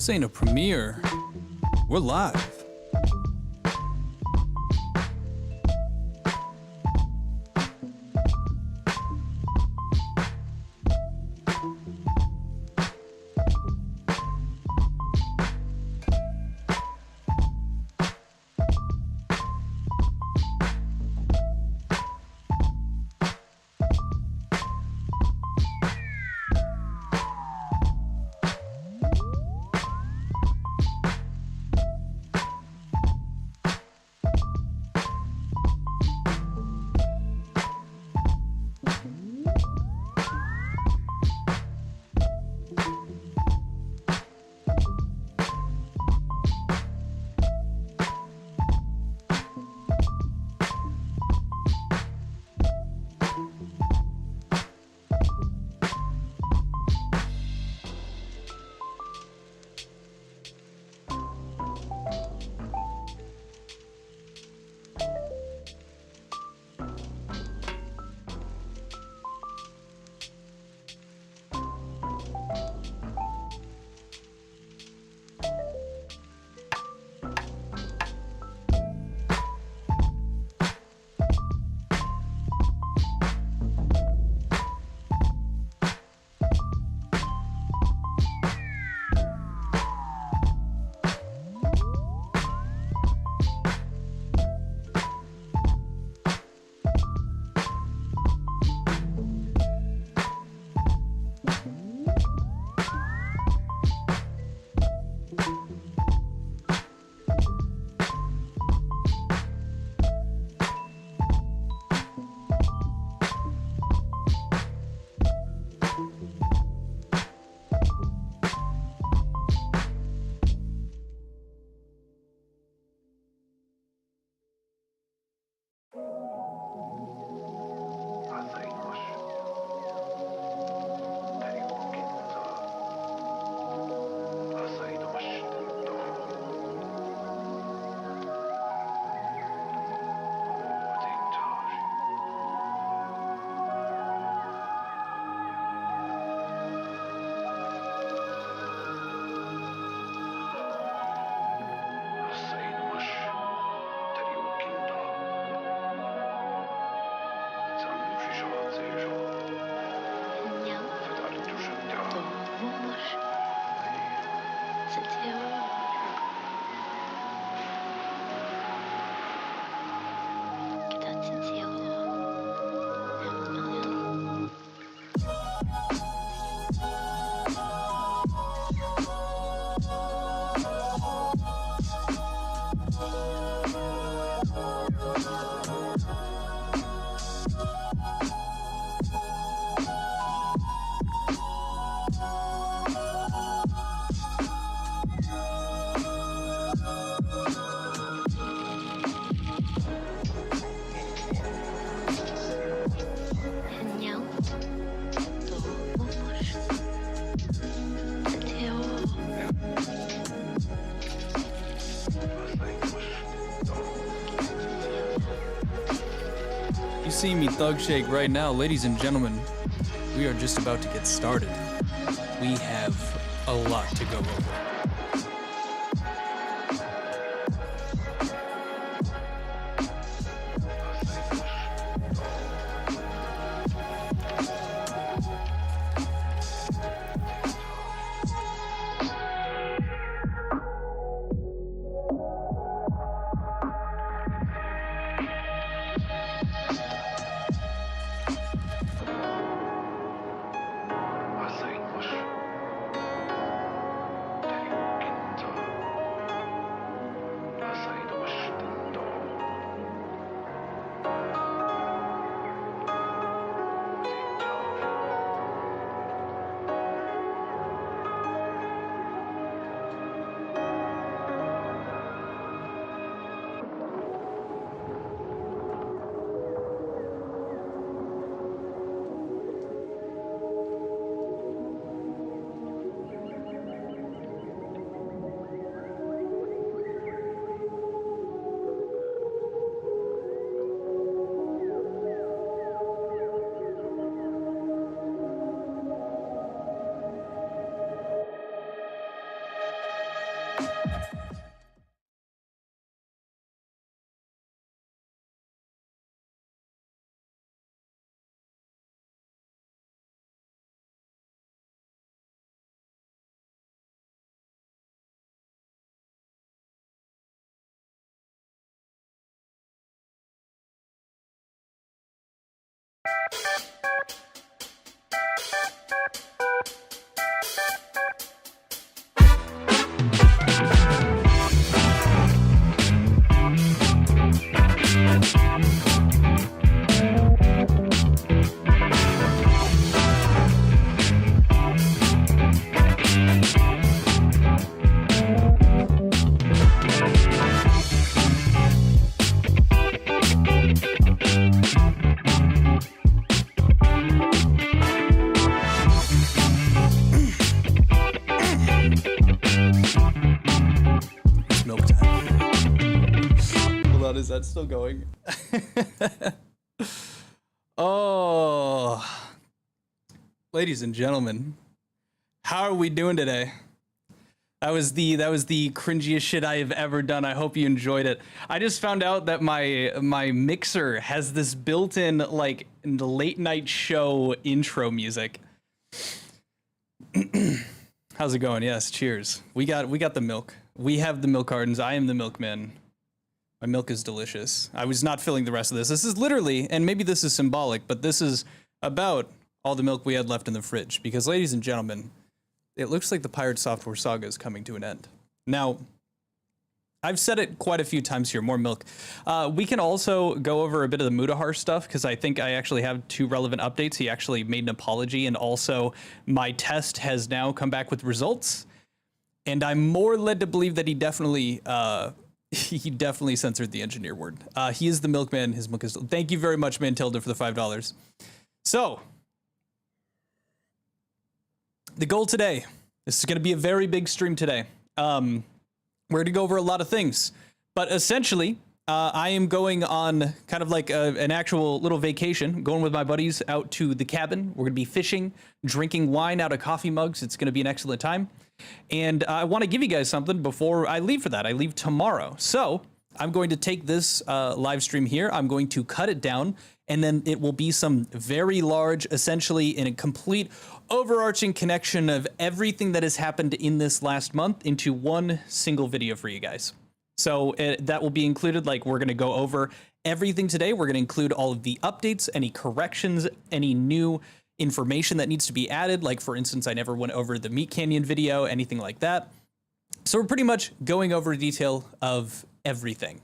This ain't a premiere. We're live. See me thug shake right now, ladies and gentlemen. We are just about to get started. We have a lot to go over. that still going? Oh, ladies and gentlemen, how are we doing today? That was the cringiest shit I have ever done. I hope you enjoyed it. I just found out that my mixer has this built-in like late night show intro music. How's it going? Yes, cheers. We got the milk. We have the milk cartons. I am the milkman. My milk is delicious. I was not filling the rest of this. This is literally, and maybe this is symbolic, but this is about all the milk we had left in the fridge. Because, ladies and gentlemen, it looks like the Pirate Software saga is coming to an end. Now, I've said it quite a few times here, more milk. We can also go over a bit of the Mutahar stuff, because I think I actually have 2 relevant updates. He actually made an apology, and also my test has now come back with results. And I'm more led to believe that he definitely censored the engineer word. He is the milkman. His milk is... Thank you very much, Mantilda, for the $5. So... the goal today, this is going to be a very big stream today. We're going to go over a lot of things, but essentially, I am going on kind of like an actual little vacation, going with my buddies out to the cabin. We're going to be fishing, drinking wine out of coffee mugs. It's going to be an excellent time. And I want to give you guys something before I leave for that. I leave tomorrow. So I'm going to take this live stream here. I'm going to cut it down, and then it will be some very large, essentially in a complete overarching connection of everything that has happened in this last month into one single video for you guys. So that will be included. Like, we're going to go over everything today. We're going to include all of the updates, any corrections, any new information that needs to be added. Like, for instance, I never went over the Meat Canyon video, anything like that. So we're pretty much going over detail of everything.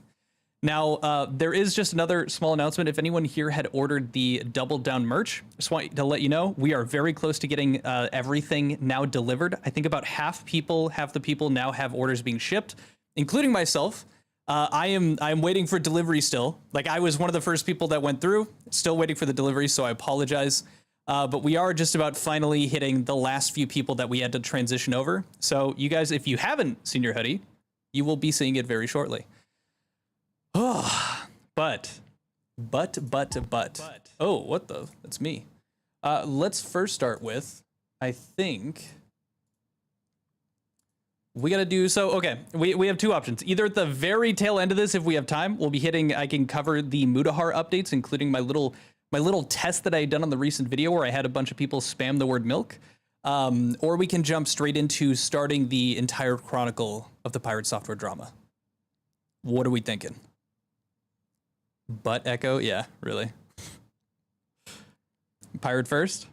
Now, there is just another small announcement. If anyone here had ordered the Double Down merch, just want to let you know, we are very close to getting everything now delivered. I think about half the people now have orders being shipped, including myself. I am waiting for delivery still. Like, I was one of the first people that went through, still waiting for the delivery, so I apologize. But we are just about finally hitting the last few people that we had to transition over. So you guys, if you haven't seen your hoodie, you will be seeing it very shortly. Oh, but. Oh, what the? That's me. Let's first start with, I think we gotta do, so, okay, we have 2 options. Either at the very tail end of this, if we have time, we'll be hitting, I can cover the Mutahar updates, including my little test that I had done on the recent video where I had a bunch of people spam the word milk. Or we can jump straight into starting the entire chronicle of the Pirate Software drama. What are we thinking? Butt echo? Yeah, really. Pirate first?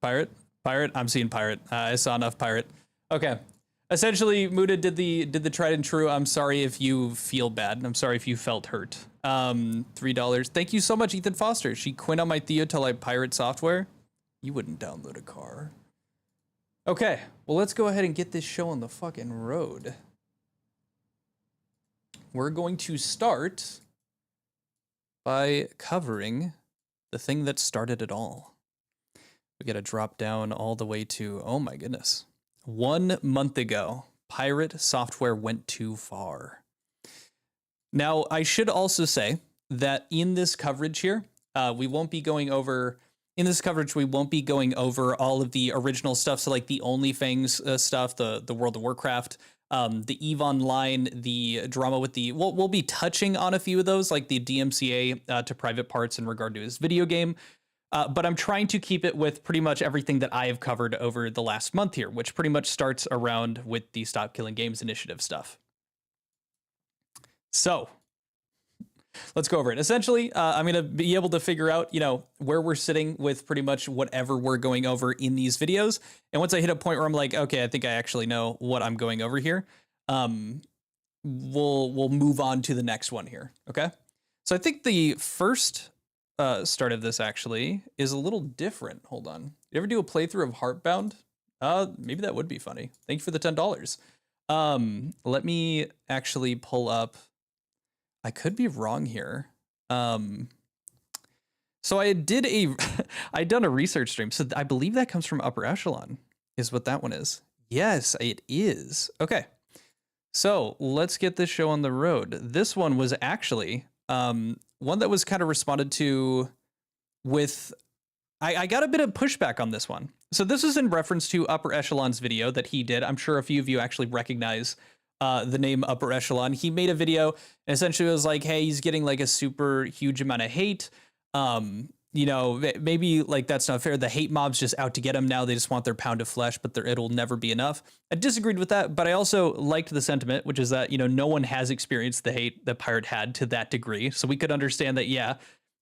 Pirate? I'm seeing pirate. I saw enough pirate. Okay. Essentially, Muda did the tried and true. I'm sorry if you feel bad. I'm sorry if you felt hurt. $3. Thank you so much, Ethan Foster. She quit on my Theo till I pirate software. You wouldn't download a car. Okay, well, let's go ahead and get this show on the fucking road. We're going to start by covering the thing that started it all. We got to drop down all the way to, oh my goodness. 1 month ago, Pirate Software went too far. Now, I should also say that in this coverage here, we won't be going over all of the original stuff. So like the OnlyFans stuff, the World of Warcraft, the EVE Online, the drama with the, we'll be touching on a few of those, like the DMCA to private parts in regard to his video game. But I'm trying to keep it with pretty much everything that I have covered over the last month here, which pretty much starts around with the Stop Killing Games initiative stuff. So let's go over it. Essentially, I'm going to be able to figure out, where we're sitting with pretty much whatever we're going over in these videos. And once I hit a point where I'm like, okay, I think I actually know what I'm going over here, we'll move on to the next one here. Okay. So I think the first start of this actually is a little different. Hold on. You ever do a playthrough of Heartbound? Maybe that would be funny. Thank you for the $10. Let me actually pull up. I could be wrong here. So I'd done a research stream. So I believe that comes from Upper Echelon is what that one is. Yes, it is. Okay. So let's get this show on the road. This one was actually one that was kind of responded to with, I got a bit of pushback on this one. So this is in reference to Upper Echelon's video that he did. I'm sure a few of you actually recognize the name Upper Echelon. He made a video and essentially was like, hey, he's getting like a super huge amount of hate. You know, maybe like that's not fair. The hate mob's just out to get him now. They just want their pound of flesh, but it'll never be enough. I disagreed with that, but I also liked the sentiment, which is that, you know, no one has experienced the hate that Pirate had to that degree. So we could understand that, yeah,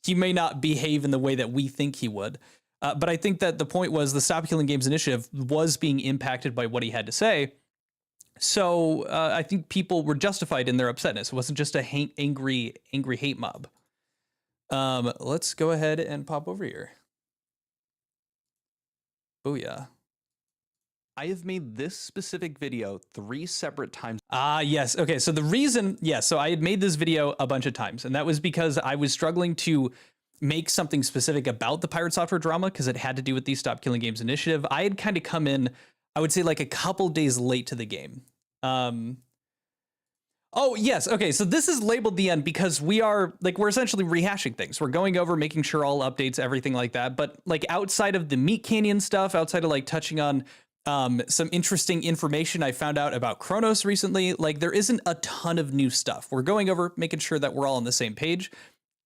he may not behave in the way that we think he would. But I think that the point was the Stop Killing Games initiative was being impacted by what he had to say. So I think people were justified in their upsetness. It wasn't just a angry hate mob. Let's go ahead and pop over here. Booyah. I have made this specific video 3 separate times. Yes. Okay. So the reason, so I had made this video a bunch of times, and that was because I was struggling to make something specific about the Pirate Software drama because it had to do with the Stop Killing Games initiative. I had kind of come in, I would say like a couple days late to the game. Oh, yes. Okay. So this is labeled the end because we're essentially rehashing things. We're going over, making sure all updates, everything like that. But like outside of the Meat Canyon stuff, outside of like touching on some interesting information I found out about Kronos recently, like there isn't a ton of new stuff. We're going over, making sure that we're all on the same page.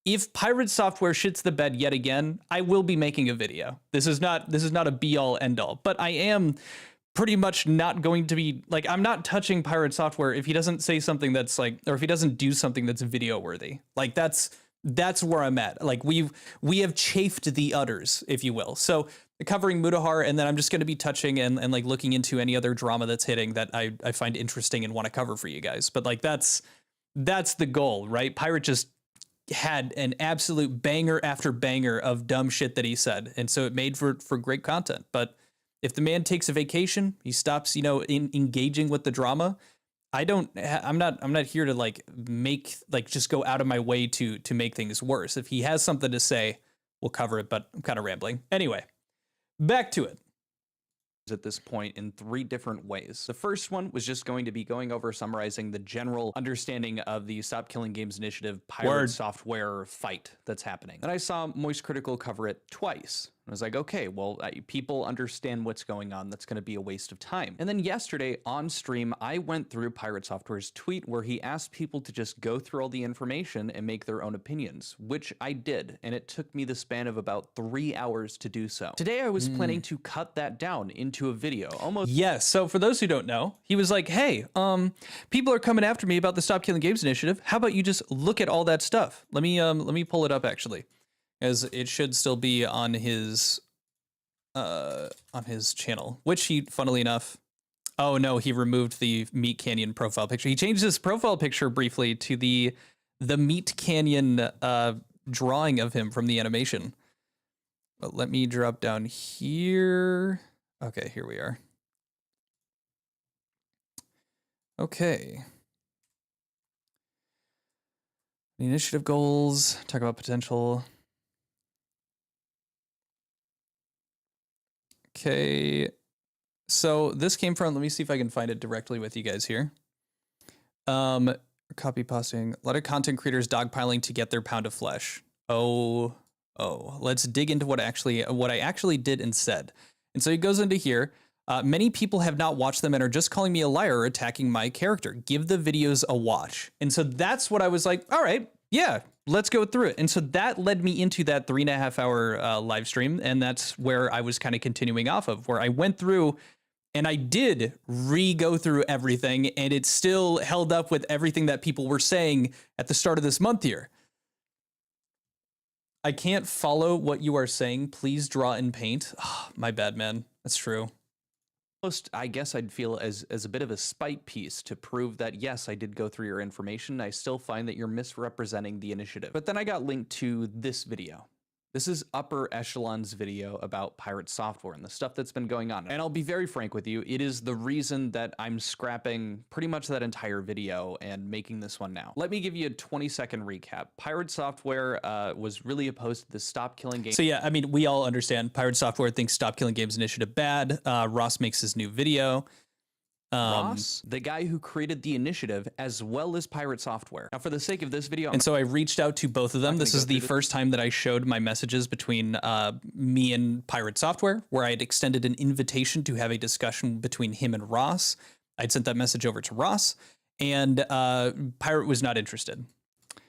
If Pirate Software shits the bed yet again, I will be making a video. This is not a be all end all, but I am pretty much not going to be like, I'm not touching Pirate Software if he doesn't say something that's like, or if he doesn't do something that's video worthy. Like that's where I'm at. Like we have chafed the udders, if you will. So covering Mutahar, and then I'm just going to be touching and like looking into any other drama that's hitting that I find interesting and want to cover for you guys. But like that's the goal, right? Pirate just had an absolute banger after banger of dumb shit that he said, and so it made for great content. But if the man takes a vacation, he stops, you know, engaging with the drama. I'm not here to like make like just go out of my way to make things worse. If he has something to say, we'll cover it. But I'm kind of rambling. Anyway, back to it. At this point in 3 different ways. The first one was just going to be going over summarizing the general understanding of the Stop Killing Games initiative Pirate Software fight that's happening. And I saw Moist Critical cover it twice. I was like, okay, well, people understand what's going on. That's going to be a waste of time. And then yesterday on stream, I went through Pirate Software's tweet where he asked people to just go through all the information and make their own opinions, which I did. And it took me the span of about 3 hours to do so. Today, I was planning to cut that down into a video almost. Yes. So for those who don't know, he was like, hey, people are coming after me about the Stop Killing Games initiative. How about you just look at all that stuff? Let me pull it up actually, as it should still be on his channel, which he, funnily enough, oh no, he removed the Meat Canyon profile picture. He changed his profile picture briefly to the Meat Canyon drawing of him from the animation. But let me drop down here. Okay, here we are. Okay. The initiative goals, talk about potential. Okay, so this came from, let me see if I can find it directly with you guys here. Copy posting, a lot of content creators dogpiling to get their pound of flesh. Oh, let's dig into what I actually did and said. And so he goes into here. Many people have not watched them and are just calling me a liar or attacking my character. Give the videos a watch. And so that's what I was like, all right, yeah, let's go through it. And so that led me into that 3.5 hour live stream. And that's where I was kind of continuing off of, where I went through and I did go through everything, and it still held up with everything that people were saying at the start of this month here. I can't follow what you are saying. Please draw in paint. Oh, my bad, man. That's true. Almost, I guess I'd feel as a bit of a spite piece to prove that, yes, I did go through your information. I still find that you're misrepresenting the initiative. But then I got linked to this video. This is Upper Echelon's video about Pirate Software and the stuff that's been going on. And I'll be very frank with you, it is the reason that I'm scrapping pretty much that entire video and making this one now. Let me give you a 20-second recap. Pirate Software was really opposed to the Stop Killing Games. So yeah, I mean, we all understand Pirate Software thinks Stop Killing Games initiative bad. Ross makes his new video. Ross, the guy who created the initiative, as well as Pirate Software. Now, for the sake of this video, so I reached out to both of them. This is the first time that I showed my messages between me and Pirate Software, where I had extended an invitation to have a discussion between him and Ross. I'd sent that message over to Ross, and Pirate was not interested.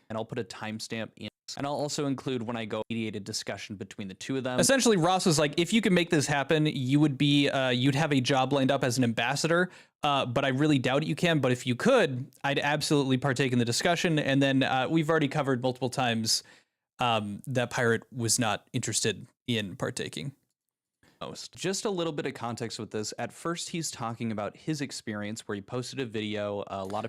And I'll put a timestamp in. And I'll also include when I go mediated discussion between the two of them. Essentially, Ross was like, if you can make this happen, you would be, you'd have a job lined up as an ambassador, but I really doubt you can. But if you could, I'd absolutely partake in the discussion. And then we've already covered multiple times that Pirate was not interested in partaking. Just a little bit of context with this. At first, he's talking about his experience where he posted a video.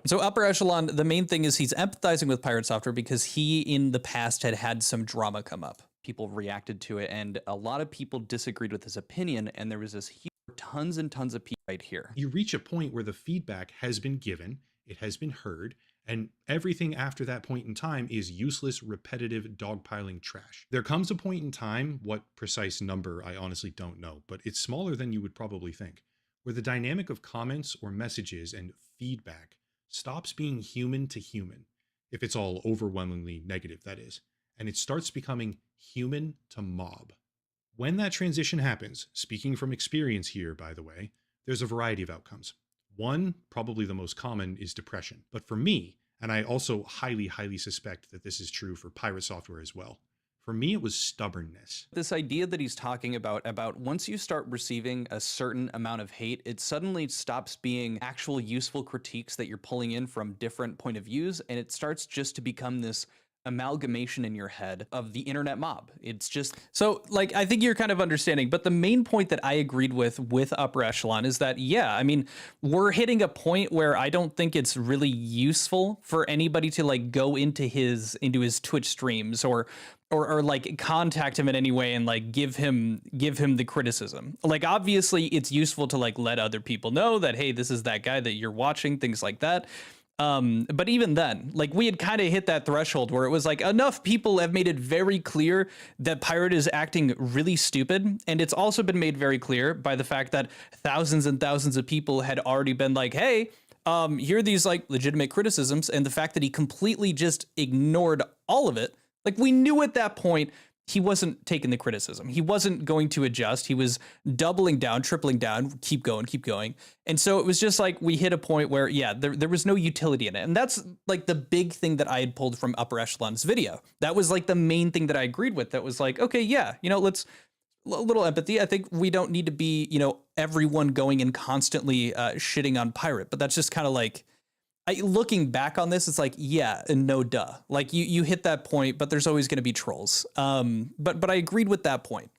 So Upper Echelon, the main thing is he's empathizing with Pirate Software because he, in the past, had some drama come up. People reacted to it, and a lot of people disagreed with his opinion, and there was this huge, tons and tons of people right here. You reach a point where the feedback has been given, it has been heard, and everything after that point in time is useless, repetitive, dogpiling trash. There comes a point in time, what precise number I honestly don't know, but it's smaller than you would probably think, where the dynamic of comments or messages and feedback stops being human to human, if it's all overwhelmingly negative, that is, and it starts becoming human to mob. When that transition happens, speaking from experience here, by the way, there's a variety of outcomes. One, probably the most common, is depression. But for me, and I also highly, highly suspect that this is true for Pirate Software as well, for me, it was stubbornness. This idea that he's talking about once you start receiving a certain amount of hate, it suddenly stops being actual useful critiques that you're pulling in from different point of views, and it starts just to become this amalgamation in your head of the internet mob. It's just so, like, I think you're kind of understanding, but the main point that I agreed with Upper Echelon is that, yeah, I mean, we're hitting a point where I don't think it's really useful for anybody to like go into his Twitch streams or like contact him in any way and like give him the criticism. Like, obviously it's useful to like let other people know that, hey, this is that guy that you're watching, things like that. But even then, like, we had kind of hit that threshold where it was like enough people have made it very clear that Pirate is acting really stupid. And it's also been made very clear by the fact that thousands and thousands of people had already been like, hey, here are these like legitimate criticisms. And the fact that he completely just ignored all of it. Like, we knew at that point he wasn't taking the criticism. He wasn't going to adjust. He was doubling down, tripling down, keep going, keep going. And so it was just like we hit a point where, yeah, there was no utility in it. And that's like the big thing that I had pulled from Upper Echelon's video. That was like the main thing that I agreed with. That was like, okay, yeah, you know, let's a little empathy. I think we don't need to be, you know, everyone going and constantly shitting on Pirate. But that's just kind of like, looking back on this, it's like, yeah, and no duh. Like you hit that point, but there's always going to be trolls. But I agreed with that point.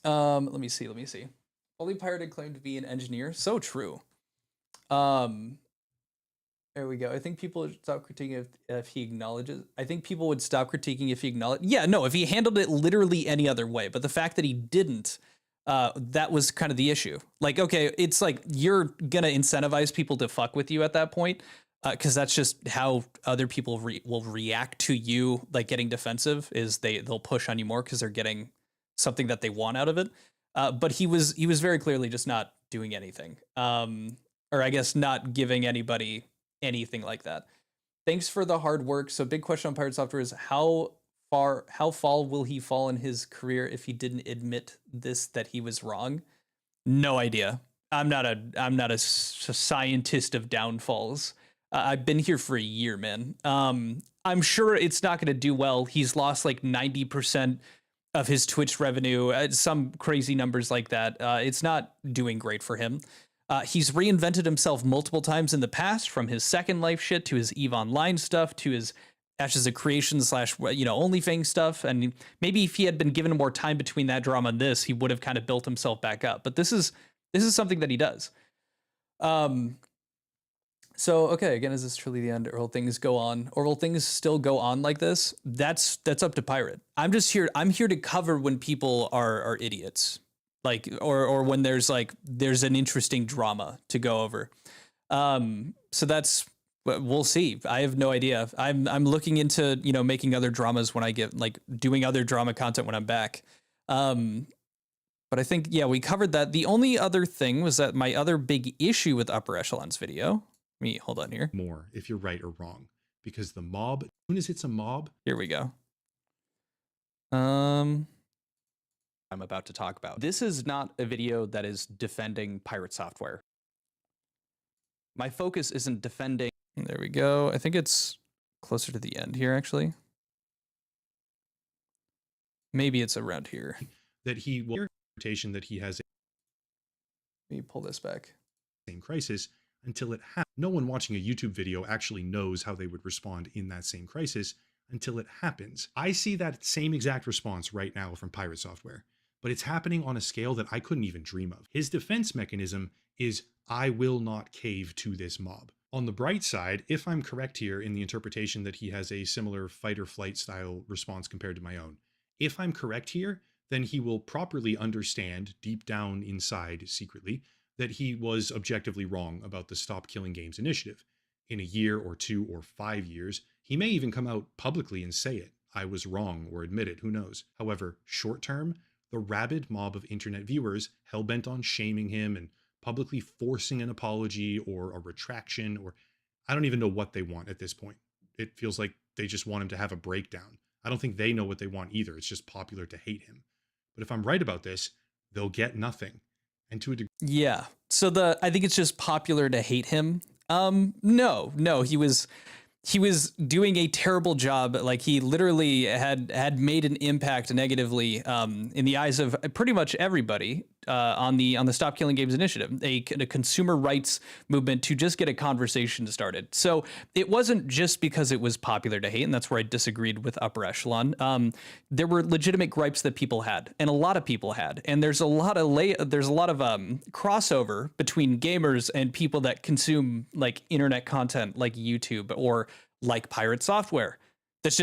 Let me see. Only Pirate had claimed to be an engineer. So true. There we go. I think people would stop critiquing if he acknowledges. I think people would stop critiquing if he acknowledged. Yeah, no, if he handled it literally any other way. But the fact that he didn't, that was kind of the issue. Like, okay, it's like you're gonna incentivize people to fuck with you at that point, because that's just how other people will react to you. Like, getting defensive is they'll push on you more because they're getting something that they want out of it. But he was very clearly just not doing anything, or I guess not giving anybody anything like that. Thanks for the hard work. So big question on Pirate Software is how far will he fall in his career if he didn't admit that he was wrong? No idea. I'm not a scientist of downfalls. I've been here for a year, man. I'm sure it's not going to do well. He's lost like 90% of his Twitch revenue, some crazy numbers like that. It's not doing great for him. He's reinvented himself multiple times in the past, from his Second Life shit to his EVE Online stuff to his Ashes of Creation / OnlyFans stuff. And maybe if he had been given more time between that drama and this, he would have kind of built himself back up. But this is something that he does. So, okay, again, is this truly the end, or will things go on? Or will things still go on like this? That's up to Pirate. I'm here to cover when people are idiots. Like, or when there's an interesting drama to go over. So that's, we'll see. I have no idea. I'm looking into, making other dramas when I get, like, doing other drama content when I'm back. But I think, yeah, we covered that. The only other thing was that my other big issue with Upper Echelon's video, hold on here. More if you're right or wrong, because the mob, as soon as it's a mob. Here we go. I'm about to talk about. This is not a video that is defending pirate software. My focus isn't defending. There we go. I think it's closer to the end here, actually. Maybe it's around here. That he will interpretation that he has a Let me pull this back. same crisis until it happens. No one watching a YouTube video actually knows how they would respond in that same crisis until it happens. I see that same exact response right now from pirate software, but it's happening on a scale that I couldn't even dream of. His defense mechanism is, I will not cave to this mob. On the bright side, if I'm correct here in the interpretation that he has a similar fight or flight style response compared to my own, if I'm correct here, then he will properly understand deep down inside secretly that he was objectively wrong about the Stop Killing Games initiative. In a year or 2 or 5 years, he may even come out publicly and say it. I was wrong, or admit it, who knows. However, short term, the rabid mob of internet viewers hell-bent on shaming him and publicly forcing an apology or a retraction, or I don't even know what they want at this point. It feels like they just want him to have a breakdown. I don't think they know what they want either. It's just popular to hate him. But if I'm right about this, they'll get nothing. And to a degree. Yeah. So I think it's just popular to hate him. No, he was doing a terrible job. Like, he literally had made an impact negatively in the eyes of pretty much everybody on the Stop Killing Games initiative, a consumer rights movement to just get a conversation started. So it wasn't just because it was popular to hate, and that's where I disagreed with Upper Echelon. There were legitimate gripes that people had, and a lot of people had, and there's a lot of crossover between gamers and people that consume like internet content like YouTube or like pirate software. This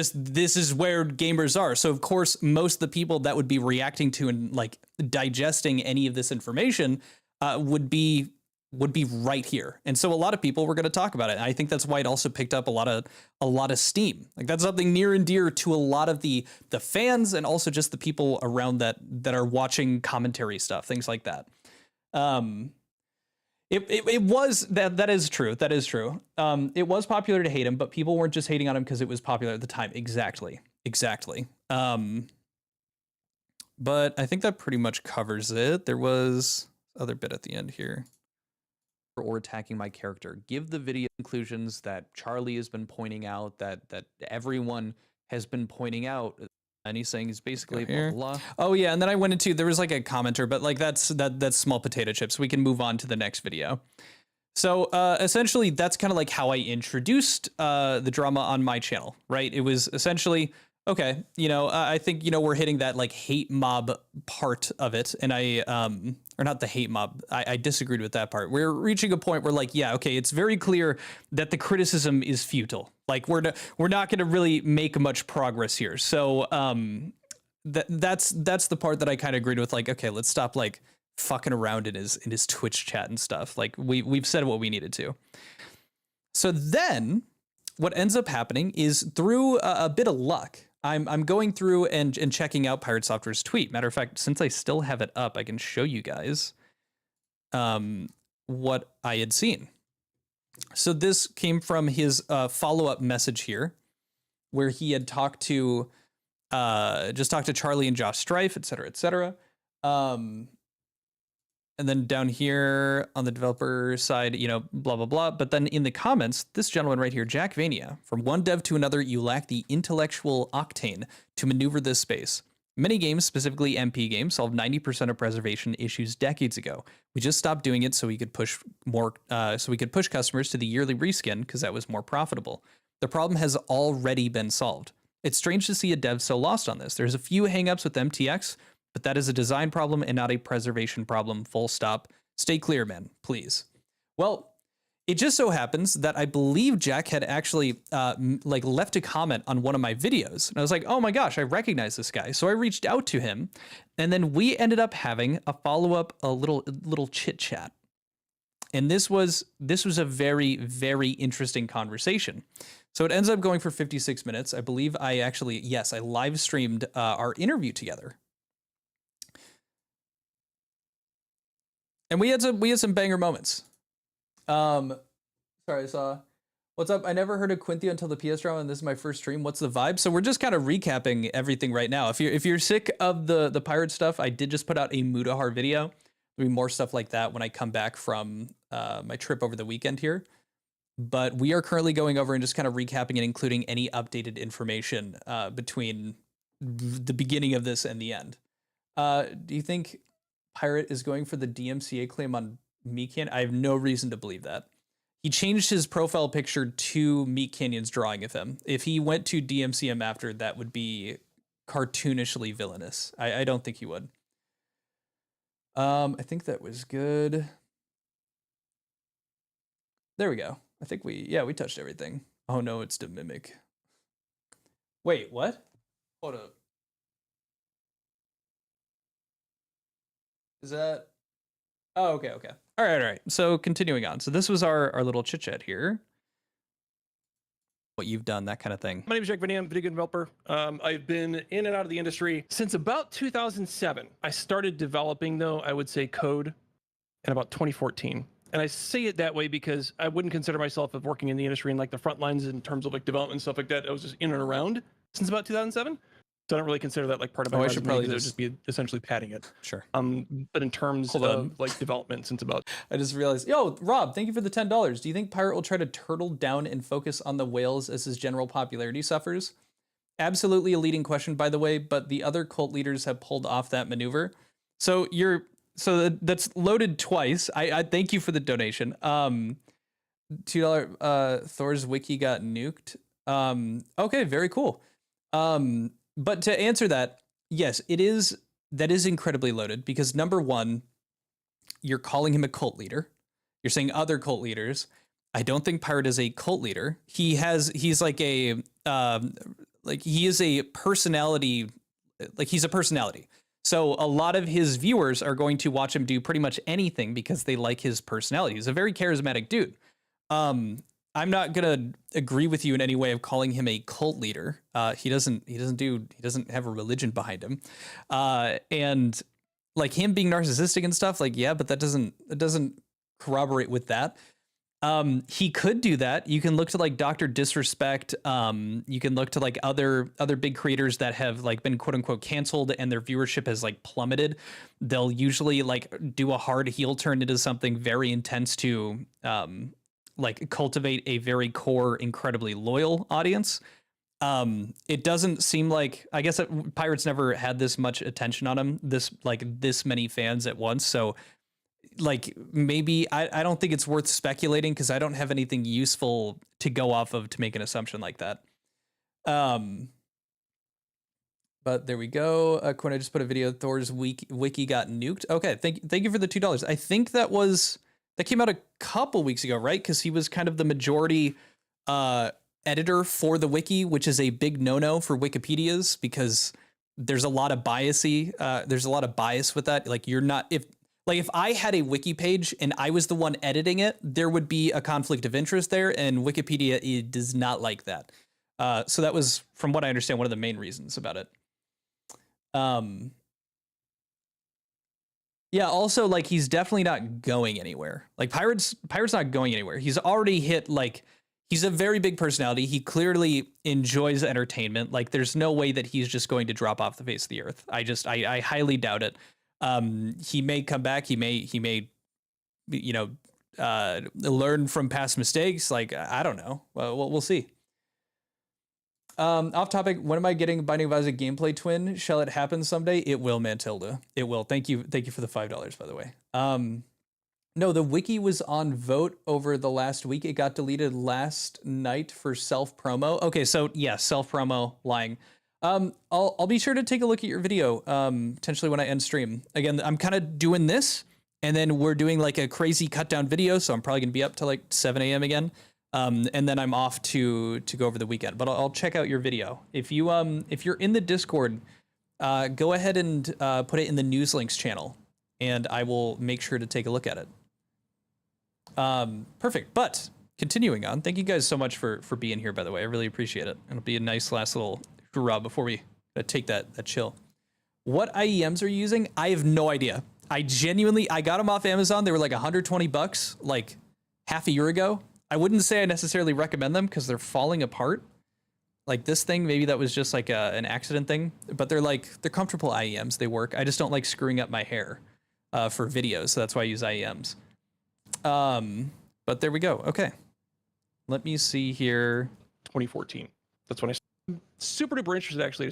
is where gamers are. So of course, most of the people that would be reacting to and like digesting any of this information would be right here. And so a lot of people were going to talk about it. And I think that's why it also picked up a lot of steam. Like, that's something near and dear to a lot of the fans and also just the people around that are watching commentary stuff, things like that. It was that is true. That is true. It was popular to hate him, but people weren't just hating on him because it was popular at the time. Exactly. But I think that pretty much covers it. There was other bit at the end here. Or attacking my character. Give the video conclusions that Charlie has been pointing out, that everyone has been pointing out. And he's saying he's basically blah, blah, blah. Oh yeah, and then I went into, there was like a commenter, but like that's small potato chips. We can move on to the next video. So essentially, that's kind of like how I introduced the drama on my channel, right? It was essentially, okay, I think, we're hitting that like hate mob part of it. And or not the hate mob. I disagreed with that part. We're reaching a point where like, yeah, okay, it's very clear that the criticism is futile. Like, we're not going to really make much progress here. So that's the part that I kind of agreed with. Like, okay, let's stop like fucking around in his Twitch chat and stuff. Like, we've said what we needed to. So then what ends up happening is, through a bit of luck, I'm going through and checking out Pirate Software's tweet. Matter of fact, since I still have it up, I can show you guys what I had seen. So this came from his follow-up message here, where he had talked to Charlie and Josh Strife, et cetera, et cetera. And then down here on the developer side, blah, blah, blah. But then in the comments, this gentleman right here, Jack Vania, from one dev to another, you lack the intellectual octane to maneuver this space. Many games, specifically MP games, solved 90% of preservation issues decades ago. We just stopped doing it so we could push customers to the yearly reskin because that was more profitable. The problem has already been solved. It's strange to see a dev so lost on this. There's a few hangups with MTX, but that is a design problem and not a preservation problem, full stop. Stay clear, man, please. Well, it just so happens that I believe Jack had actually left a comment on one of my videos. And I was like, oh my gosh, I recognize this guy. So I reached out to him, and then we ended up having a follow-up, a little chit chat. And this was a very, very interesting conversation. So it ends up going for 56 minutes. I believe I live streamed our interview together. And we had some banger moments. Sorry, I saw. What's up? I never heard of Quintheo until the PS drama, and this is my first stream. What's the vibe? So we're just kind of recapping everything right now. If you're sick of the pirate stuff, I did just put out a Mudahar video. There'll be more stuff like that when I come back from my trip over the weekend here. But we are currently going over and just kind of recapping and including any updated information between the beginning of this and the end. Do you think Pirate is going for the DMCA claim on Meat Canyon? I have no reason to believe that. He changed his profile picture to Meat Canyon's drawing of him. If he went to DMCM after, that would be cartoonishly villainous. I don't think he would. I think that was good. There we go. I think we touched everything. Oh no, it's to mimic. Wait, what? Hold up. Is that? Oh, okay. All right. So continuing on. So this was our little chit chat here. What you've done, that kind of thing. My name is Jack Vania. I'm a video game developer. I've been in and out of the industry since about 2007. I started developing, though, I would say code in about 2014. And I say it that way because I wouldn't consider myself of working in the industry in like the front lines in terms of like development and stuff like that. I was just in and around since about 2007. So I don't really consider that like part of my I resume, should probably because it would just be essentially padding it. Sure. But in terms of like development since about... I just realized, yo, Rob, thank you for the $10. Do you think Pirate will try to turtle down and focus on the whales as his general popularity suffers? Absolutely a leading question, by the way, but the other cult leaders have pulled off that maneuver. So that's loaded twice. I thank you for the donation. $2 Thor's wiki got nuked. Okay, very cool. But to answer that, yes, that is incredibly loaded because number one, you're calling him a cult leader. You're saying other cult leaders. I don't think Pirate is a cult leader. He's like he is a personality, like he's a personality. So a lot of his viewers are going to watch him do pretty much anything because they like his personality. He's a very charismatic dude. I'm not gonna agree with you in any way of calling him a cult leader. He doesn't have a religion behind him. And like him being narcissistic and stuff, like, yeah, but that doesn't corroborate with that. He could do that. You can look to like Dr. Disrespect. You can look to like other big creators that have like been quote unquote canceled and their viewership has like plummeted. They'll usually like do a hard heel turn into something very intense to like cultivate a very core, incredibly loyal audience. It doesn't seem like, I guess Pirate's never had this much attention on him, this many fans at once. So like maybe I don't think it's worth speculating because I don't have anything useful to go off of to make an assumption like that. But there we go. Quinn, I just put a video. Thor's wiki got nuked. Okay, thank you for the $2. I think that came out a couple weeks ago, right? Because he was kind of the majority editor for the wiki, which is a big no-no for Wikipedias because there's a lot of bias with that. Like if I had a wiki page and I was the one editing it, there would be a conflict of interest there, and Wikipedia does not like that. So that was, from what I understand, one of the main reasons about it. Yeah, also, like, he's definitely not going anywhere. Like, Pirate's not going anywhere. He's already hit, like, he's a very big personality. He clearly enjoys entertainment. Like, there's no way that he's just going to drop off the face of the earth. I highly doubt it. He may come back. He may, learn from past mistakes. Like, I don't know. Well, we'll see. Off topic, when am I getting Binding of Isaac gameplay twin? Shall it happen someday? It will, Mantilda. It will. Thank you for the $5, by the way. No, the wiki was on vote over the last week. It got deleted last night for self-promo. Okay, so yeah, self-promo, lying. I'll be sure to take a look at your video, potentially when I end stream. Again, I'm kind of doing this, and then we're doing like a crazy cut down video, so I'm probably gonna be up to like 7 a.m. again. And then I'm off to go over the weekend, but I'll check out your video. If you're in the Discord, go ahead and put it in the news links channel, and I will make sure to take a look at it. Perfect. But continuing on, thank you guys so much for being here, by the way. I really appreciate it. It'll be a nice last little hurrah before we take that chill. What IEMs are you using? I have no idea. I got them off Amazon. They were like $120 like half a year ago. I wouldn't say I necessarily recommend them because they're falling apart. Like this thing, maybe that was just like an accident thing, but they're comfortable IEMs. They work. I just don't like screwing up my hair for videos. So that's why I use IEMs. But there we go. Okay. Let me see here. 2014. That's when I'm super duper interested actually.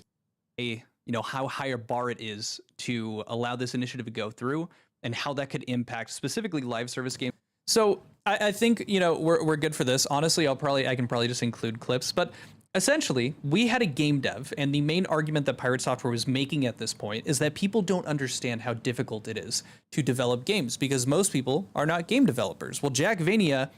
How high a bar it is to allow this initiative to go through and how that could impact specifically live service games. So I think, we're good for this. Honestly, I can probably just include clips, but essentially we had a game dev, and the main argument that Pirate Software was making at this point is that people don't understand how difficult it is to develop games because most people are not game developers. Well, Jack Vania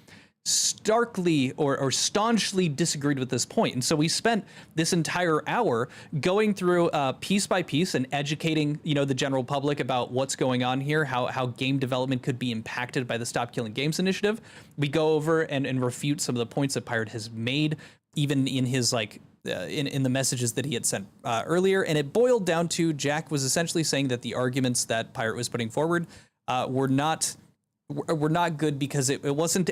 starkly or staunchly disagreed with this point. And so we spent this entire hour going through piece by piece and educating, the general public about what's going on here, how game development could be impacted by the Stop Killing Games initiative. We go over and refute some of the points that Pirate has made, even in his in the messages that he had sent earlier. And it boiled down to Jack was essentially saying that the arguments that Pirate was putting forward were not good because it wasn't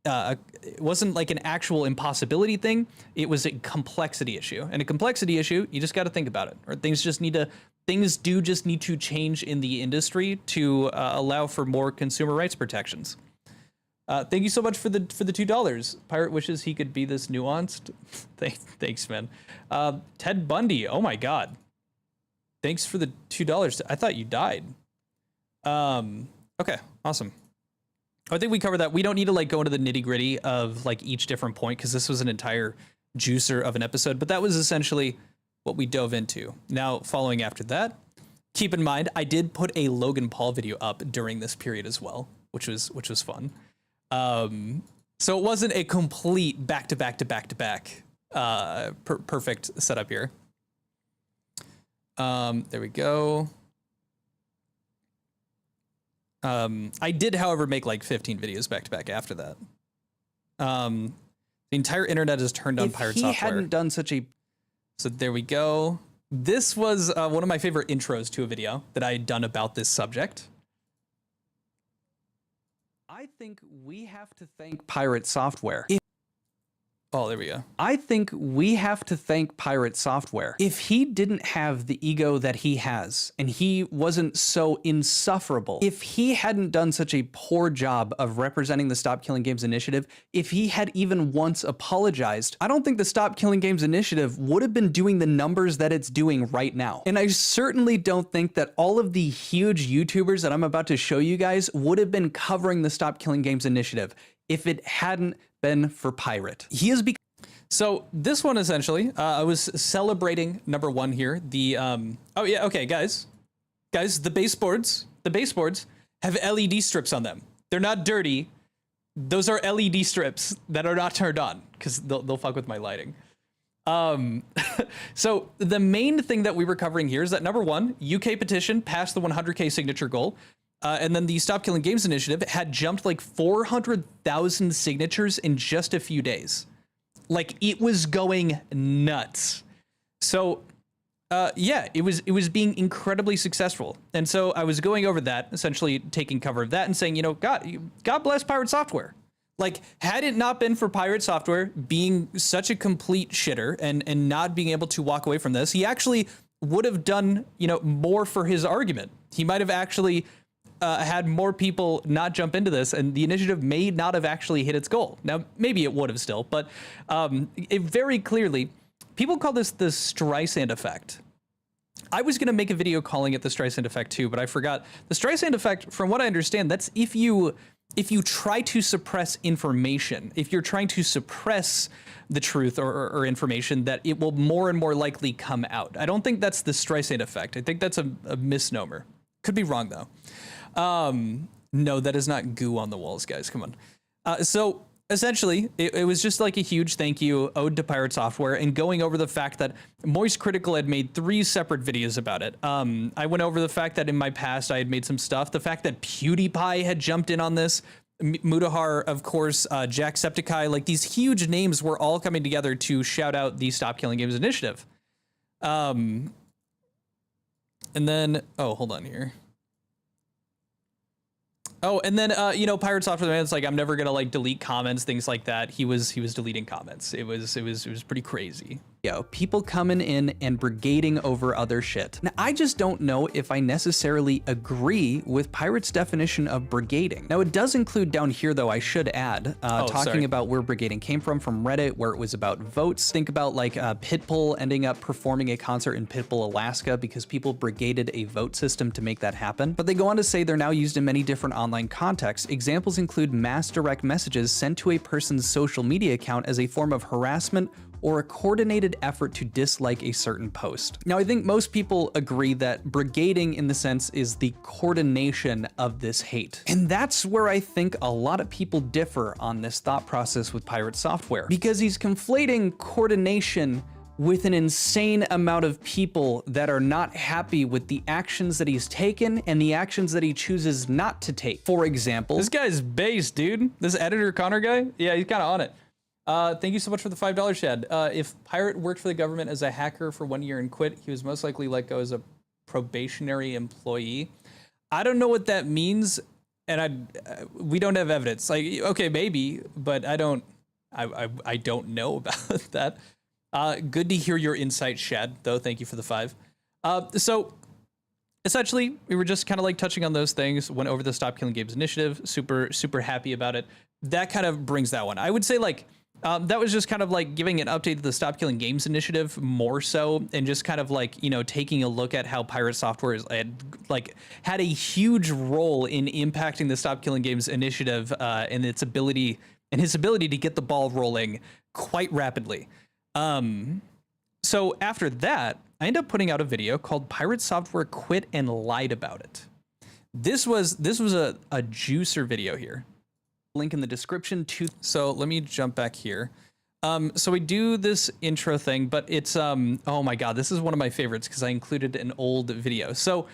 it wasn't like an actual impossibility thing. It was a complexity issue, and a complexity issue, you just got to think about it, or things do just need to change in the industry to allow for more consumer rights protections. Thank you so much for the $2. Pirate wishes he could be this nuanced. Thanks, man. Ted Bundy. Oh my God. Thanks for the $2. I thought you died. Okay, awesome. I think we covered that. We don't need to go into the nitty gritty of each different point because this was an entire juicer of an episode, but that was essentially what we dove into. Now, following after that, keep in mind, I did put a Logan Paul video up during this period as well, which was fun. So it wasn't a complete back-to-back perfect setup here. There we go. I did, however, make 15 videos back to back after that. The entire internet is turned on Pirate Software. If he hadn't done so there we go. This was one of my favorite intros to a video that I had done about this subject. I think we have to thank Pirate Software. Oh, there we go. I think we have to thank Pirate Software. If he didn't have the ego that he has, and he wasn't so insufferable, if he hadn't done such a poor job of representing the Stop Killing Games initiative, if he had even once apologized, I don't think the Stop Killing Games initiative would have been doing the numbers that it's doing right now. And I certainly don't think that all of the huge YouTubers that I'm about to show you guys would have been covering the Stop Killing Games initiative if it hadn't been for Pirate. So this one essentially, I was celebrating number one here. The oh yeah, okay, guys, the baseboards have LED strips on them. They're not dirty. Those are LED strips that are not turned on because they'll fuck with my lighting. So the main thing that we were covering here is that number one, UK petition passed the 100K signature goal. And then the Stop Killing Games initiative had jumped 400,000 signatures in just a few days. It was going nuts. So, yeah, it was being incredibly successful. And so I was going over that, essentially taking cover of that and saying, God bless Pirate Software. Had it not been for Pirate Software being such a complete shitter and not being able to walk away from this, he actually would have done, more for his argument. He might have actually had more people not jump into this, and the initiative may not have actually hit its goal. Now, maybe it would have still, but it very clearly, people call this the Streisand effect. I was going to make a video calling it the Streisand effect too, but I forgot. The Streisand effect, from what I understand, that's if you try to suppress information, if you're trying to suppress the truth or information, that it will more and more likely come out. I don't think that's the Streisand effect. I think that's a misnomer. Could be wrong though. No, that is not goo on the walls, guys. Come on. So essentially, it was just a huge thank you ode to Pirate Software and going over the fact that Moist Critical had made 3 separate videos about it. I went over the fact that in my past I had made some stuff. The fact that PewDiePie had jumped in on this. Mutahar, of course, Jacksepticeye, these huge names were all coming together to shout out the Stop Killing Games initiative. And then, oh, hold on here. Oh, and then you know, Pirate Software Man, it's like I'm never gonna like delete comments, things like that. He was deleting comments. It was pretty crazy. Yo, people coming in and brigading over other shit. Now, I just don't know if I necessarily agree with Pirate's definition of brigading. Now, it does include down here, though, I should add, talking about where brigading came from Reddit, where it was about votes. Think about like Pitbull ending up performing a concert in Pitbull, Alaska, because people brigaded a vote system to make that happen. But they go on to say they're now used in many different online contexts. Examples include mass direct messages sent to a person's social media account as a form of harassment or a coordinated effort to dislike a certain post. Now, I think most people agree that brigading in the sense is the coordination of this hate. And that's where I think a lot of people differ on this thought process with Pirate Software, because he's conflating coordination with an insane amount of people that are not happy with the actions that he's taken and the actions that he chooses not to take. For example, this guy's based, dude. This editor Connor guy, yeah, he's kind of on it. Thank you so much for the $5, Shad. If Pirate worked for the government as a hacker for 1 year and quit, he was most likely let go as a probationary employee. I don't know what that means, and we don't have evidence. Like, okay, maybe, but I don't know about that. Good to hear your insight, Shad, though. Thank you for the 5. So essentially, we were just kind of like touching on those things, went over the Stop Killing Games initiative, super happy about it. That kind of brings that one. I would say like, that was just kind of like giving an update to the Stop Killing Games initiative more so, and just kind of like, you know, taking a look at how Pirate Software had a huge role in impacting the Stop Killing Games initiative and its ability and his ability to get the ball rolling quite rapidly. So after that, I ended up putting out a video called Pirate Software Quit and Lied About It. This was a juicer video here. Link in the description too. So let me jump back here. So we do this intro thing, but it's, oh my God, this is one of my favorites because I included an old video. So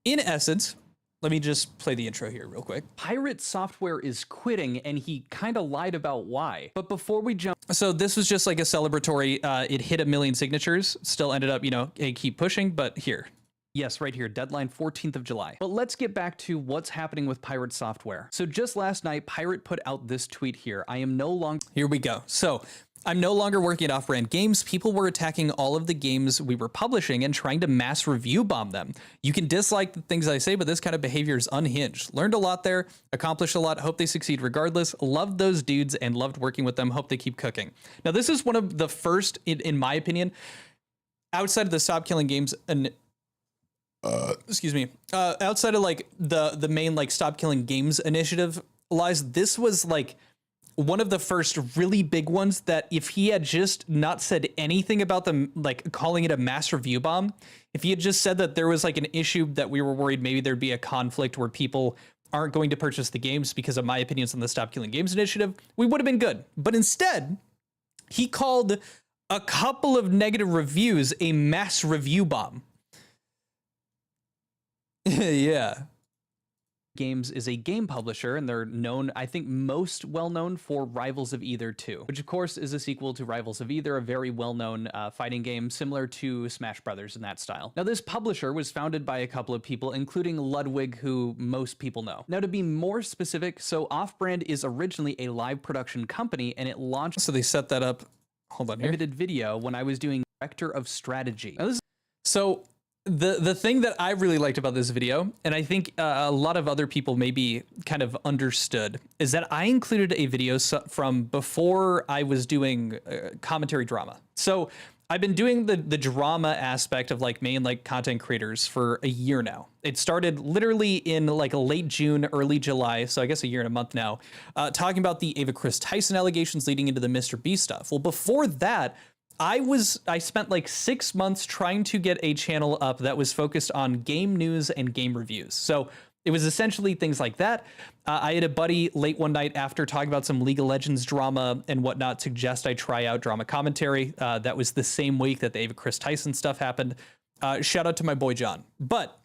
in essence, let me just play the intro here real quick. Pirate Software is quitting and he kind of lied about why. But before we jump, so this was just like a celebratory, it hit 1 million signatures, still ended up, you know, hey, keep pushing, but here. Yes, right here, deadline 14th of July. But let's get back to what's happening with Pirate Software. So just last night, Pirate put out this tweet here. I am no longer, here we go. So I'm no longer working at Offbrand Games. People were attacking all of the games we were publishing and trying to mass review bomb them. You can dislike the things I say, but this kind of behavior is unhinged. Learned a lot there, accomplished a lot. Hope they succeed regardless. Loved those dudes and loved working with them. Hope they keep cooking. Now, this is one of the first, in my opinion, outside of the Stop Killing Games and excuse me, outside of like the main like Stop Killing Games initiative, Lies, this was like one of the first really big ones that if he had just not said anything about them, like calling it a mass review bomb, if he had just said that there was like an issue that we were worried maybe there'd be a conflict where people aren't going to purchase the games because of my opinions on the Stop Killing Games initiative, we would have been good. But instead, he called a couple of negative reviews a mass review bomb. Yeah. Games is a game publisher, and they're known, I think, most well-known for Rivals of Either 2, which of course is a sequel to Rivals of Either, a very well-known fighting game similar to Smash Brothers in that style. Now, this publisher was founded by a couple of people, including Ludwig, who most people know. Now, to be more specific, so Offbrand is originally a live production company, and it launched... So they set that up... Hold on here. Edited video when I was doing Director of Strategy. Now, so... The thing that I really liked about this video, and I think a lot of other people maybe kind of understood, is that I included a video from before I was doing commentary drama. So I've been doing the drama aspect of like main like content creators for a year now. It started literally in like late June, early July, so I guess a year and a month now, talking about the Ava Chris Tyson allegations leading into the Mr. Beast stuff. Well, before that, I spent like 6 months trying to get a channel up that was focused on game news and game reviews. So it was essentially things like that. I had a buddy late one night after talking about some League of Legends drama and whatnot suggest I try out drama commentary. That was the same week that the Ava Chris Tyson stuff happened. Shout out to my boy John. But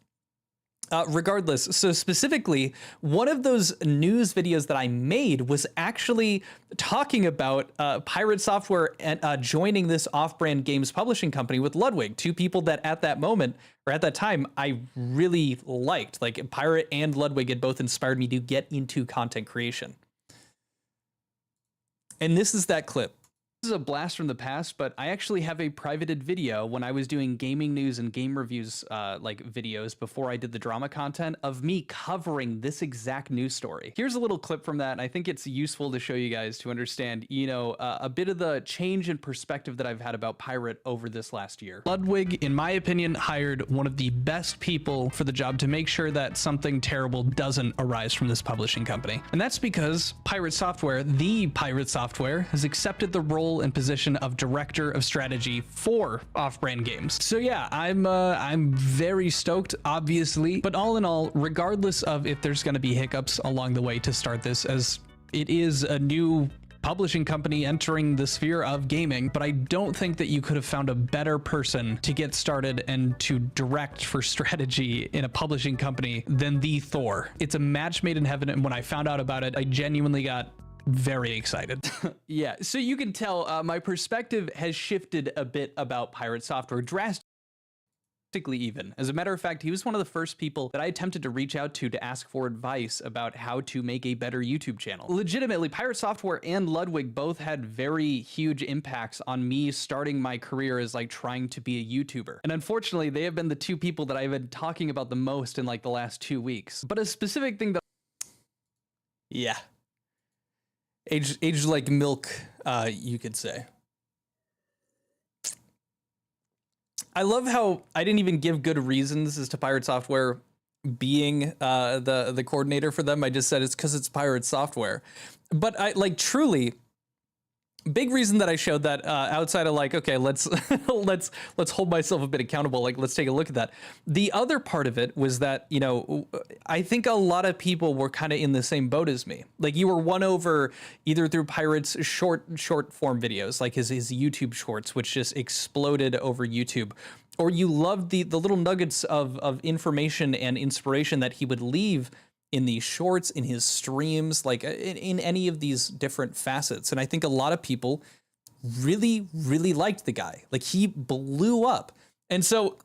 Regardless, so specifically, one of those news videos that I made was actually talking about Pirate Software and joining this off-brand games publishing company with Ludwig, two people that at that moment, or at that time, I really liked. Like, Pirate and Ludwig had both inspired me to get into content creation. And this is that clip. This is a blast from the past, but I actually have a privated video when I was doing gaming news and game reviews like videos before I did the drama content of me covering this exact news story. Here's a little clip from that, and I think it's useful to show you guys to understand, you know, a bit of the change in perspective that I've had about Pirate over this last year. Ludwig, in my opinion, hired one of the best people for the job to make sure that something terrible doesn't arise from this publishing company. And that's because Pirate Software, the Pirate Software, has accepted the role and position of director of strategy for off-brand games. So yeah, I'm very stoked, obviously, but all in all, regardless of if there's going to be hiccups along the way to start this, as it is a new publishing company entering the sphere of gaming, but I don't think that you could have found a better person to get started and to direct for strategy in a publishing company than the Thor. It's a match made in heaven, and when I found out about it, I genuinely got very excited. Yeah, so you can tell my perspective has shifted a bit about Pirate Software drastically even. As a matter of fact, he was one of the first people that I attempted to reach out to ask for advice about how to make a better YouTube channel. Legitimately, Pirate Software and Ludwig both had very huge impacts on me starting my career as like trying to be a YouTuber. And unfortunately, they have been the two people that I've been talking about the most in like the last 2 weeks. But a specific thing that... Yeah. Aged like milk, you could say. I love how I didn't even give good reasons as to Pirate Software being the coordinator for them. I just said it's because it's Pirate Software. But I like truly big reason that I showed that outside of like, okay, let's let's hold myself a bit accountable. Like, let's take a look at that. The other part of it was that, you know, I think a lot of people were kind of in the same boat as me. Like, you were won over either through Pirate's short form videos, like his YouTube shorts, which just exploded over YouTube, or you loved the little nuggets of information and inspiration that he would leave in these shorts, in his streams, like in any of these different facets. And I think a lot of people really, really liked the guy. Like, he blew up. And so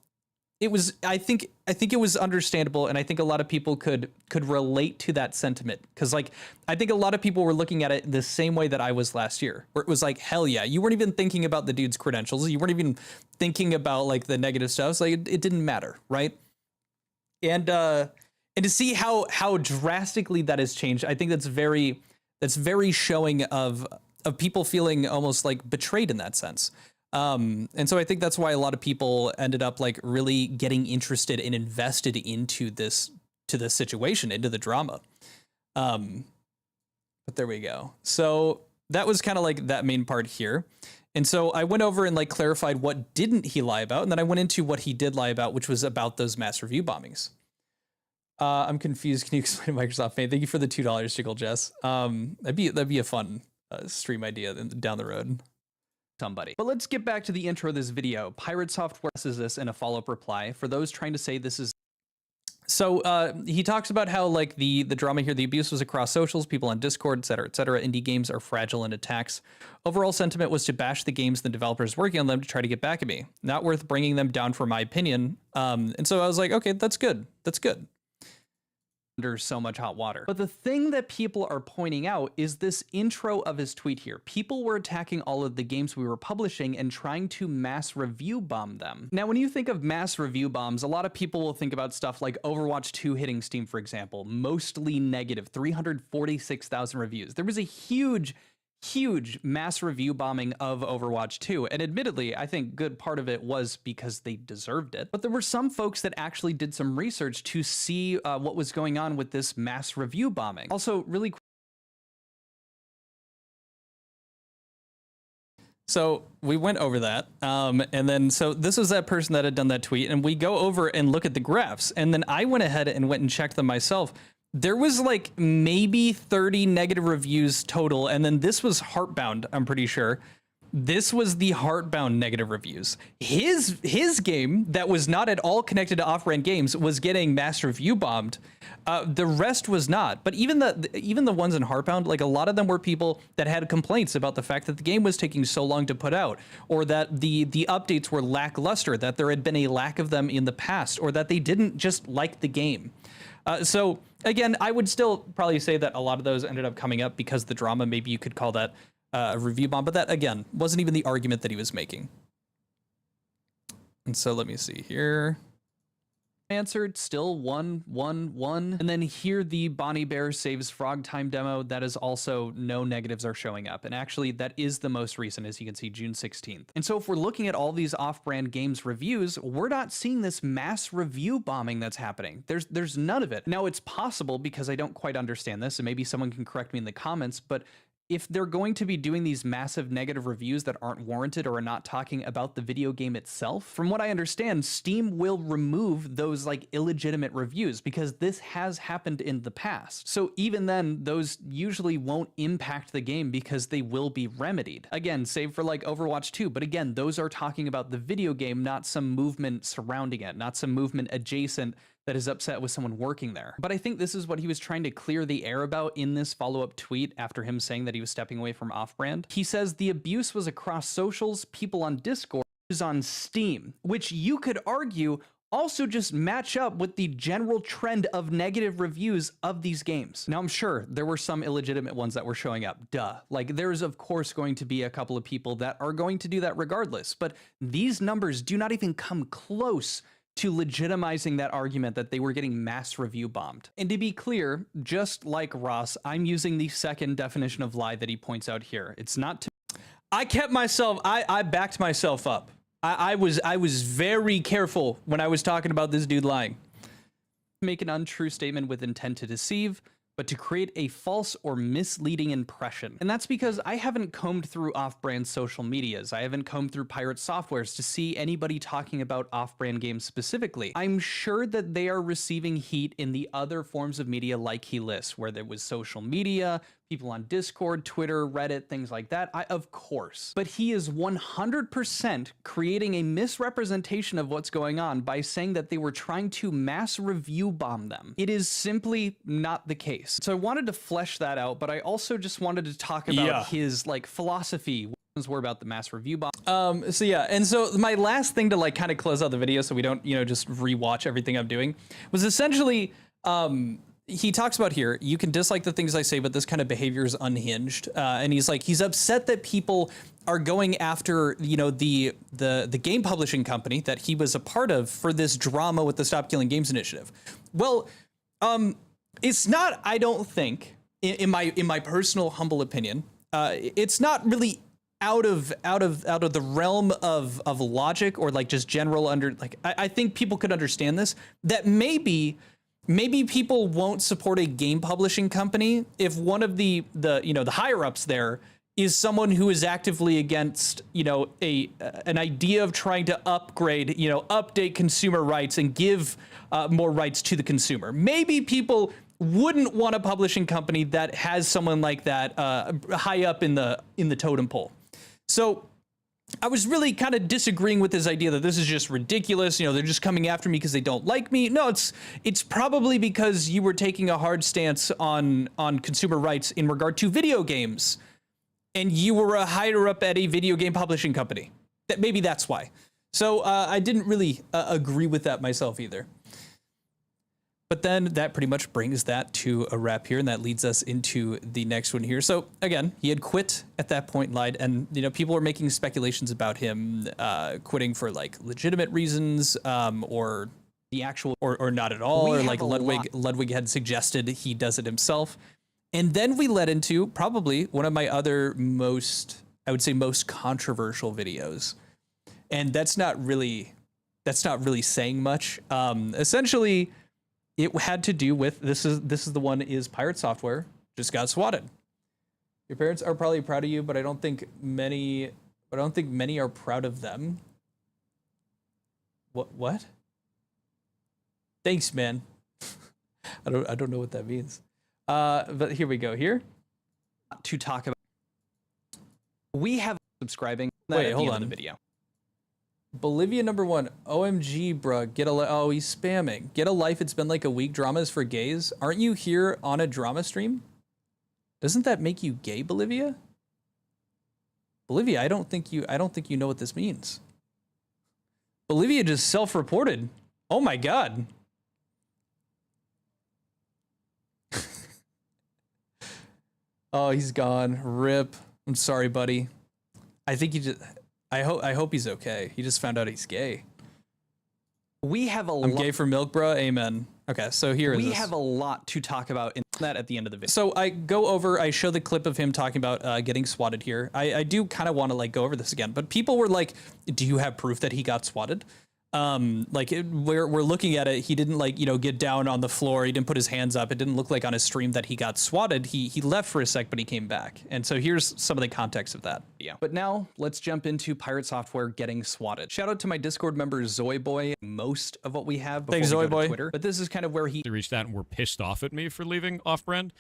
it was, I think it was understandable. And I think a lot of people could relate to that sentiment. Cause like, I think a lot of people were looking at it the same way that I was last year, where it was like, hell yeah, you weren't even thinking about the dude's credentials. You weren't even thinking about like the negative stuff. So like, it didn't matter. Right. And to see how drastically that has changed, I think that's very showing of people feeling almost like betrayed in that sense. And so I think that's why a lot of people ended up like really getting interested and invested into this situation, into the drama. But there we go. So that was kind of like that main part here. And so I went over and like clarified what didn't he lie about, and then I went into what he did lie about, which was about those mass review bombings. I'm confused. Can you explain Microsoft Paint? Thank you for the $2, Jiggle Jess. That'd be a fun stream idea down the road. Somebody. But let's get back to the intro of this video. Pirate Software says this in a follow-up reply for those trying to say this is. So he talks about how like the drama here, the abuse was across socials, people on Discord, et cetera, et cetera. Indie games are fragile in attacks. Overall sentiment was to bash the games, the developers working on them to try to get back at me. Not worth bringing them down, for my opinion. And so I was like, okay, that's good. That's good. Under so much hot water. But the thing that people are pointing out is this intro of his tweet here. People were attacking all of the games we were publishing and trying to mass review bomb them. Now, when you think of mass review bombs, a lot of people will think about stuff like Overwatch 2 hitting Steam, for example, mostly negative, 346,000 reviews. There was a huge mass review bombing of Overwatch 2. And admittedly, I think good part of it was because they deserved it. But there were some folks that actually did some research to see what was going on with this mass review bombing. Also, really quick. So we went over that. And then, so this was that person that had done that tweet, and we go over and look at the graphs. And then I went ahead and went and checked them myself. There was like maybe 30 negative reviews total, and then this was Heartbound, I'm pretty sure. This was the Heartbound negative reviews. His game that was not at all connected to Offbrand games was getting mass review bombed. The rest was not. But even the ones in Heartbound, like a lot of them were people that had complaints about the fact that the game was taking so long to put out, or that the updates were lackluster, that there had been a lack of them in the past, or that they didn't just like the game. So again, I would still probably say that a lot of those ended up coming up because the drama. Maybe you could call that a review bomb, but that again wasn't even the argument that he was making. And so let me see here. Answered still 111, and then here the Bonnie Bear saves frog time demo. That is also no negatives are showing up, and actually that is the most recent, as you can see, June 16th. And so if we're looking at all these Off-Brand games reviews, we're not seeing this mass review bombing that's happening. There's none of it. Now it's possible, because I don't quite understand this, and maybe someone can correct me in the comments, but if they're going to be doing these massive negative reviews that aren't warranted or are not talking about the video game itself, from what I understand, Steam will remove those like illegitimate reviews, because this has happened in the past. So even then, those usually won't impact the game because they will be remedied. Again, save for like Overwatch 2, but again, those are talking about the video game, not some movement surrounding it, not some movement adjacent that is upset with someone working there. But I think this is what he was trying to clear the air about in this follow-up tweet after him saying that he was stepping away from Offbrand. He says the abuse was across socials, people on Discord, on Steam, which you could argue also just match up with the general trend of negative reviews of these games. Now, I'm sure there were some illegitimate ones that were showing up, duh. Like, there's of course going to be a couple of people that are going to do that regardless, but these numbers do not even come close to legitimizing that argument that they were getting mass review bombed. And to be clear, just like Ross, I'm using the second definition of lie that he points out here. It's not to— I kept myself, I backed myself up. I was very careful when I was talking about this dude lying. Make an untrue statement with intent to deceive, but to create a false or misleading impression. And that's because I haven't combed through Off-Brand social medias. I haven't combed through Pirate Softwares to see anybody talking about Off-Brand games specifically. I'm sure that they are receiving heat in the other forms of media like he lists, where there was social media, people on Discord, Twitter, Reddit, things like that, of course. But he is 100% creating a misrepresentation of what's going on by saying that they were trying to mass review bomb them. It is simply not the case. So I wanted to flesh that out, but I also just wanted to talk about his like philosophy. Were about the mass review bomb. So yeah, and so my last thing to like kind of close out the video so we don't, you know, just rewatch everything I'm doing was essentially, he talks about here, you can dislike the things I say, but this kind of behavior is unhinged. And he's like, he's upset that people are going after, you know, the game publishing company that he was a part of for this drama with the Stop Killing Games initiative. Well, it's not, I don't think, in my personal humble opinion, it's not really out of the realm of logic or like just general I think people could understand this, that maybe people won't support a game publishing company if one of the you know, the higher ups there is someone who is actively against, you know, an idea of trying to upgrade, you know, update consumer rights and give more rights to the consumer. Maybe people wouldn't want a publishing company that has someone like that high up in the totem pole. So I was really kind of disagreeing with his idea that this is just ridiculous. You know, they're just coming after me because they don't like me. No, it's probably because you were taking a hard stance on consumer rights in regard to video games, and you were a higher up at a video game publishing company. Maybe that's why. So I didn't really agree with that myself either. But then that pretty much brings that to a wrap here, and that leads us into the next one here. So again, he had quit at that point, lied, and you know, people were making speculations about him quitting for like legitimate reasons, or the actual, or not at all, or like Ludwig had suggested he does it himself. And then we led into probably one of my other most, I would say, most controversial videos, and that's not really saying much. Essentially, it had to do with, this is the one, is Pirate Software just got swatted. Your parents are probably proud of you, but I don't think many are proud of them. What? Thanks, man. I don't know what that means. But here we go. Here to talk about, we have subscribing. Wait, hold on. The video. Bolivia #1. OMG, bruh. Get a oh, he's spamming. Get a life. It's been like a week. Dramas for gays. Aren't you here on a drama stream? Doesn't that make you gay, Bolivia? Bolivia, I don't think you know what this means. Bolivia just self-reported. Oh my god. Oh, he's gone. Rip. I'm sorry, buddy. I think he just I hope he's okay. He just found out he's gay. We have I'm gay for milk, bro. Amen. Okay, so we have a lot to talk about in that at the end of the video. So I show the clip of him talking about getting swatted here. I do kind of want to like go over this again, but people were like, do you have proof that he got swatted? We're looking at it. He didn't like, get down on the floor. He didn't put his hands up. It didn't look like on his stream that he got swatted. He left for a sec, but he came back. And so here's some of the context of that. Yeah. But now let's jump into Pirate Software getting swatted. Shout out to my Discord member, Zoyboy. Most of what we have before we go to Twitter, but this is kind of where he reached out and were pissed off at me for leaving Offbrand,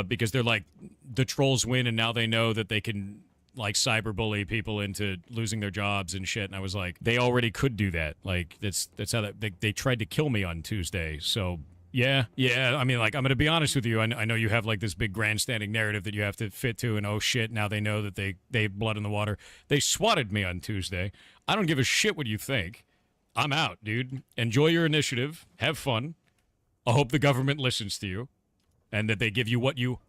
because they're like, the trolls win and now they know that they can like cyberbully people into losing their jobs and shit. And I was like, they already could do that. Like that's how they tried to kill me on Tuesday. So yeah. I mean, like, I'm going to be honest with you. I know you have like this big grandstanding narrative that you have to fit to, and oh shit, now they know that they have blood in the water. They swatted me on Tuesday. I don't give a shit what you think. I'm out, dude. Enjoy your initiative. Have fun. I hope the government listens to you and that they give you what you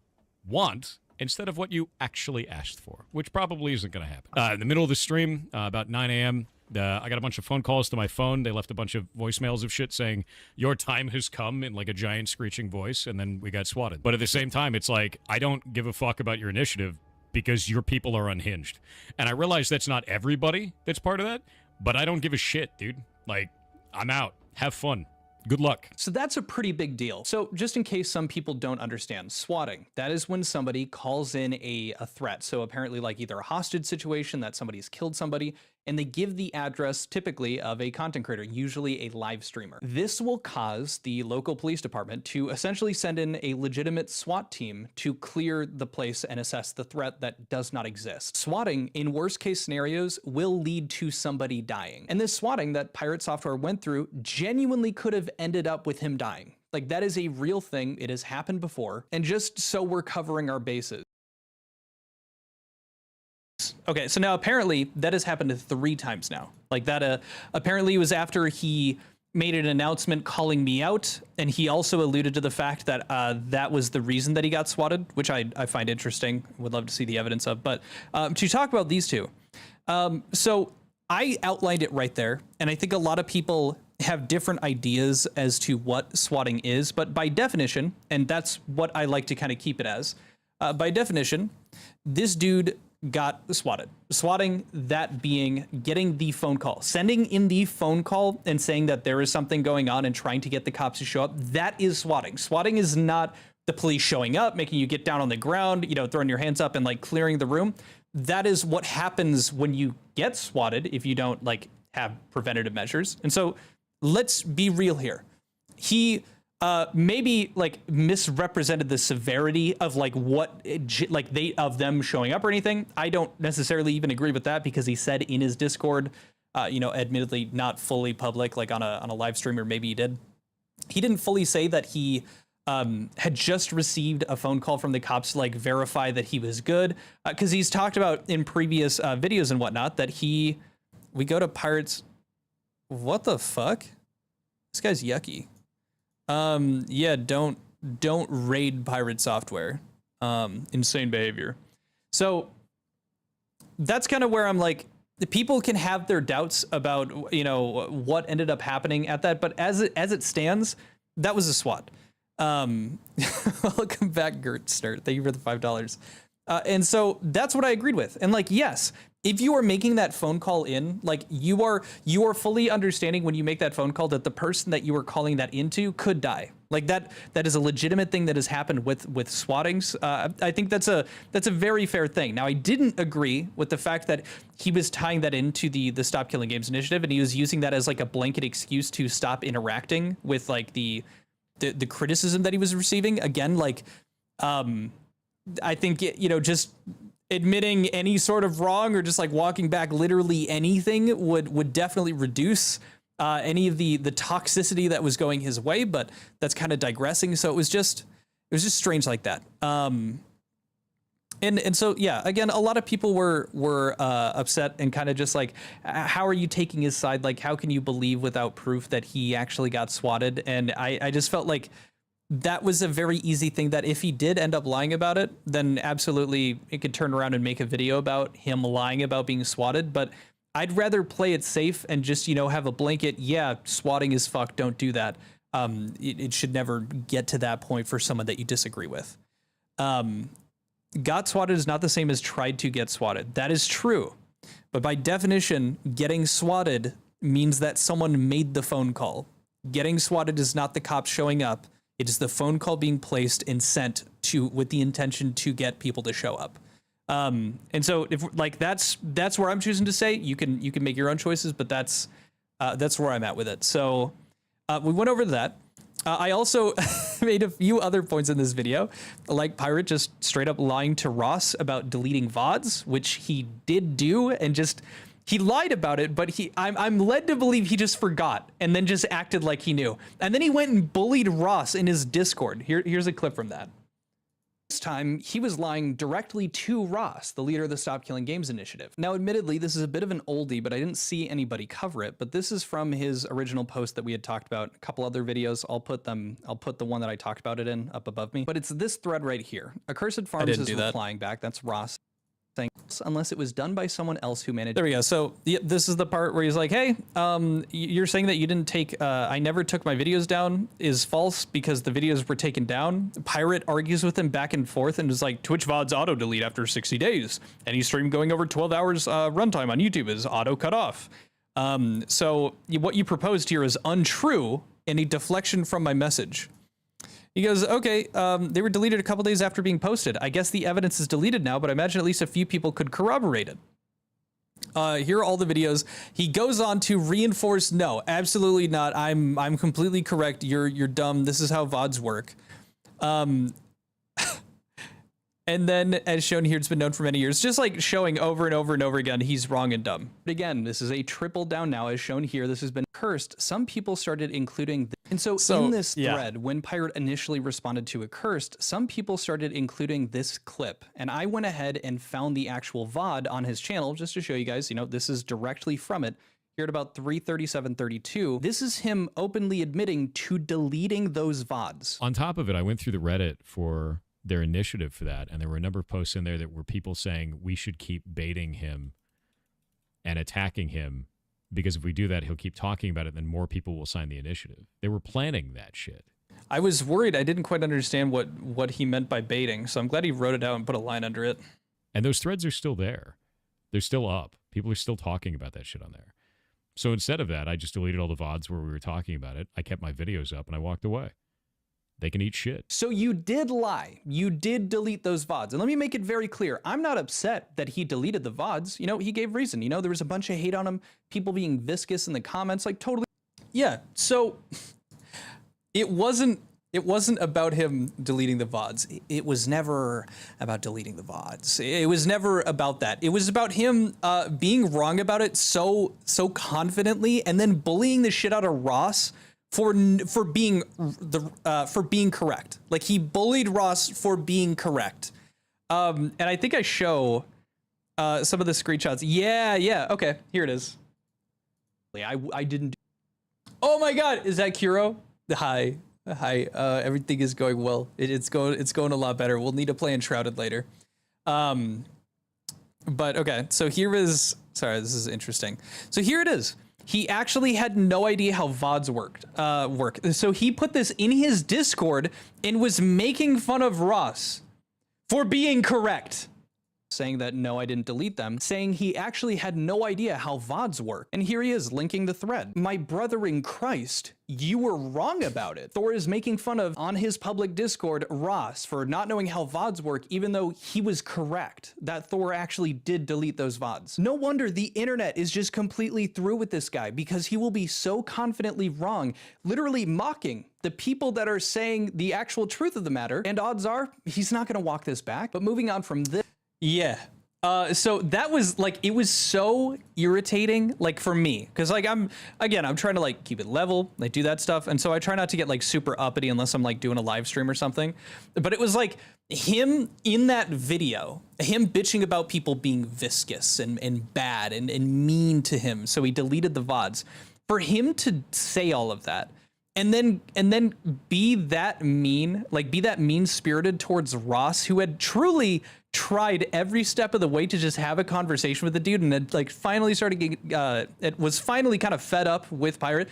want instead of what you actually asked for, which probably isn't going to happen. In the middle of the stream, about 9 a.m., I got a bunch of phone calls to my phone. They left a bunch of voicemails of shit saying, your time has come, in like a giant screeching voice, and then we got swatted. But at the same time, it's like, I don't give a fuck about your initiative because your people are unhinged. And I realize that's not everybody that's part of that, but I don't give a shit, dude. Like, I'm out. Have fun. Good luck. So that's a pretty big deal. So just in case some people don't understand, swatting, that is when somebody calls in a threat. So apparently like either a hostage situation that somebody's killed somebody, and they give the address typically of a content creator, usually a live streamer. This will cause the local police department to essentially send in a legitimate SWAT team to clear the place and assess the threat that does not exist. Swatting, in worst case scenarios, will lead to somebody dying. And this swatting that Pirate Software went through genuinely could have ended up with him dying. Like, that is a real thing. It has happened before. And just so we're covering our bases. Okay, so now apparently that has happened 3 times now. Like that, apparently it was after he made an announcement calling me out, and he also alluded to the fact that that was the reason that he got swatted, which I find interesting. Would love to see the evidence of. But to talk about these two, so I outlined it right there, and I think a lot of people have different ideas as to what swatting is, but by definition, and that's what I like to kind of keep it as, by definition, this dude got swatted. Swatting, that being getting the phone call, sending in the phone call and saying that there is something going on and trying to get the cops to show up. That is swatting. Swatting is not the police showing up, making you get down on the ground, throwing your hands up and like clearing the room. That is what happens when you get swatted if you don't like have preventative measures. And so let's be real here. He maybe like misrepresented the severity of like of them showing up or anything. I don't necessarily even agree with that, because he said in his Discord, admittedly not fully public, like on a live stream, or maybe he did. He didn't fully say that he had just received a phone call from the cops to like verify that he was good, because he's talked about in previous videos and whatnot that we go to Pirates. What the fuck? This guy's yucky. Yeah, don't raid Pirate Software. Insane behavior. So that's kind of where I'm like, the people can have their doubts about, what ended up happening at that, but as it stands, that was a SWAT. Welcome back, Gertster. Thank you for the $5. And so that's what I agreed with. And like, yes, if you are making that phone call in, like you are fully understanding when you make that phone call that the person that you are calling that into could die. Like that is a legitimate thing that has happened with swattings. I think that's a very fair thing. Now, I didn't agree with the fact that he was tying that into the Stop Killing Games initiative, and he was using that as like a blanket excuse to stop interacting with like the criticism that he was receiving. Again, like I think just admitting any sort of wrong or just like walking back literally anything would definitely reduce any of the toxicity that was going his way, but that's kind of digressing. So it was just strange like that. And so, yeah, again, a lot of people were upset and kind of just like, how are you taking his side? Like, how can you believe without proof that he actually got swatted? And I just felt like that was a very easy thing that if he did end up lying about it, then absolutely it could turn around and make a video about him lying about being swatted. But I'd rather play it safe and just, you know, have a blanket. Yeah, swatting is fucked. Don't do that. It should never get to that point for someone that you disagree with. Got swatted is not the same as tried to get swatted. That is true. But by definition, getting swatted means that someone made the phone call. Getting swatted is not the cops showing up. It is the phone call being placed and sent to with the intention to get people to show up. And so if like that's where I'm choosing to say. You can make your own choices, but that's where I'm at with it. So we went over that. I also made a few other points in this video, like Pirate just straight up lying to Ross about deleting VODs, which he did do, and just he lied about it, but I'm led to believe he just forgot and then just acted like he knew. And then he went and bullied Ross in his Discord. Here's a clip from that. This time, he was lying directly to Ross, the leader of the Stop Killing Games initiative. Now, admittedly, this is a bit of an oldie, but I didn't see anybody cover it. But this is from his original post that we had talked about. A couple other videos. I'll put the one that I talked about it in up above me. But it's this thread right here. Accursed Farms is replying back. That's Ross. Unless it was done by someone else who managed. There we go. So this is the part where he's like, hey, you're saying that you didn't take, I never took my videos down is false because the videos were taken down. Pirate argues with him back and forth and is like, Twitch VODs auto delete after 60 days. Any stream going over 12 hours runtime on YouTube is auto cut off. So what you proposed here is untrue and a deflection from my message. He goes, okay, they were deleted a couple days after being posted. I guess the evidence is deleted now, but I imagine at least a few people could corroborate it. Here are all the videos. He goes on to reinforce, no, absolutely not. I'm completely correct. You're dumb. This is how VODs work. And then, as shown here, it's been known for many years, just like showing over and over and over again, he's wrong and dumb. But again, this is a triple down now, as shown here. This has been cursed. Some people started including, and so in this thread, when Pirate initially responded to Accursed, some people started including this clip. And I went ahead and found the actual VOD on his channel just to show you guys, you know, this is directly from it. Here at about 3:37:32, this is him openly admitting to deleting those VODs. On top of it, I went through the Reddit for their initiative for that, and there were a number of posts in there that were people saying we should keep baiting him and attacking him because if we do that, he'll keep talking about it, and then more people will sign the initiative. They were planning that shit. I was worried. I didn't quite understand what he meant by baiting, so I'm glad he wrote it out and put a line under it. And those threads are still there. They're still up. People are still talking about that shit on there. So instead of that, I just deleted all the VODs where we were talking about it. I kept my videos up, and I walked away. They can eat shit. So you did lie. You did delete those VODs. And let me make it very clear. I'm not upset that he deleted the VODs. You know, he gave reason. You know, there was a bunch of hate on him, people being viscous in the comments, like totally. Yeah, so it wasn't about him deleting the VODs. It was never about deleting the VODs. It was never about that. It was about him being wrong about it so confidently and then bullying the shit out of Ross for being correct. Like he bullied Ross for being correct. And I think I show some of the screenshots. Yeah. Okay, here it is. I didn't. Oh my God, is that Kuro? Hi. Everything is going well. It's going a lot better. We'll need to play Enshrouded later. But okay, so here is. Sorry, this is interesting. So here it is. He actually had no idea how VODs work. So he put this in his Discord and was making fun of Ross for being correct. Saying that, no, I didn't delete them. Saying he actually had no idea how VODs work. And here he is linking the thread. My brother in Christ, you were wrong about it. Thor is making fun of, on his public Discord, Ross for not knowing how VODs work, even though he was correct that Thor actually did delete those VODs. No wonder the internet is just completely through with this guy because he will be so confidently wrong, literally mocking the people that are saying the actual truth of the matter. And odds are he's not going to walk this back. But moving on from this. Yeah, So that was like, it was so irritating, like for me, because like I'm trying to like keep it level, like do that stuff, and so I try not to get like super uppity unless I'm like doing a live stream or something. But it was like him in that video, him bitching about people being viscous and bad and mean to him, so he deleted the VODs. For him to say all of that and then be that mean, like be that mean-spirited towards Ross, who had truly tried every step of the way to just have a conversation with the dude, and had like finally started getting, it was finally kind of fed up with Pirate,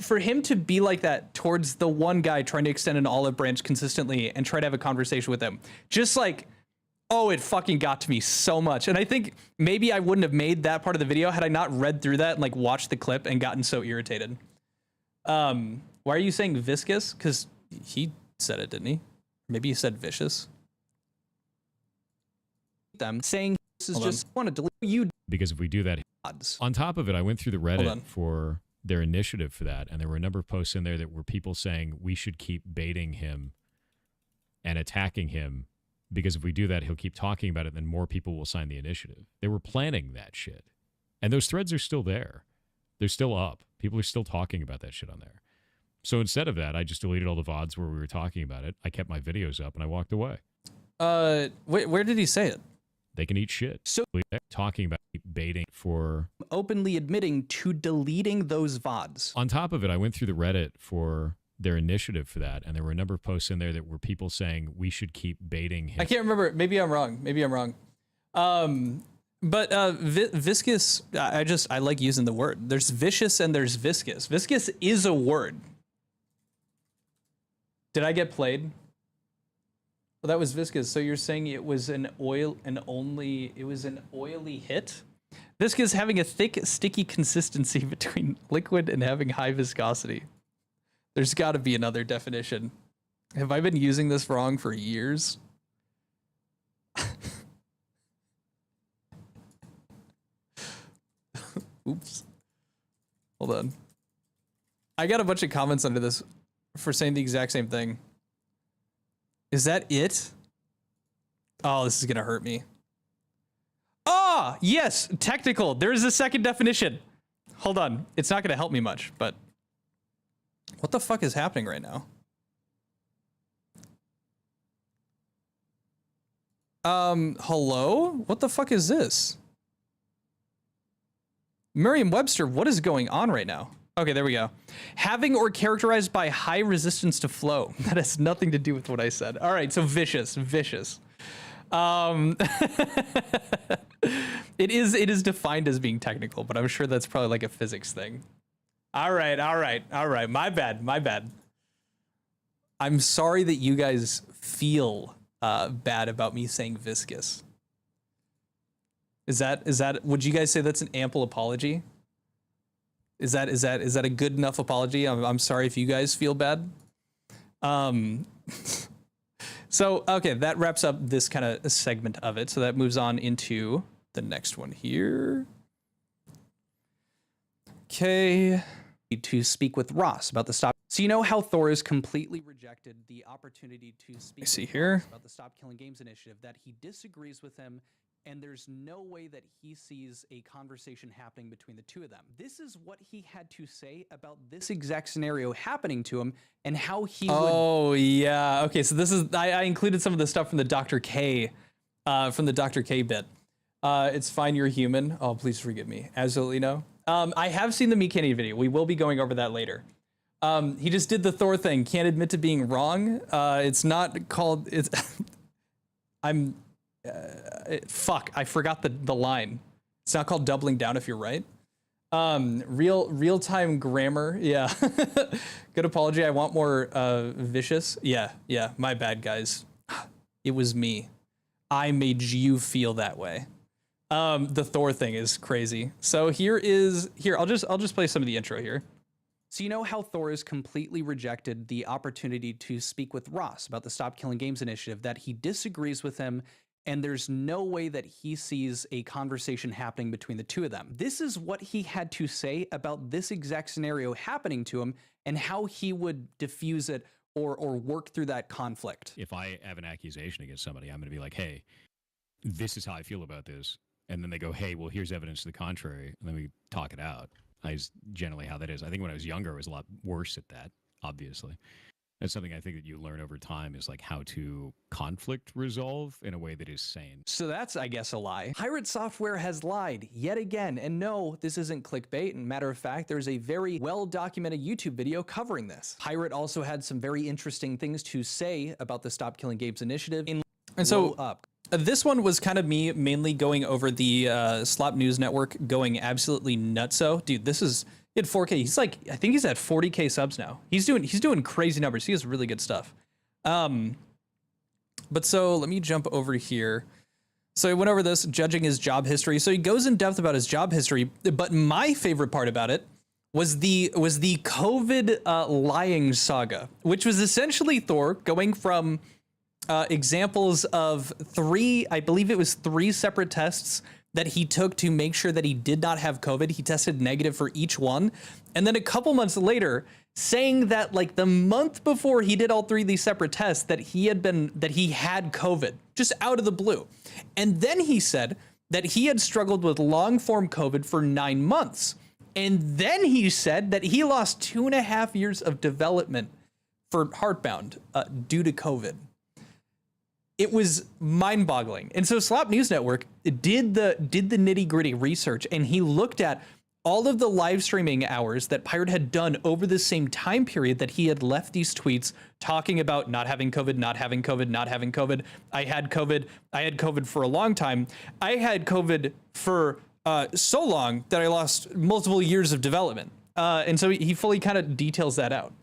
for him to be like that towards the one guy trying to extend an olive branch consistently and try to have a conversation with him. Just like, oh, it fucking got to me so much. And I think maybe I wouldn't have made that part of the video had I not read through that and like watched the clip and gotten so irritated. Why are you saying viscous? Because he said it, didn't he? Maybe he said vicious. Them saying this is just want to delete you. Because if we do that, on top of it, I went through the Reddit for their initiative for that, and there were a number of posts in there that were people saying we should keep baiting him and attacking him, because if we do that, he'll keep talking about it, then more people will sign the initiative. They were planning that shit. And those threads are still there. They're still up. People are still talking about that shit on there. So instead of that, I just deleted all the VODs where we were talking about it. I kept my videos up and I walked away. Where did he say it? They can eat shit. So talking about baiting for openly admitting to deleting those VODs. On top of it, I went through the Reddit for their initiative for that, and there were a number of posts in there that were people saying we should keep baiting him. I can't remember. Maybe I'm wrong. But viscous, I like using the word. There's vicious and there's viscous. Viscous is a word. Did I get played? Well, that was viscous. So you're saying it was an oily hit? Viscous having a thick, sticky consistency between liquid and having high viscosity. There's got to be another definition. Have I been using this wrong for years? Oops. Hold on. I got a bunch of comments under this for saying the exact same thing. Is that it? Oh, this is going to hurt me. Ah, yes, technical. There is a second definition. Hold on. It's not going to help me much, but what the fuck is happening right now? Hello? What the fuck is this? Merriam-Webster, what is going on right now? Okay, there we go. Having or characterized by high resistance to flow. That has nothing to do with what I said. All right, so vicious. It is defined as being technical, but I'm sure that's probably like a physics thing. All right. My bad. I'm sorry that you guys feel bad about me saying viscous. Is that would you guys say that's an ample apology? Is that a good enough apology? I'm sorry if you guys feel bad. So, okay, that wraps up this kind of segment of it. So that moves on into the next one here. Okay. To speak with Ross about the stop. So you know how Thor has completely rejected the opportunity to speak with Ross about the Stop Killing Games initiative, that he disagrees with him, and there's no way that he sees a conversation happening between the two of them. This is what he had to say about this exact scenario happening to him and how he would... Oh, yeah. Okay, so this is... I included some of the stuff from the Dr. K, bit. It's fine, you're human. Oh, please forgive me. Absolutely no. I have seen the Me Kenny video. We will be going over that later. He just did the Thor thing. Can't admit to being wrong. It's not called... It's... fuck, I forgot the line. It's not called doubling down if you're right. Real-time grammar. Yeah. Good apology. I want more vicious. Yeah. My bad, guys. It was me. I made you feel that way. The Thor thing is crazy. So here, I'll just play some of the intro here. So you know how Thor has completely rejected the opportunity to speak with Ross about the Stop Killing Games initiative, that he disagrees with him, and there's no way that he sees a conversation happening between the two of them. This is what he had to say about this exact scenario happening to him and how he would diffuse it or work through that conflict. If I have an accusation against somebody, I'm going to be like, hey, this is how I feel about this. And then they go, hey, well, here's evidence to the contrary. And then we talk it out. Is generally how that is. I think when I was younger, I was a lot worse at that, obviously. That's something I think that you learn over time is like how to conflict resolve in a way that is sane. So that's, I guess, a lie. Pirate Software has lied yet again. And no, this isn't clickbait. And matter of fact, there's a very well-documented YouTube video covering this. Pirate also had some very interesting things to say about the Stop Killing Games initiative. And so this one was kind of me mainly going over the Slop News Network going absolutely nutso. Dude, this is he had 4K. He's like, I think he's at 40K subs now. He's doing crazy numbers. He has really good stuff. But so let me jump over here. So he went over this, judging his job history. So he goes in depth about his job history. But my favorite part about it was the COVID lying saga, which was essentially Thor going from examples of I believe it was three separate tests that he took to make sure that he did not have COVID. He tested negative for each one. And then a couple months later, saying that like the month before he did all three of these separate tests that he had COVID just out of the blue. And then he said that he had struggled with long form COVID for 9 months. And then he said that he lost 2.5 years of development for Heartbound due to COVID. It was mind-boggling. And so Slop News Network did the nitty-gritty research, and he looked at all of the live streaming hours that Pirate had done over the same time period that he had left these tweets talking about not having COVID, not having COVID, not having COVID. I had COVID for a long time. I had COVID for so long that I lost multiple years of development. And so he fully kind of details that out.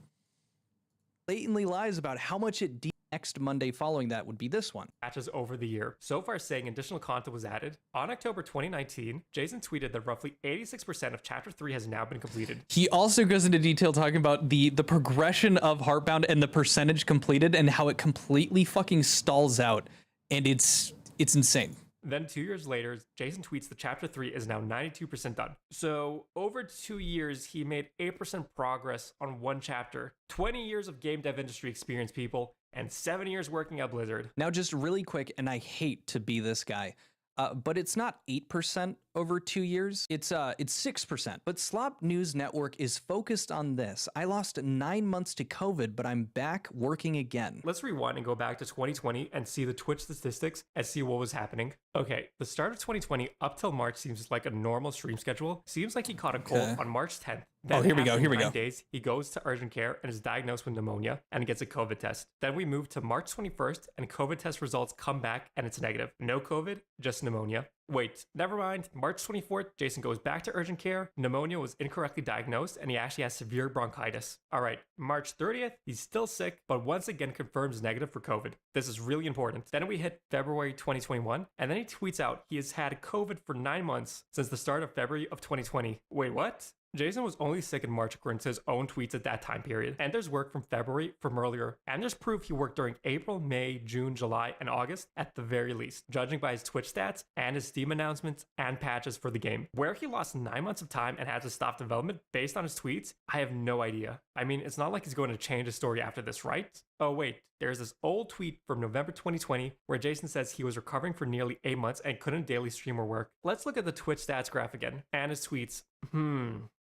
Blatantly lies about how much it next Monday following that would be this one. Patches over the year, so far saying additional content was added. On October 2019, Jason tweeted that roughly 86% of Chapter 3 has now been completed. He also goes into detail talking about the progression of Heartbound and the percentage completed and how it completely fucking stalls out, and it's insane. Then 2 years later, Jason tweets that Chapter 3 is now 92% done. So over 2 years, he made 8% progress on one chapter. 20 years of game dev industry experience, people, and 7 years working at Blizzard. Now, just really quick, and I hate to be this guy, but it's not 8% over 2 years. It's 6%. But Slop News Network is focused on this. I lost 9 months to COVID, but I'm back working again. Let's rewind and go back to 2020 and see the Twitch statistics and see what was happening. Okay, the start of 2020 up till March seems like a normal stream schedule. Seems like he caught a cold on March 10th. Then here we go. 9 days, he goes to urgent care and is diagnosed with pneumonia and gets a COVID test. Then we move to March 21st and COVID test results come back and it's negative. No COVID, just pneumonia. Wait, never mind. March 24th, Jason goes back to urgent care. Pneumonia was incorrectly diagnosed and he actually has severe bronchitis. All right, March 30th, he's still sick, but once again confirms negative for COVID. This is really important. Then we hit February 2021, and then he tweets out he has had COVID for 9 months since the start of February of 2020. Wait, what? Jason was only sick in March according to his own tweets at that time period. And there's work from February from earlier. And there's proof he worked during April, May, June, July, and August at the very least, judging by his Twitch stats and his Steam announcements and patches for the game. Where he lost 9 months of time and had to stop development based on his tweets, I have no idea. I mean, it's not like he's going to change his story after this, right? Oh wait, there's this old tweet from November 2020 where Jason says he was recovering for nearly 8 months and couldn't daily stream or work. Let's look at the Twitch stats graph again and his tweets.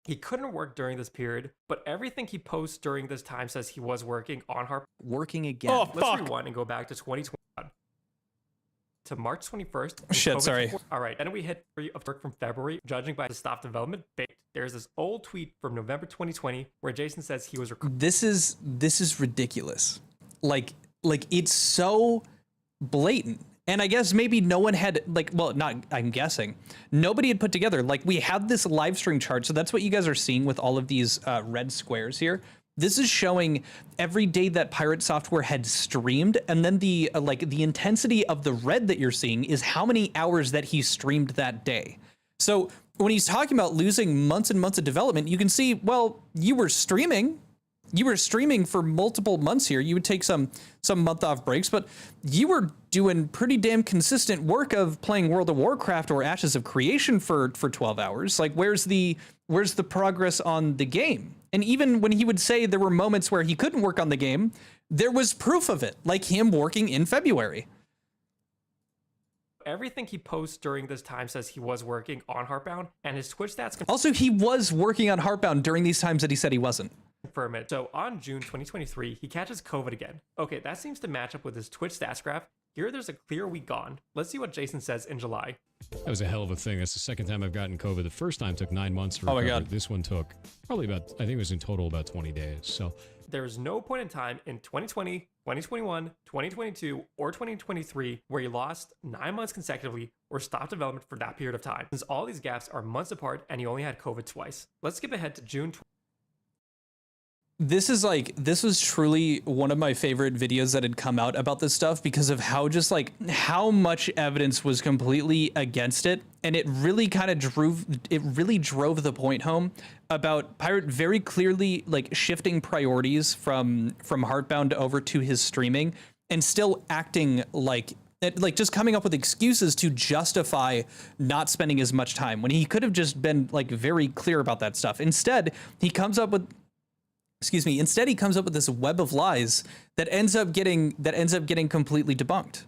He couldn't work during this period, but everything he posts during this time says he was working on working again. Oh, Let's rewind and go back to 2021 to March 21st. Shit, sorry. All right, then we hit of work from February, judging by the stop development. There's this old tweet from November 2020 where Jason says he was This is ridiculous. Like it's so blatant. And I guess maybe no one had I'm guessing nobody had put together, like we have this live stream chart. So that's what you guys are seeing with all of these red squares here. This is showing every day that Pirate Software had streamed. And then the intensity of the red that you're seeing is how many hours that he streamed that day. So when he's talking about losing months and months of development, you can see, well, you were streaming for multiple months here. You would take some month off breaks, but you were doing pretty damn consistent work of playing World of Warcraft or Ashes of Creation for 12 hours. Like, where's the progress on the game? And even when he would say there were moments where he couldn't work on the game, there was proof of it, like him working in February. Everything he posts during this time says he was working on Heartbound, and his Twitch stats Also, he was working on Heartbound during these times that he said he wasn't. confirm it. So on June 2023, he catches COVID again. Okay, that seems to match up with his Twitch stats graph. Here, there's a clear week gone. Let's see what Jason says in July. That was a hell of a thing. That's the second time I've gotten COVID. The first time took 9 months to recover. Oh my God. This one took probably about, I think it was in total about 20 days. So There's no point in time in 2020, 2021, 2022, or 2023 where you lost 9 months consecutively or stopped development for that period of time, since all these gaps are months apart and you only had COVID twice. Let's skip ahead to June. This was truly one of my favorite videos that had come out about this stuff because of how just like how much evidence was completely against it. And it really kind of drove the point home about Pirate very clearly like shifting priorities from Heartbound over to his streaming and still acting like just coming up with excuses to justify not spending as much time when he could have just been like very clear about that stuff. Instead, he comes up with this web of lies that ends up getting completely debunked.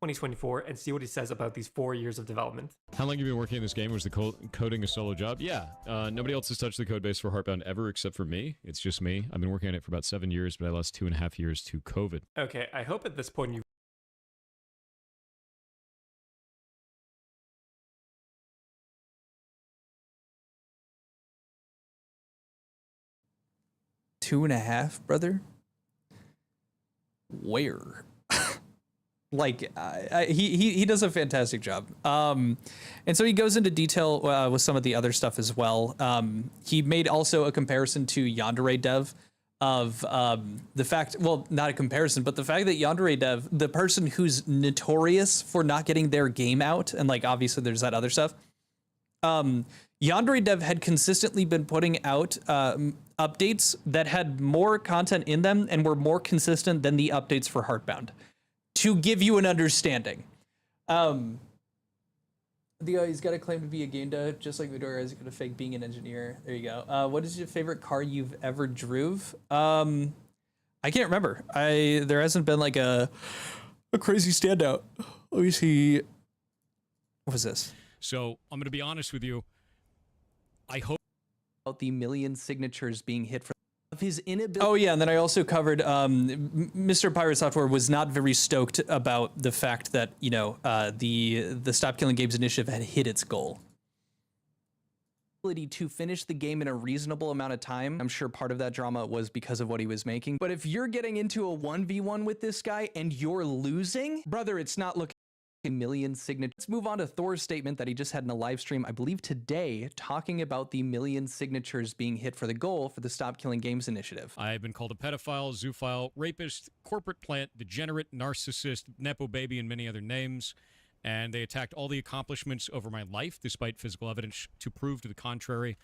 2024 and see what he says about these 4 years of development. how long have you been working in this game? Was the coding a solo job? Yeah. Nobody else has touched the code base for Heartbound ever except for me. It's just me. I've been working on it for about 7 years, but I lost 2.5 years to COVID. Okay, I hope at this point you 2.5, brother? Where? Like he does a fantastic job. And so he goes into detail with some of the other stuff as well. He made also a comparison to Yandere Dev of the fact, well, not a comparison, but the fact that Yandere Dev, the person who's notorious for not getting their game out, and like obviously there's that other stuff. Yandere Dev had consistently been putting out updates that had more content in them and were more consistent than the updates for Heartbound. To give you an understanding. He's got a claim to be a game dev, just like Midori has got a fake being an engineer. There you go. What is your favorite car you've ever drove? I can't remember. There hasn't been like a crazy standout. Let me see. What was this? So I'm going to be honest with you. I hope About the million signatures being hit for of his inability. Oh yeah, and then I also covered Mr. Pirate Software was not very stoked about the fact that, you know, the Stop Killing Games initiative had hit its goal. To finish the game in a reasonable amount of time. I'm sure part of that drama was because of what he was making. But if you're getting into a 1v1 with this guy and you're losing, brother, it's not looking a million signatures. Let's move on to Thor's statement that he just had in a live stream, I believe today, talking about the million signatures being hit for the goal for the Stop Killing Games initiative. I've been called a pedophile, zoophile, rapist, corporate plant, degenerate, narcissist, nepo baby, and many other names. And they attacked all the accomplishments over my life, despite physical evidence to prove to the contrary.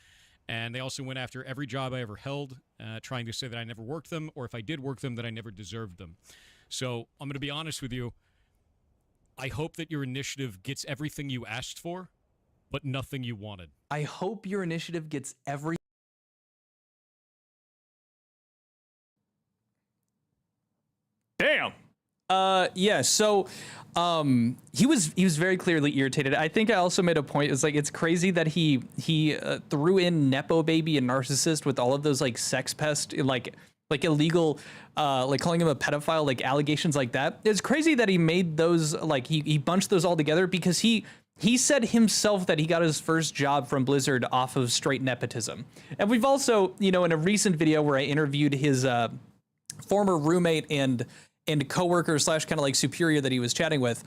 And they also went after every job I ever held, trying to say that I never worked them, or if I did work them, that I never deserved them. So I'm going to be honest with you. I hope that your initiative gets everything you asked for, but nothing you wanted. I hope your initiative gets every... Damn. Yeah, so he was very clearly irritated. I think I also made a point. It's like, it's crazy that he threw in Nepo baby and narcissist with all of those like sex pest, like illegal, like calling him a pedophile, like allegations like that. It's crazy that he made those, like he bunched those all together because he said himself that he got his first job from Blizzard off of straight nepotism. And we've also, you know, in a recent video where I interviewed his former roommate and coworker / kind of like superior that he was chatting with,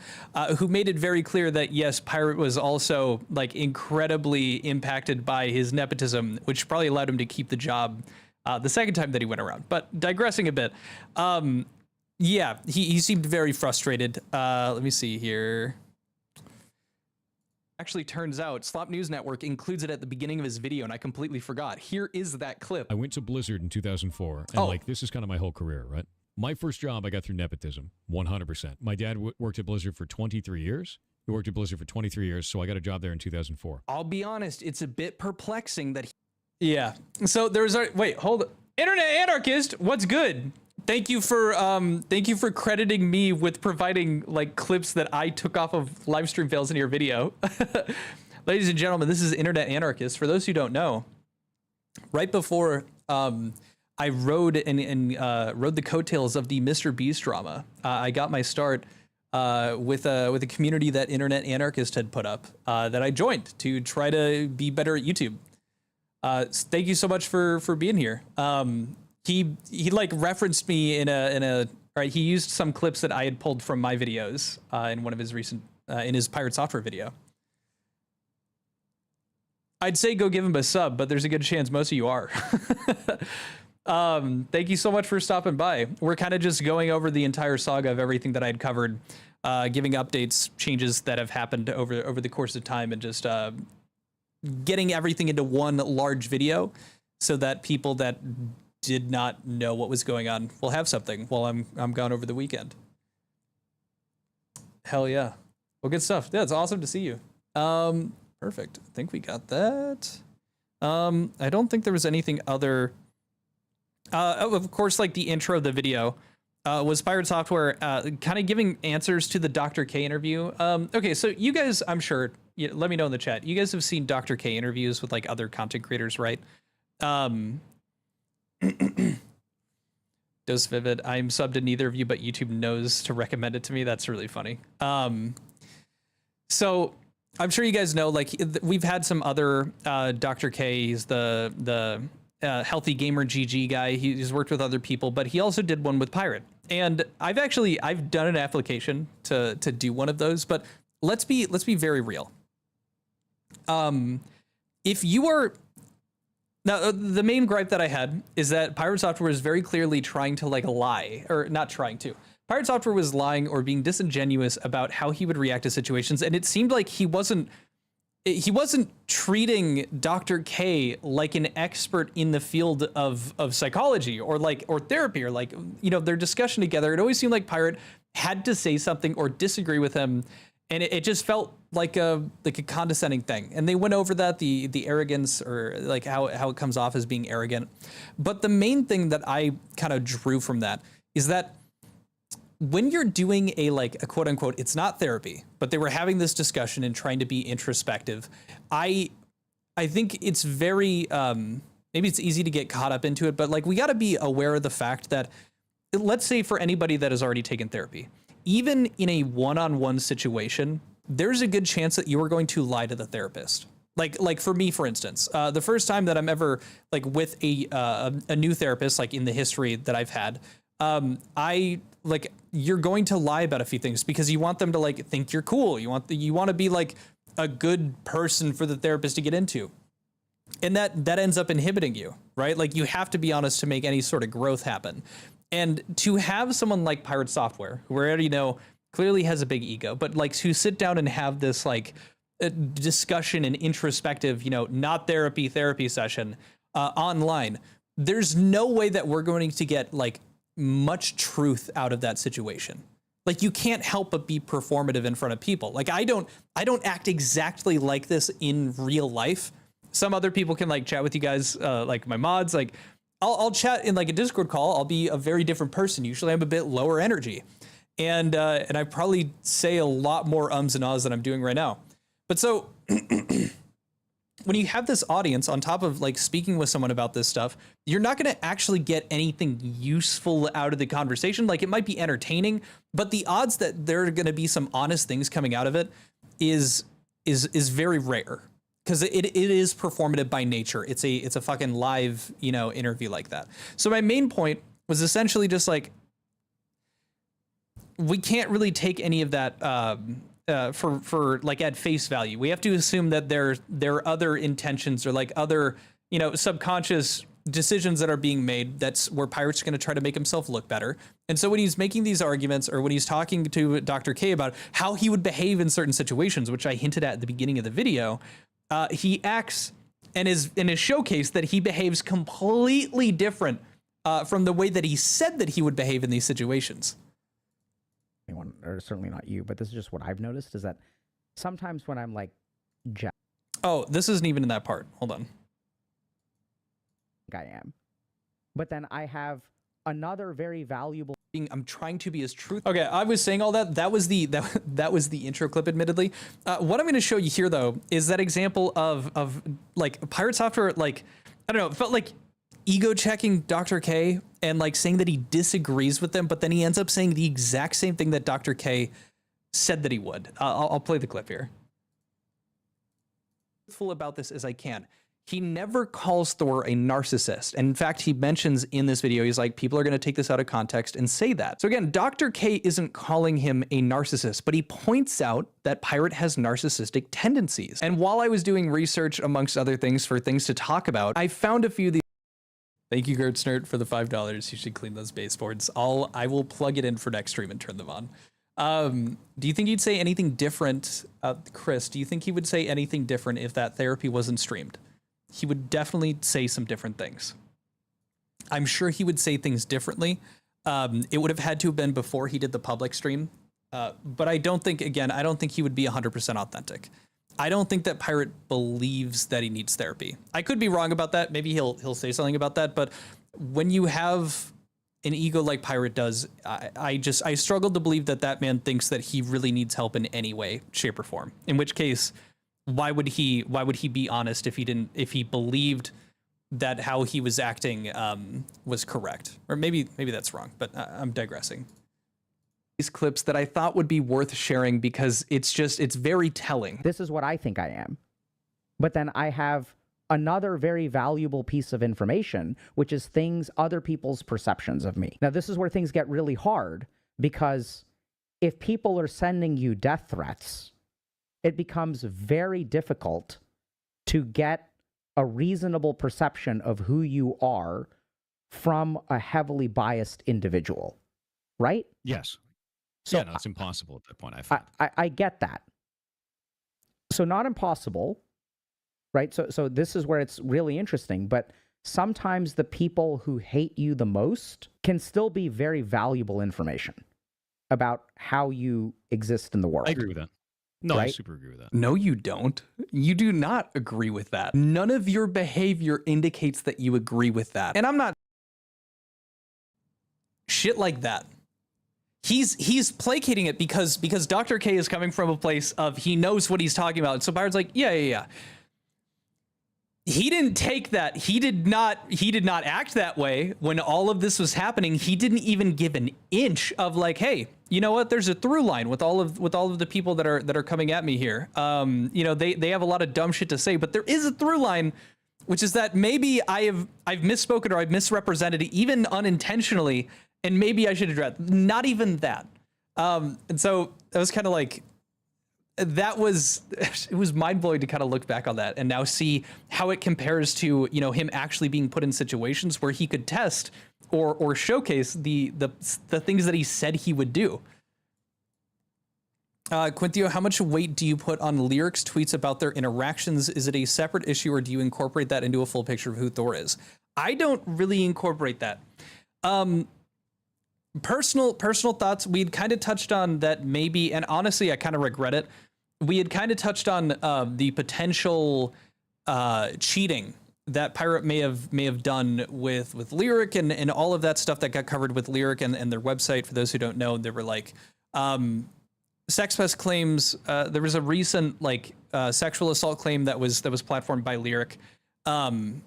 who made it very clear that yes, Pirate was also like incredibly impacted by his nepotism, which probably allowed him to keep the job the second time that he went around. But digressing a bit, yeah, he seemed very frustrated. Let me see here. Actually, turns out Slop News Network includes it at the beginning of his video, and I completely forgot. Here is that clip. I went to Blizzard in 2004, and like this is kind of my whole career, right? My first job I got through nepotism, 100%. My dad worked at Blizzard for 23 years. He worked at Blizzard for 23 years, so I got a job there in 2004. I'll be honest, it's a bit perplexing that yeah. So there's wait, hold it. Internet anarchist, what's good? Thank you for crediting me with providing like clips that I took off of live stream fails in your video. Ladies and gentlemen, this is Internet Anarchist. For those who don't know, right before I rode the coattails of the Mr. Beast drama, I got my start with a community that Internet Anarchist had put up that I joined to try to be better at YouTube. Thank you so much for being here. He like referenced me in a right. He used some clips that I had pulled from my videos in one of his recent in his Pirate Software video. I'd say go give him a sub, but there's a good chance most of you are. Thank you so much for stopping by. We're kind of just going over the entire saga of everything that I'd covered, giving updates, changes that have happened over the course of time, and just getting everything into one large video so that people that did not know what was going on will have something while I'm gone over the weekend. Hell yeah. Well, good stuff. Yeah, it's awesome to see you. Perfect. I think we got that. I don't think there was anything other. Of course, like the intro of the video was Pirate Software kind of giving answers to the Dr. K interview. Okay, so you guys, I'm sure, let me know in the chat. You guys have seen Dr. K interviews with like other content creators, right? Dose Vivid, I'm subbed to neither of you, but YouTube knows to recommend it to me. That's really funny. So I'm sure you guys know, like we've had some other Dr. K. He's the Healthy Gamer GG guy. He's worked with other people, but he also did one with Pirate. And I've done an application to do one of those. But let's be very real. If you are now, the main gripe that I had is that Pirate Software is very clearly trying to like lie, or not trying to. Pirate Software was lying or being disingenuous about how he would react to situations, and it seemed like he wasn't treating Dr. K like an expert in the field of psychology or therapy or like, you know, their discussion together. It always seemed like Pirate had to say something or disagree with him, and it just felt like a condescending thing. And they went over that, the arrogance, or like how it comes off as being arrogant. But the main thing that I kind of drew from that is that when you're doing a quote unquote, it's not therapy, but they were having this discussion and trying to be introspective. I think it's very, maybe it's easy to get caught up into it, but like we got to be aware of the fact that, let's say for anybody that has already taken therapy, even in a one-on-one situation, there's a good chance that you are going to lie to the therapist. Like for me, for instance, the first time that I'm ever like with a new therapist, like in the history that I've had, you're going to lie about a few things because you want them to like think you're cool. You want to be like a good person for the therapist to get into. And that ends up inhibiting you, right? Like you have to be honest to make any sort of growth happen. And to have someone like Pirate Software, who we already know clearly has a big ego, but like to sit down and have this like a discussion and introspective, you know, not therapy session online, there's no way that we're going to get like much truth out of that situation. Like you can't help but be performative in front of people. Like I don't act exactly like this in real life. Some other people can like chat with you guys, like my mods, like I'll chat in like a Discord call. I'll be a very different person. Usually I'm a bit lower energy, and I probably say a lot more ums and ahs than I'm doing right now. But so when you have this audience on top of like speaking with someone about this stuff, you're not going to actually get anything useful out of the conversation. Like it might be entertaining, but the odds that there are going to be some honest things coming out of it is very rare. Because it is performative by nature. It's a fucking live, you know, interview like that. So my main point was essentially just like, we can't really take any of that for like at face value. We have to assume that there are other intentions or like other, you know, subconscious decisions that are being made. That's where Pirate's going to try to make himself look better. And so when he's making these arguments, or when he's talking to Dr. K about how he would behave in certain situations, which I hinted at the beginning of the video, he acts and is in his showcase that he behaves completely different from the way that he said that he would behave in these situations. Anyone, or certainly not you, but this is just what I've noticed, is that sometimes when I'm like, oh, this isn't even in that part. Hold on. I am. But then I have another very valuable. I'm trying to be as truthful. Okay, I was saying all that. That was the intro clip, admittedly. What I'm going to show you here, though, is that example of like Pirate Software, like, I don't know, it felt like ego checking Dr. K and like saying that he disagrees with them, but then he ends up saying the exact same thing that Dr. K said that he would. I'll play the clip here. Truthful about this as I can. He never calls Thor a narcissist. And in fact, he mentions in this video, he's like, people are going to take this out of context and say that. So again, Dr. K isn't calling him a narcissist, but he points out that Pirate has narcissistic tendencies. And while I was doing research, amongst other things, for things to talk about, I found a few of these. Thank you, Gertznert, for the $5. You should clean those baseboards. I will plug it in for next stream and turn them on. Do you think he'd say anything different, Chris? Do you think he would say anything different if that therapy wasn't streamed? He would definitely say some different things. I'm sure he would say things differently. It would have had to have been before he did the public stream. But I don't think he would be 100% authentic. I don't think that Pirate believes that he needs therapy. I could be wrong about that. Maybe he'll say something about that. But when you have an ego like Pirate does, I struggle to believe that man thinks that he really needs help in any way, shape, or form. In which case, why would he be honest if he believed that how he was acting was correct? Or maybe that's wrong, but I'm digressing. These clips that I thought would be worth sharing because it's very telling. This is what I think I am. But then I have another very valuable piece of information, which is other people's perceptions of me. Now, this is where things get really hard, because if people are sending you death threats, it becomes very difficult to get a reasonable perception of who you are from a heavily biased individual, right? Yes. So yeah, no, it's impossible at that point. I get that. So not impossible, right? So this is where it's really interesting, but sometimes the people who hate you the most can still be very valuable information about how you exist in the world. I agree with that. No, right? I super agree with that. No, you don't. You do not agree with that. None of your behavior indicates that you agree with that. And I'm not shit like that. He's placating it because Dr. K is coming from a place of he knows what he's talking about. So Byron's like, yeah. He didn't take that. He did not act that way when all of this was happening. He didn't even give an inch of like, hey, you know what? There's a through line with all of the people that are coming at me here. They have a lot of dumb shit to say, but there is a through line, which is that maybe I've misspoken or I've misrepresented it, even unintentionally, and maybe I should address. Not even that. And so that was kind of like, it was mind blowing to kind of look back on that and now see how it compares to, him actually being put in situations where he could test or showcase the things that he said he would do. Quintheo, how much weight do you put on Lyric's tweets about their interactions? Is it a separate issue or do you incorporate that into a full picture of who Thor is? I don't really incorporate that. Personal thoughts, we'd kind of touched on that maybe, and honestly, I kind of regret it. We had kind of touched on the potential cheating that Pirate may have done with Lyric and all of that stuff that got covered with Lyric and their website. For those who don't know, there were like sex pest claims. There was a recent sexual assault claim that was platformed by Lyric. TLDR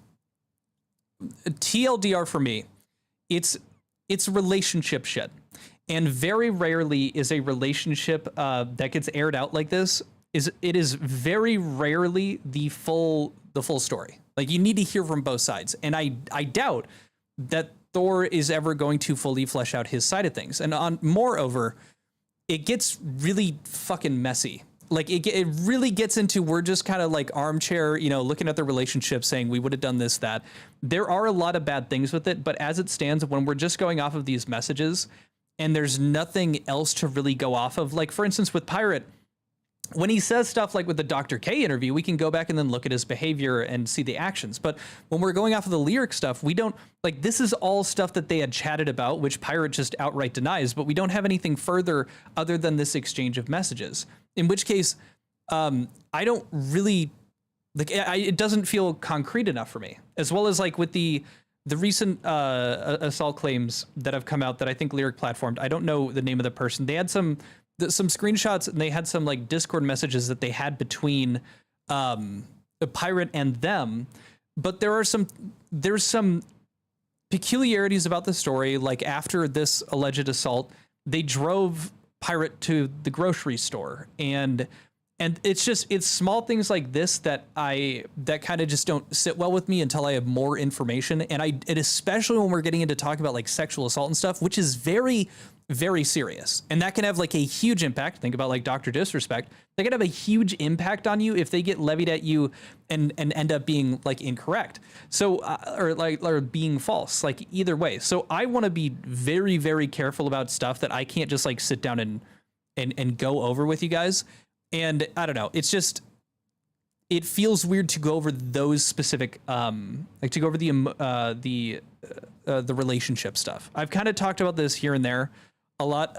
for me, it's relationship shit. And very rarely is a relationship that gets aired out like this. It is very rarely the full story. Like, you need to hear from both sides. And I doubt that Thor is ever going to fully flesh out his side of things. And moreover, it gets really fucking messy. Like, it really gets into, we're just kind of like armchair, looking at the relationship saying we would have done this, that. There are a lot of bad things with it, but as it stands, when we're just going off of these messages and there's nothing else to really go off of, like, for instance, with Pirate, when he says stuff like with the Dr. K interview, we can go back and then look at his behavior and see the actions. But when we're going off of the Lyric stuff, we don't, like, this is all stuff that they had chatted about, which Pirate just outright denies, but we don't have anything further other than this exchange of messages. In which case, I don't really, like, it doesn't feel concrete enough for me. As well as like with the the recent assault claims that have come out that I think Lyric platformed. I don't know the name of the person. They had some screenshots, and they had some like Discord messages that they had between the Pirate and them. But there's some peculiarities about the story. Like after this alleged assault, they drove Pirate to the grocery store, and it's small things like this that kind of just don't sit well with me until I have more information. And especially when we're getting into talking about like sexual assault and stuff, which is very, very serious. And that can have like a huge impact. Think about like Dr. Disrespect. They can have a huge impact on you if they get levied at you and end up being like incorrect. So, or being false, like either way. So I want to be very, very careful about stuff that I can't just like sit down and go over with you guys. And I don't know, it's just, it feels weird to go over those specific, like to go over the relationship stuff. I've kind of talked about this here and there a lot,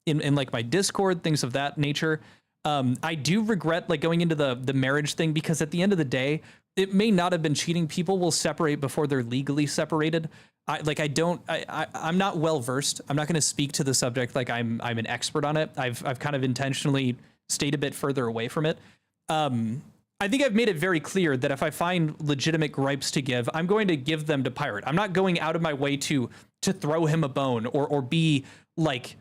in like my Discord, things of that nature. I do regret like going into the marriage thing, because at the end of the day, it may not have been cheating. People will separate before they're legally separated. I'm not well versed. I'm not going to speak to the subject like I'm an expert on it. I've kind of intentionally stayed a bit further away from it. I think I've made it very clear that if I find legitimate gripes to give, I'm going to give them to Pirate. I'm not going out of my way to throw him a bone or be like,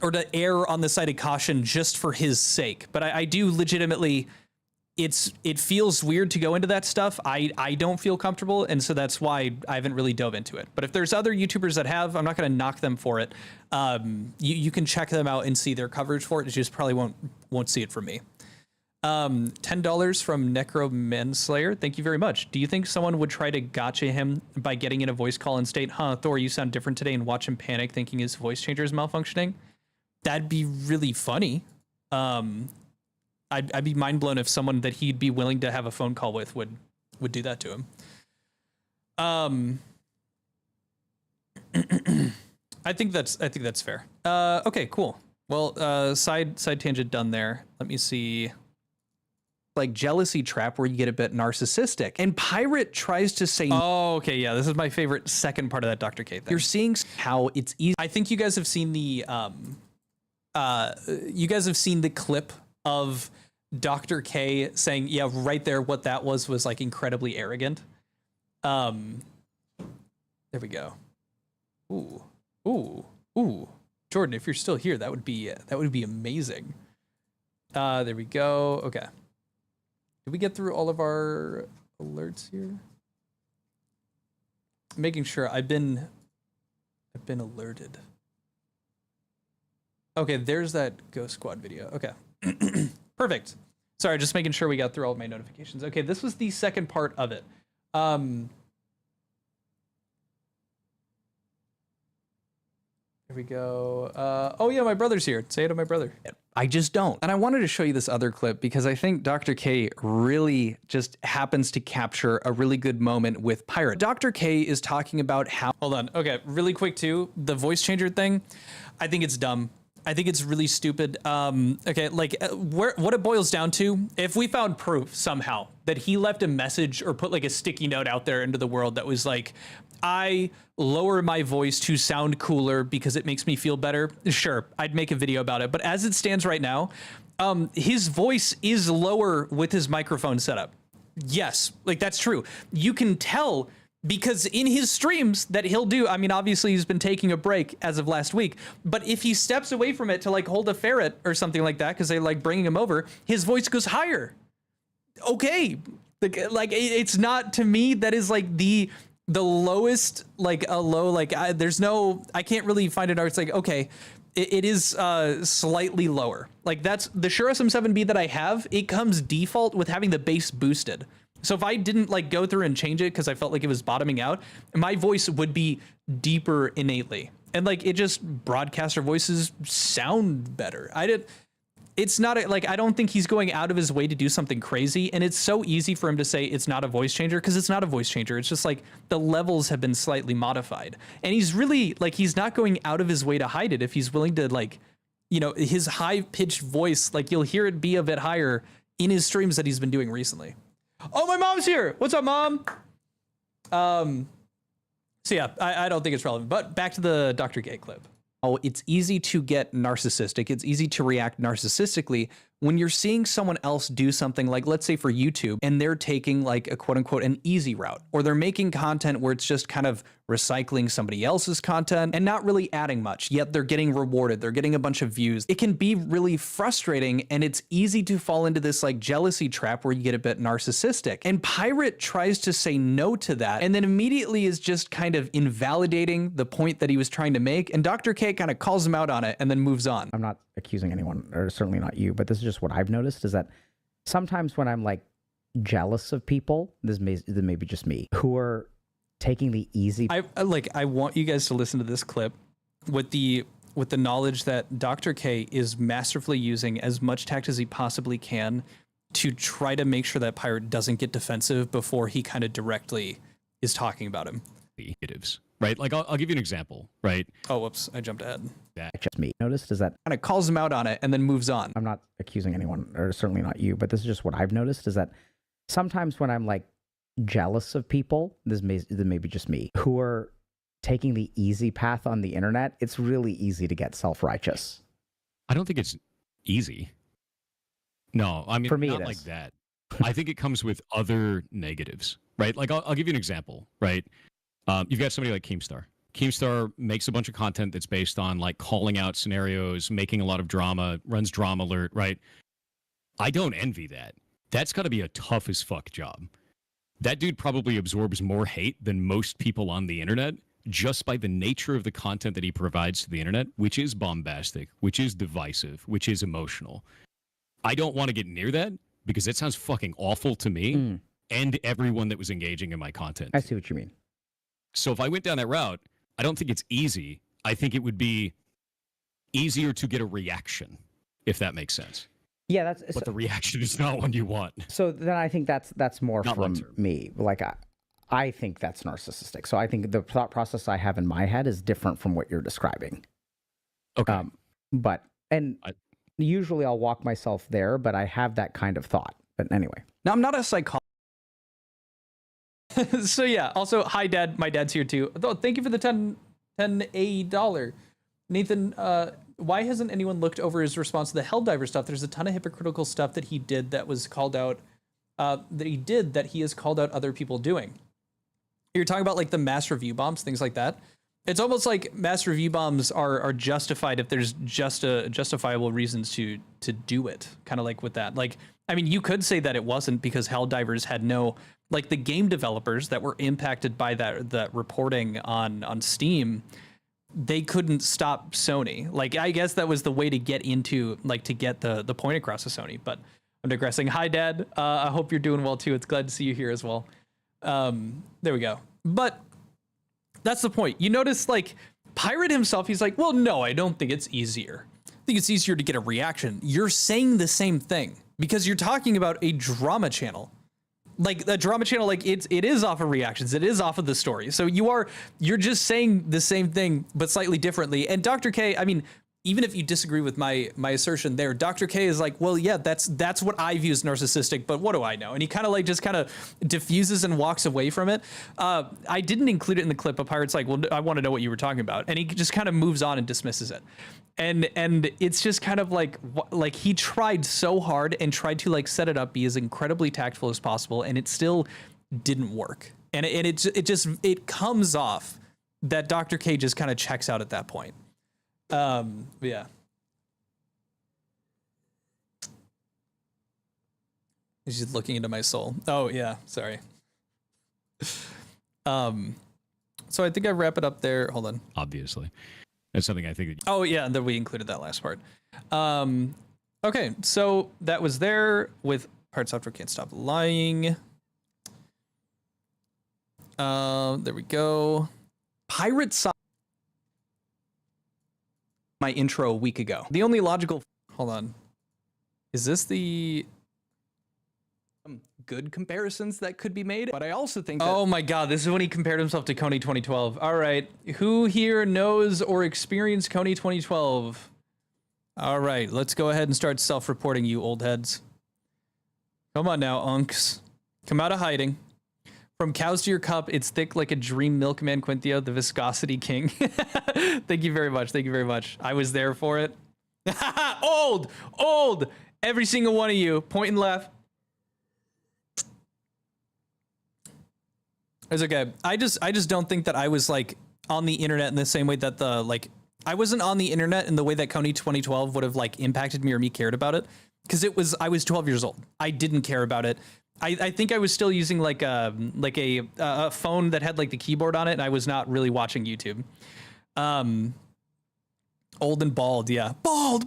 or to err on the side of caution just for his sake. But I do legitimately, it feels weird to go into that stuff. I don't feel comfortable, and so that's why I haven't really dove into it. But if there's other YouTubers that have, I'm not going to knock them for it. You can check them out and see their coverage for it. You just probably won't see it from me. $10 from Necromanslayer. Thank you very much. Do you think someone would try to gotcha him by getting in a voice call and state, Thor, you sound different today, and watch him panic thinking his voice changer is malfunctioning? That'd be really funny. I'd be mind blown if someone that he'd be willing to have a phone call with would do that to him. I think that's fair. Okay, cool. Well, side tangent done there. Let me see. Like jealousy trap where you get a bit narcissistic, and Pirate tries to say, oh, okay, yeah, this is my favorite second part of that Dr. K thing. You're seeing how it's easy. I think you guys have seen the clip of Dr. K saying, yeah, right there, what that was like incredibly arrogant. There we go. Ooh. Jordan, if you're still here, that would be amazing. There we go. Okay. Did we get through all of our alerts here? Making sure I've been alerted. Okay, there's that Ghost Squad video. Okay. Perfect. Sorry, just making sure we got through all of my notifications. Okay, this was the second part of it. Here we go. Oh yeah, my brother's here. Say it to my brother. I just don't. And I wanted to show you this other clip because I think Dr. K really just happens to capture a really good moment with Pirate. Dr. K is talking about how, hold on. Okay, really quick too. The voice changer thing. I think it's dumb. I think it's really stupid. Okay, like what it boils down to, if we found proof somehow that he left a message or put like a sticky note out there into the world that was like, I lower my voice to sound cooler because it makes me feel better, sure, I'd make a video about it. But as it stands right now, his voice is lower with his microphone setup. Yes, like that's true. You can tell because in his streams that he'll do, I mean, obviously he's been taking a break as of last week, but if he steps away from it to like hold a ferret or something like that, because they like bringing him over, his voice goes higher. Okay, like it's not, to me, that is like the lowest, like a low, like there's no, I can't really find it. It's like, okay, it is slightly lower. Like that's the Shure SM7B that I have. It comes default with having the bass boosted. So if I didn't like go through and change it because I felt like it was bottoming out, my voice would be deeper innately. And like it just, broadcaster voices sound better. It's not like, I don't think he's going out of his way to do something crazy. And it's so easy for him to say it's not a voice changer because it's not a voice changer. It's just like the levels have been slightly modified. And he's really like, he's not going out of his way to hide it. If he's willing to like, you know, his high pitched voice, like you'll hear it be a bit higher in his streams that he's been doing recently. Oh, my mom's here. What's up, Mom? So yeah, I don't think it's relevant. But back to the Dr. K clip. Oh, it's easy to get narcissistic. It's easy to react narcissistically when you're seeing someone else do something like, let's say for YouTube, and they're taking like a quote unquote an easy route, or they're making content where it's just kind of recycling somebody else's content and not really adding much, yet they're getting rewarded. They're getting a bunch of views. It can be really frustrating, and it's easy to fall into this like jealousy trap where you get a bit narcissistic. And Pirate tries to say no to that, and then immediately is just kind of invalidating the point that he was trying to make. And Dr. K kind of calls him out on it and then moves on. I'm not accusing anyone, or certainly not you, but this is just what I've noticed, is that sometimes when I'm like jealous of people, this may be just me, who are taking the easy. I want you guys to listen to this clip with the knowledge that Dr. K is masterfully using as much tact as he possibly can to try to make sure that Pirate doesn't get defensive before he kind of directly is talking about him. Negatives, right? Like I'll give you an example, right? Oh, whoops, I jumped ahead. Just me noticed is that Kind of calls him out on it and then moves on. I'm not accusing anyone, or certainly not you, but this is just what I've noticed, is that sometimes when I'm like jealous of people, this may be just me, who are taking the easy path on the internet, it's really easy to get self-righteous. I don't think it's easy. No, I mean, For me, not it like is. that. I think it comes with other negatives, right? Like I'll give you an example, right? You've got somebody like Keemstar. Keemstar makes a bunch of content that's based on like calling out scenarios, making a lot of drama, runs Drama Alert, right? I don't envy that. That's got to be a tough as fuck job. That dude probably absorbs more hate than most people on the internet just by the nature of the content that he provides to the internet, which is bombastic, which is divisive, which is emotional. I don't want to get near that because it sounds fucking awful to me and everyone that was engaging in my content. I see what you mean. So if I went down that route, I don't think it's easy. I think it would be easier to get a reaction, if that makes sense. Yeah, But the reaction is not one you want. so then I think that's more Not from long-term. me. Like I think that's narcissistic. So I think the thought process I have in my head is different from what you're describing. Okay. Usually I'll walk myself there, but I have that kind of thought. But anyway. Now, I'm not a psychologist. So yeah, also, hi Dad, my dad's here too. Oh, thank you for the $10 $10. Nathan, why hasn't anyone looked over his response to the Helldiver stuff? There's a ton of hypocritical stuff that he did that was called out, that he has called out other people doing. You're talking about like the mass review bombs, things like that. It's almost like mass review bombs are justified if there's just justifiable reasons to do it. Kind of like with that. Like, I mean, you could say that it wasn't because Helldivers had no, like the game developers that were impacted by that reporting on Steam, they couldn't stop Sony. Like, I guess that was the way to get into, like, to get the point across to Sony. But I'm digressing. Hi, Dad. I hope you're doing well too. It's glad to see you here as well. There we go. But that's the point. You notice, like, Pirate himself, he's like, well, no, I don't think it's easier. I think it's easier to get a reaction. You're saying the same thing because you're talking about a drama channel. Like the drama channel, like it is off of reactions. It is off of the story. So you're just saying the same thing, but slightly differently. And Dr. K, I mean, even if you disagree with my assertion there, Dr. K is like, well, yeah, that's what I view as narcissistic, but what do I know? And he kind of like just kind of diffuses and walks away from it. I didn't include it in the clip, but Pirate's like, well, I want to know what you were talking about. And he just kind of moves on and dismisses it. And it's just kind of like he tried so hard and tried to like set it up, be as incredibly tactful as possible, and it still didn't work. And it comes off that Dr. K just kind of checks out at that point. Yeah. He's just looking into my soul. Oh yeah, sorry. So I think I wrap it up there. Hold on. Obviously. That's something I think that Oh yeah, that we included that last part. Okay, so that was there with Pirate Software Can't Stop Lying. There we go. Pirate Software. My intro a week ago. The only logical, hold on. Is this the good comparisons that could be made? But I also think that, oh my God, this is when he compared himself to Coney 2012. All right. Who here knows or experienced Coney 2012? All right. Let's go ahead and start self-reporting, you old heads. Come on now, unks. Come out of hiding. From cows to your cup, it's thick like a dream milkman, Quintheo, the viscosity king. Thank you very much. Thank you very much. I was there for it. Old. Every single one of you. Point and laugh. It's okay. I just don't think that I was like on the internet in the same way that I wasn't on the internet in the way that Coney 2012 would have like impacted me or me cared about it. Because I was 12 years old. I didn't care about it. I think I was still using like a phone that had like the keyboard on it, and I was not really watching YouTube. Old and bald, yeah. Bald.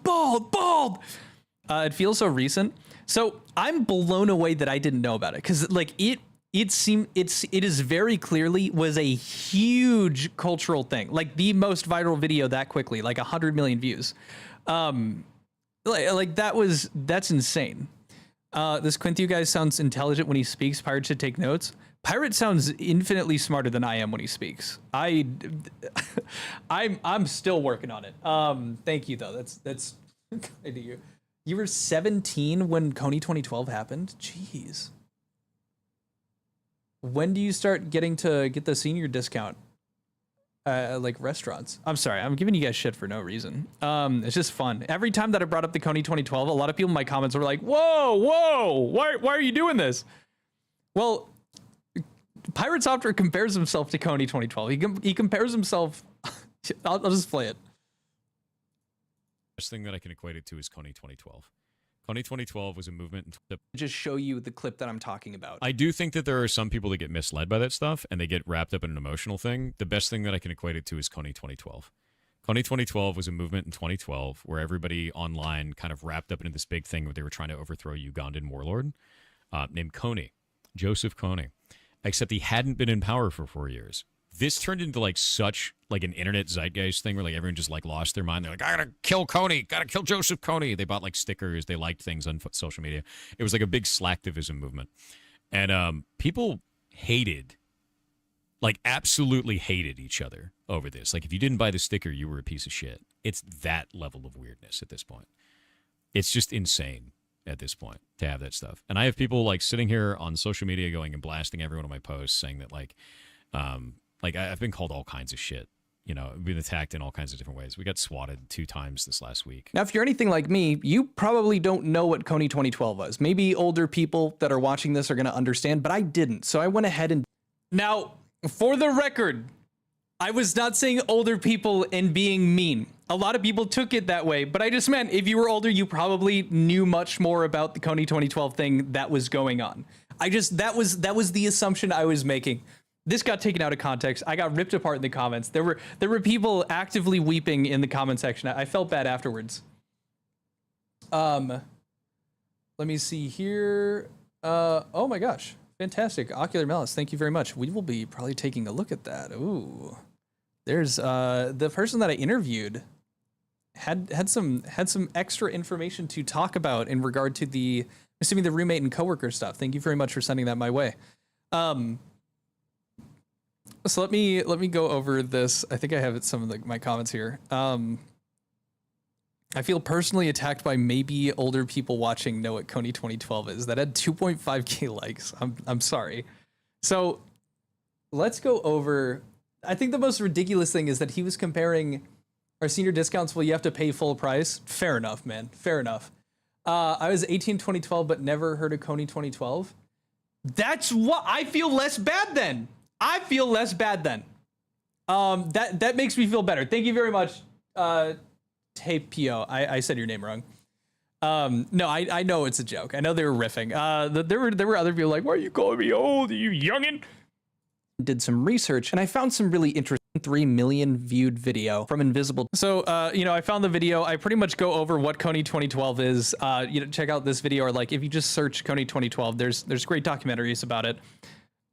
It feels so recent. So I'm blown away that I didn't know about it, because like it is very clearly was a huge cultural thing, like the most viral video that quickly, like 100 million views. That's insane. This Quintheo guy sounds intelligent when he speaks. Pirate should take notes. Pirate sounds infinitely smarter than I am when he speaks. I'm still working on it. Thank you though. That's kind of you. You were 17 when Coney 2012 happened. Jeez. When do you start getting to get the senior discount? Like restaurants. I'm sorry, I'm giving you guys shit for no reason. It's just fun. Every time that I brought up the Coney 2012, a lot of people in my comments were like, whoa, why are you doing this? Well, Pirate Software compares himself to Coney 2012. He compares himself. I'll just play it. Best thing that I can equate it to is Coney 2012. Coney 2012 was a movement. Just show you the clip that I'm talking about. I do think that there are some people that get misled by that stuff and they get wrapped up in an emotional thing. The best thing that I can equate it to is Coney 2012. Coney 2012 was a movement in 2012 where everybody online kind of wrapped up into this big thing where they were trying to overthrow a Ugandan warlord named Coney, Joseph Coney, except he hadn't been in power for 4 years. This turned into like such like an internet zeitgeist thing where like everyone just like lost their mind. They're like, I gotta kill Coney, gotta kill Joseph Coney. They bought like stickers, they liked things on social media. It was like a big slacktivism movement, and people hated, like absolutely hated each other over this. Like if you didn't buy the sticker, you were a piece of shit. It's that level of weirdness at this point. It's just insane at this point to have that stuff. And I have people like sitting here on social media going and blasting every one of my posts saying that like I've been called all kinds of shit. You know, I've been attacked in all kinds of different ways. We got swatted 2 times this last week. Now, if you're anything like me, you probably don't know what Coney 2012 was. Maybe older people that are watching this are going to understand, but I didn't. So I went ahead and... Now, for the record, I was not saying older people and being mean. A lot of people took it that way, but I just meant if you were older, you probably knew much more about the Coney 2012 thing that was going on. That was the assumption I was making. This got taken out of context. I got ripped apart in the comments. There were people actively weeping in the comment section. I felt bad afterwards. Let me see here. Oh my gosh. Fantastic. Ocular Malice. Thank you very much. We will be probably taking a look at that. Ooh. There's the person that I interviewed had some extra information to talk about in regard to the roommate and coworker stuff. Thank you very much for sending that my way. So let me go over this. I think I have some of my comments here. I feel personally attacked by maybe older people watching know what Coney 2012 is. That had 2.5k likes. I'm sorry. So let's go over. I think the most ridiculous thing is that he was comparing our senior discounts. Well, you have to pay full price. Fair enough, man. Fair enough. I was 18 2012, but never heard of Coney 2012. That's what I feel less bad then. I feel less bad then. That makes me feel better. Thank you very much, Tapio. I said your name wrong. No, I know it's a joke. I know they were riffing. There were other people like, why are you calling me old, you youngin'? Did some research, and I found some really interesting 3 million viewed video from Invisible. So, I found the video. I pretty much go over what Coney 2012 is. Check out this video, or like if you just search Coney 2012, there's great documentaries about it.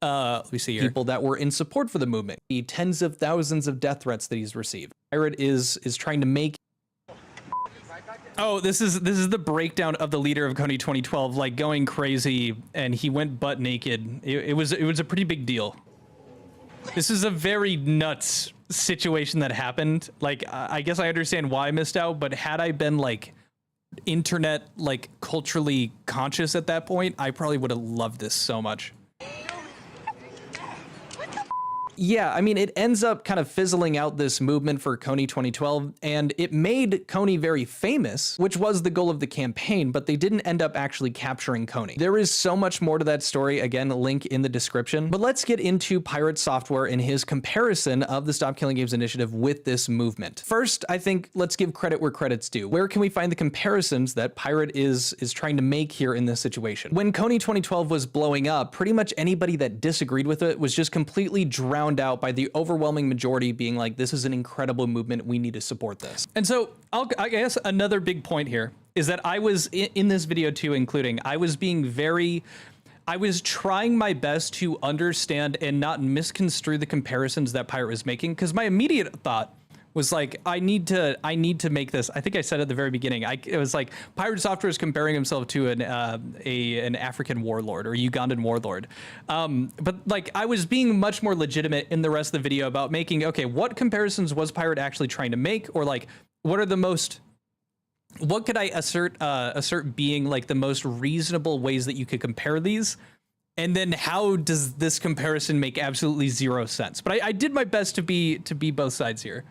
Let me see here. People that were in support for the movement. The tens of thousands of death threats that he's received. Pirate is trying to make. Oh, this is the breakdown of the leader of Coney 2012, like going crazy, and he went butt naked. It was a pretty big deal. This is a very nuts situation that happened. Like, I guess I understand why I missed out, but had I been like internet, like culturally conscious at that point, I probably would have loved this so much. Yeah, I mean, it ends up kind of fizzling out this movement for Coney 2012, and it made Coney very famous, which was the goal of the campaign, but they didn't end up actually capturing Coney. There is so much more to that story, again, link in the description, but let's get into Pirate Software and his comparison of the Stop Killing Games initiative with this movement. First, I think let's give credit where credit's due. Where can we find the comparisons that Pirate is trying to make here in this situation? When Coney 2012 was blowing up, pretty much anybody that disagreed with it was just completely drowned out by the overwhelming majority being like, this is an incredible movement, we need to support this. And so I guess another big point here is that I was in this video too, including I was trying my best to understand and not misconstrue the comparisons that Pirate was making, because my immediate thought was like, I need to make this. I think I said at the very beginning, it was like Pirate Software is comparing himself to an African warlord or Ugandan warlord. But like I was being much more legitimate in the rest of the video about making, okay, what comparisons was Pirate actually trying to make? Or like, what could I assert being like the most reasonable ways that you could compare these? And then how does this comparison make absolutely zero sense? But I did my best to be both sides here.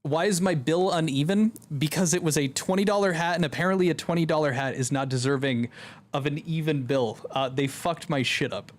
Why is my bill uneven? Because it was a $20 hat, and apparently a $20 hat is not deserving of an even bill. They fucked my shit up.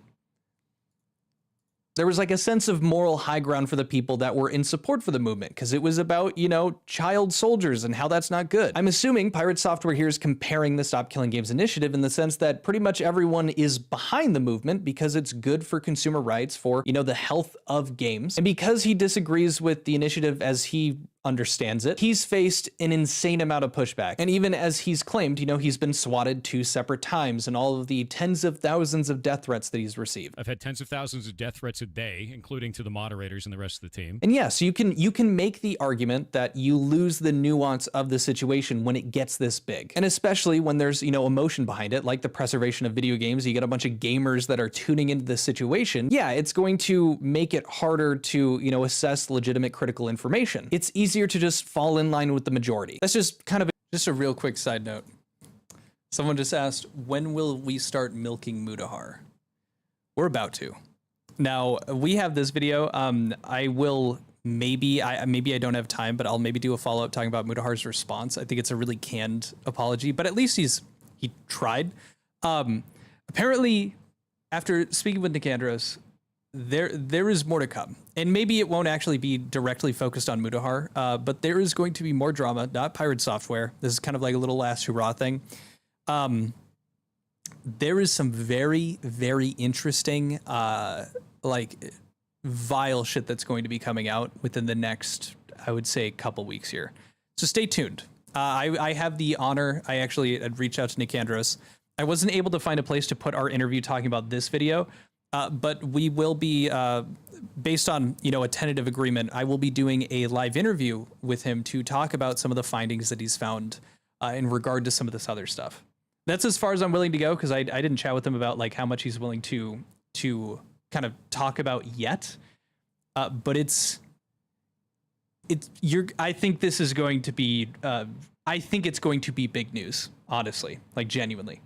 There was like a sense of moral high ground for the people that were in support for the movement, because it was about, you know, child soldiers and how that's not good. I'm assuming Pirate Software here is comparing the Stop Killing Games initiative in the sense that pretty much everyone is behind the movement because it's good for consumer rights, for, you know, the health of games. And because he disagrees with the initiative as he understands it, he's faced an insane amount of pushback. And even as he's claimed, you know, he's been swatted 2 separate times and all of the tens of thousands of death threats that he's received. I've had tens of thousands of death threats a day, including to the moderators and the rest of the team. And yes, you can make the argument that you lose the nuance of the situation when it gets this big. And especially when there's, you know, emotion behind it, like the preservation of video games. You get a bunch of gamers that are tuning into this situation. Yeah, it's going to make it harder to, you know, assess legitimate critical information. It's easier to just fall in line with the majority. That's just kind of just a real quick side note. Someone just asked, when will we start milking Mutahar? We're about to. Now, we have this video. I will maybe I don't have time, but I'll maybe do a follow-up talking about Mutahar's response. I think it's a really canned apology, but at least he tried. Apparently, after speaking with Nicandros, there is more to come, and maybe it won't actually be directly focused on Mutahar, but there is going to be more drama. Not Pirate Software. This is kind of like a little last hurrah thing. There is some very, very interesting, like vile shit that's going to be coming out within the next, I would say, couple weeks here. So stay tuned. I have the honor. I actually had reached out to Nicandros. I wasn't able to find a place to put our interview talking about this video. But we will be, based on, you know, a tentative agreement, I will be doing a live interview with him to talk about some of the findings that he's found in regard to some of this other stuff. That's as far as I'm willing to go, because I didn't chat with him about like how much he's willing to kind of talk about yet. But I think this is going to be, I think it's going to be big news, honestly, like genuinely.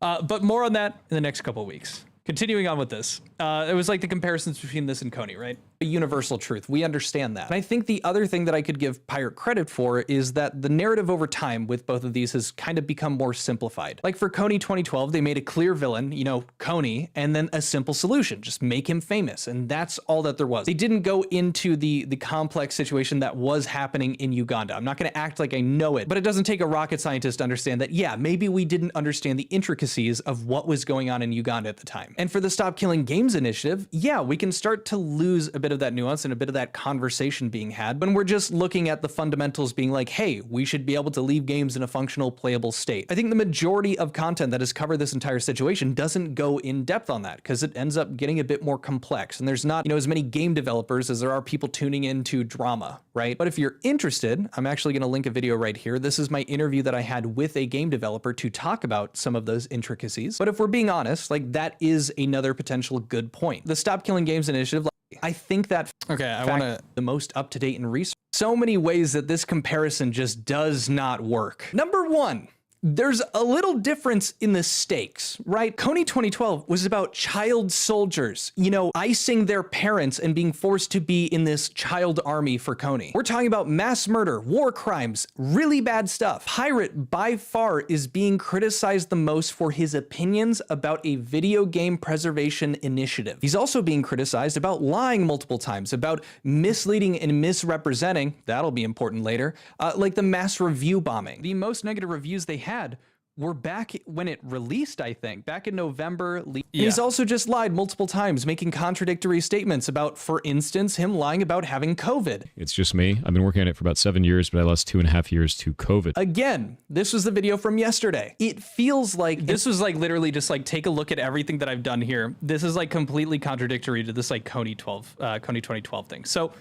But more on that in the next couple of weeks. Continuing on with this, it was like the comparisons between this and Coney, right? A universal truth. We understand that. And I think the other thing that I could give Pirate credit for is that the narrative over time with both of these has kind of become more simplified. Like for Coney 2012, they made a clear villain, you know, Coney, and then a simple solution, just make him famous. And that's all that there was. They didn't go into the complex situation that was happening in Uganda. I'm not going to act like I know it, but it doesn't take a rocket scientist to understand that, yeah, maybe we didn't understand the intricacies of what was going on in Uganda at the time. And for the Stop Killing Games initiative, yeah, we can start to lose a bit of that nuance and a bit of that conversation being had when we're just looking at the fundamentals being like, hey, we should be able to leave games in a functional, playable state. I think the majority of content that has covered this entire situation doesn't go in depth on that because it ends up getting a bit more complex. And there's not, you know, as many game developers as there are people tuning into drama, right? But if you're interested, I'm actually going to link a video right here. This is my interview that I had with a game developer to talk about some of those intricacies. But if we're being honest, like that is another potential good point. The Stop Killing Games initiative, I think that I want to the most up to date in research. So many ways that this comparison just does not work. Number one, there's a little difference in the stakes, right? Coney 2012 was about child soldiers, you know, icing their parents and being forced to be in this child army for Coney. We're talking about mass murder, war crimes, really bad stuff. Pirate by far is being criticized the most for his opinions about a video game preservation initiative. He's also being criticized about lying multiple times, about misleading and misrepresenting, that'll be important later, like the mass review bombing. The most negative reviews they had were back when it released, I think, back in November. And he's also just lied multiple times, making contradictory statements about, for instance, him lying about having COVID. It's just me. I've been working on it for about 7 years, but I lost 2.5 years to COVID. Again, this was the video from yesterday. It feels like this was like literally just like, take a look at everything that I've done here. This is like completely contradictory to this like Coney 2012 thing. So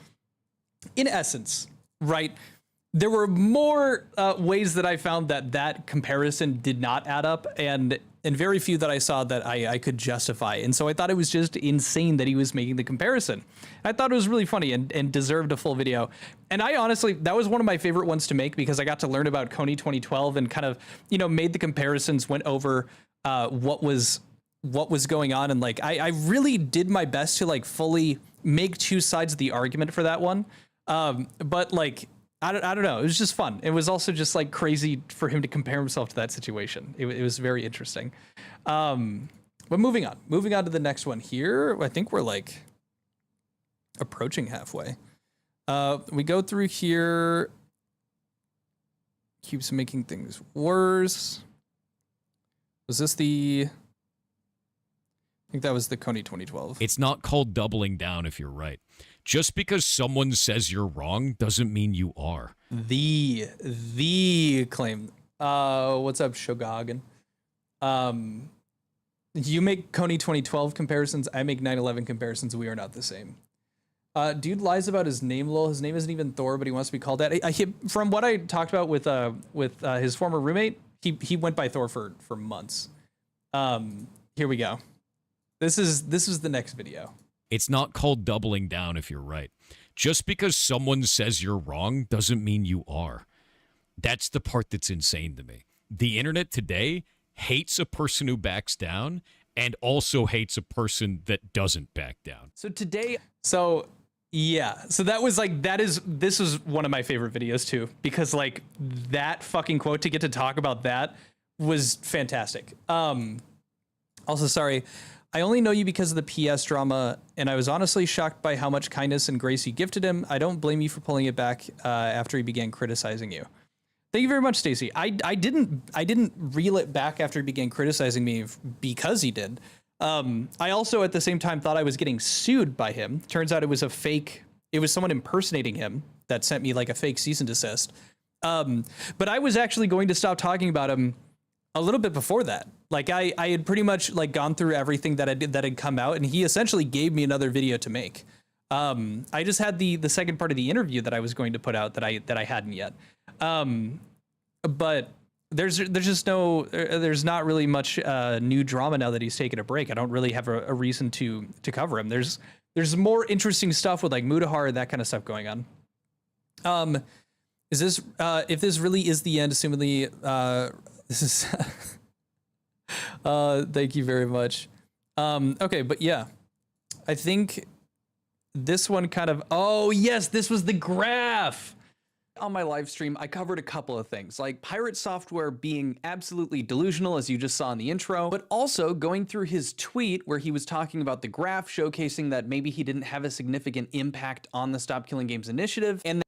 in essence, right, there were more ways that I found that comparison did not add up, and very few that I saw that I could justify. And so I thought it was just insane that he was making the comparison. I thought it was really funny and deserved a full video. And I honestly, that was one of my favorite ones to make because I got to learn about Coney 2012 and kind of, you know, made the comparisons, went over what was going on. And like, I really did my best to like fully make two sides of the argument for that one. But like, I don't know. It was just fun. It was also just like crazy for him to compare himself to that situation. It was very interesting. But moving on to the next one here. I think we're like approaching halfway. We go through here. Keeps making things worse. Was this I think that was the Coney 2012. It's not called doubling down if you're right. Just because someone says you're wrong doesn't mean you are. The claim. What's up, Shogagan? You make Coney 2012 comparisons. I make 9/11 comparisons. We are not the same. Dude lies about his name, lol. His name isn't even Thor, but he wants to be called that. From what I talked about with his former roommate, he went by Thor for months. Here we go. This is the next video. It's not called doubling down if you're right. Just because someone says you're wrong doesn't mean you are. That's the part that's insane to me. The internet today hates a person who backs down and also hates a person that doesn't back down. That was like, this was one of my favorite videos too, because like that fucking quote, to get to talk about that was fantastic. Also, sorry, I only know you because of the PS drama, and I was honestly shocked by how much kindness and grace you gifted him. I don't blame you for pulling it back after he began criticizing you. Thank you very much, Stacy. I didn't reel it back after he began criticizing me because he did. I also at the same time thought I was getting sued by him. Turns out it was someone impersonating him that sent me like a fake cease and desist. But I was actually going to stop talking about him a little bit before that. Like I had pretty much like gone through everything that had come out, and he essentially gave me another video to make. I just had the second part of the interview that I was going to put out that I hadn't yet. But there's not really much new drama now that he's taken a break. I don't really have a reason to cover him. There's more interesting stuff with like Mutahar and that kind of stuff going on. Is this if this really is the end, assumedly this is thank you very much. Okay, but yeah, I think this one kind of, oh yes, this was the graph. On my live stream, I covered a couple of things, like pirate software being absolutely delusional, as you just saw in the intro, but also going through his tweet where he was talking about the graph, showcasing that maybe he didn't have a significant impact on the Stop Killing Games initiative. And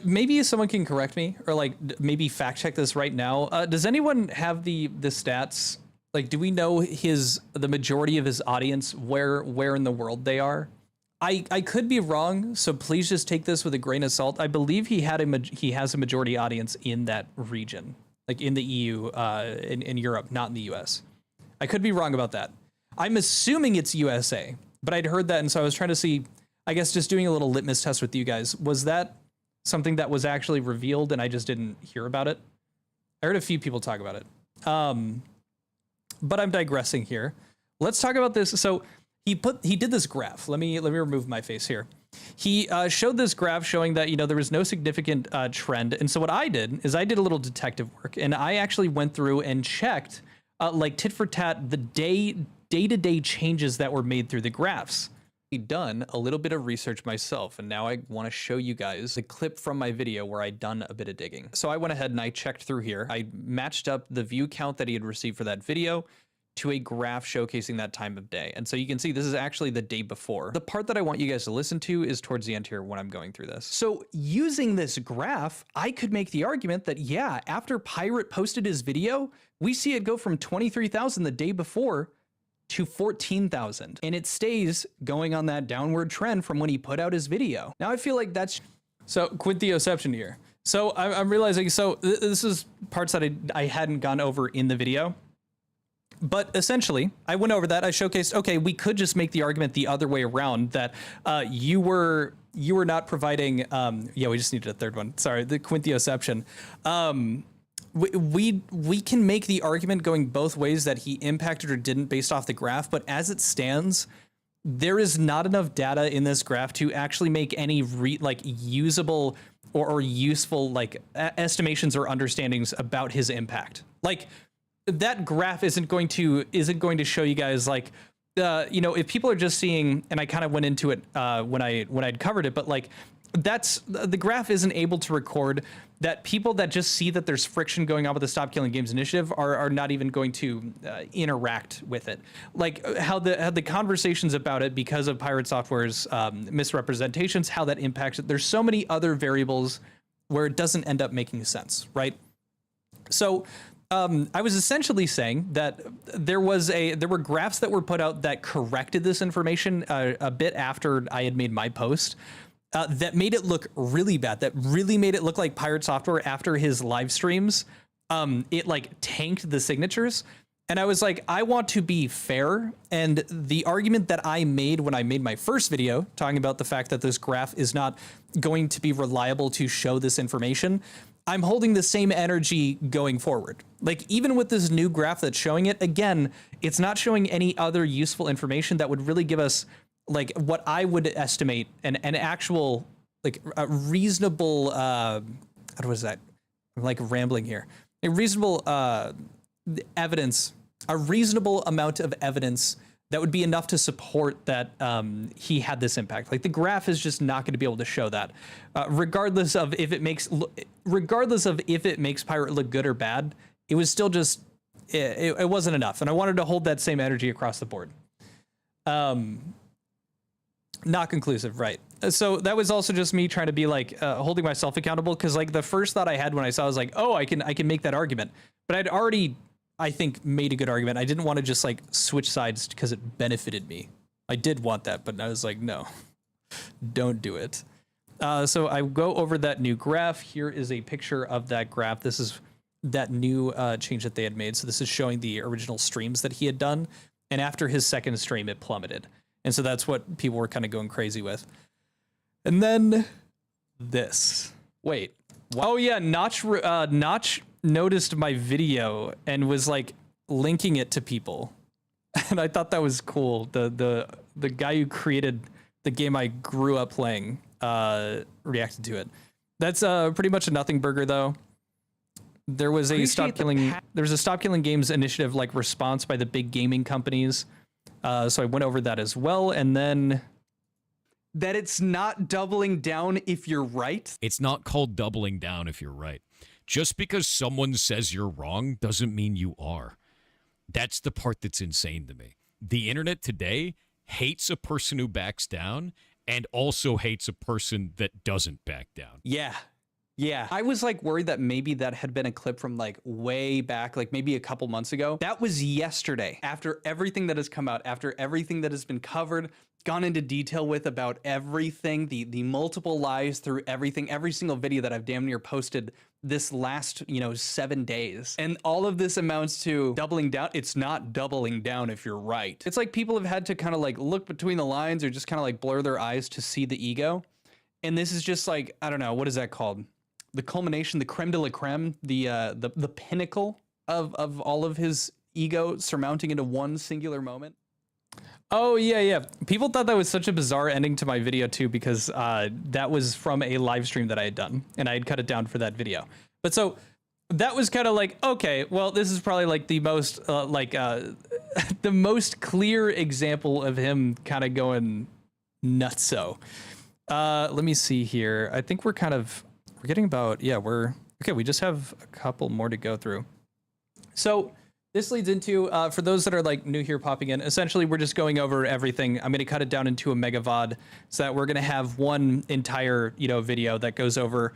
maybe someone can correct me or like maybe fact check this right now. Does anyone have the stats? Like, do we know the majority of his audience, where in the world they are? I could be wrong, so please just take this with a grain of salt. I believe he has a majority audience in that region, like in the EU, in Europe, not in the US. I could be wrong about that. I'm assuming it's USA, but I'd heard that, and so I was trying to see, I guess just doing a little litmus test with you guys. Was that something that was actually revealed and I just didn't hear about it? I heard a few people talk about it. But I'm digressing here. Let's talk about this. So he did this graph. Let me remove my face here. he showed this graph showing that, there was no significant trend. And so what I did is I did a little detective work, and I actually went through and checked like tit for tat the day-to-day changes that were made through the graphs. I've done a little bit of research myself, and now I want to show you guys the clip from my video where I'd done a bit of digging. So I went ahead and I checked through here. I matched up the view count that he had received for that video to a graph showcasing that time of day. And so you can see this is actually the day before. The part that I want you guys to listen to is towards the end here when I'm going through this. So using this graph, I could make the argument that, yeah, after Pirate posted his video, we see it go from 23,000 the day before to 14,000. And it stays going on that downward trend from when he put out his video. Now I feel like that's, so Quintheoception here. So I'm realizing, so this is parts that I hadn't gone over in the video. But essentially, I went over that. I showcased, okay, we could just make the argument the other way around, that you were not providing, yeah, we just needed a third one. Sorry, the Quintheoception. We can make the argument going both ways that he impacted or didn't based off the graph, but as it stands, there is not enough data in this graph to actually make any usable or useful estimations or understandings about his impact. Like, that graph isn't going to show you guys if people are just seeing, and I kind of went into it when I'd covered it, but that's the graph isn't able to record that people that just see that there's friction going on with the Stop Killing Games initiative are not even going to interact with it. Like how the conversations about it, because of Pirate Software's misrepresentations, how that impacts it. There's so many other variables where it doesn't end up making sense, right? So I was essentially saying that there were graphs that were put out that corrected this information a bit after I had made my post, that made it look really bad, that really made it look like Pirate Software after his live streams, it tanked the signatures. And I was like, I want to be fair. And the argument that I made when I made my first video talking about the fact that this graph is not going to be reliable to show this information, I'm holding the same energy going forward. Even with this new graph that's showing it, again, it's not showing any other useful information that would really give us what I would estimate an actual, a reasonable, what was that? I'm rambling here. A reasonable evidence, a reasonable amount of evidence that would be enough to support that he had this impact. The graph is just not going to be able to show that, regardless of if it makes Pirate look good or bad. It was still just it wasn't enough, and I wanted to hold that same energy across the board. Not conclusive, right? So that was also just me trying to be holding myself accountable, because the first thought I had when I saw it was oh, I can make that argument, but I'd already, I think, made a good argument. I didn't want to just switch sides because it benefited me. I did want that, but I was like, no, don't do it. So I go over that new graph. Here is a picture of that graph. This is that new change that they had made. So this is showing the original streams that he had done. And after his second stream, it plummeted. And so that's what people were kind of going crazy with. And then this. Wait. Oh yeah, Notch noticed my video and was linking it to people, and I thought that was cool. The guy who created the game I grew up playing reacted to it. That's pretty much a nothing burger though. There was a Stop Killing Games initiative response by the big gaming companies, so I went over that as well. And then that it's not doubling down if you're right. It's not called doubling down if you're right. Just because someone says you're wrong doesn't mean you are. That's the part that's insane to me. The internet today hates a person who backs down and also hates a person that doesn't back down. Yeah. Yeah. I was worried that maybe that had been a clip from way back, maybe a couple months ago. That was yesterday. After everything that has come out, after everything that has been covered, gone into detail with about everything, the multiple lies through everything, every single video that I've damn near posted this last, 7 days. And all of this amounts to doubling down. It's not doubling down if you're right. It's people have had to kind of look between the lines or just kind of blur their eyes to see the ego. And this is just I don't know, what is that called? The culmination, the creme de la creme, the pinnacle of all of his ego surmounting into one singular moment. Oh yeah, yeah. People thought that was such a bizarre ending to my video too, because that was from a live stream that I had done, and I had cut it down for that video. But so that was kind of like, okay, well, this is probably like the most the most clear example of him kind of going nutso. Let me see here. I think we're getting about, yeah, okay. We just have a couple more to go through. So this leads into, for those that are like new here popping in, essentially we're just going over everything. I'm going to cut it down into a mega VOD so that we're going to have one entire, video that goes over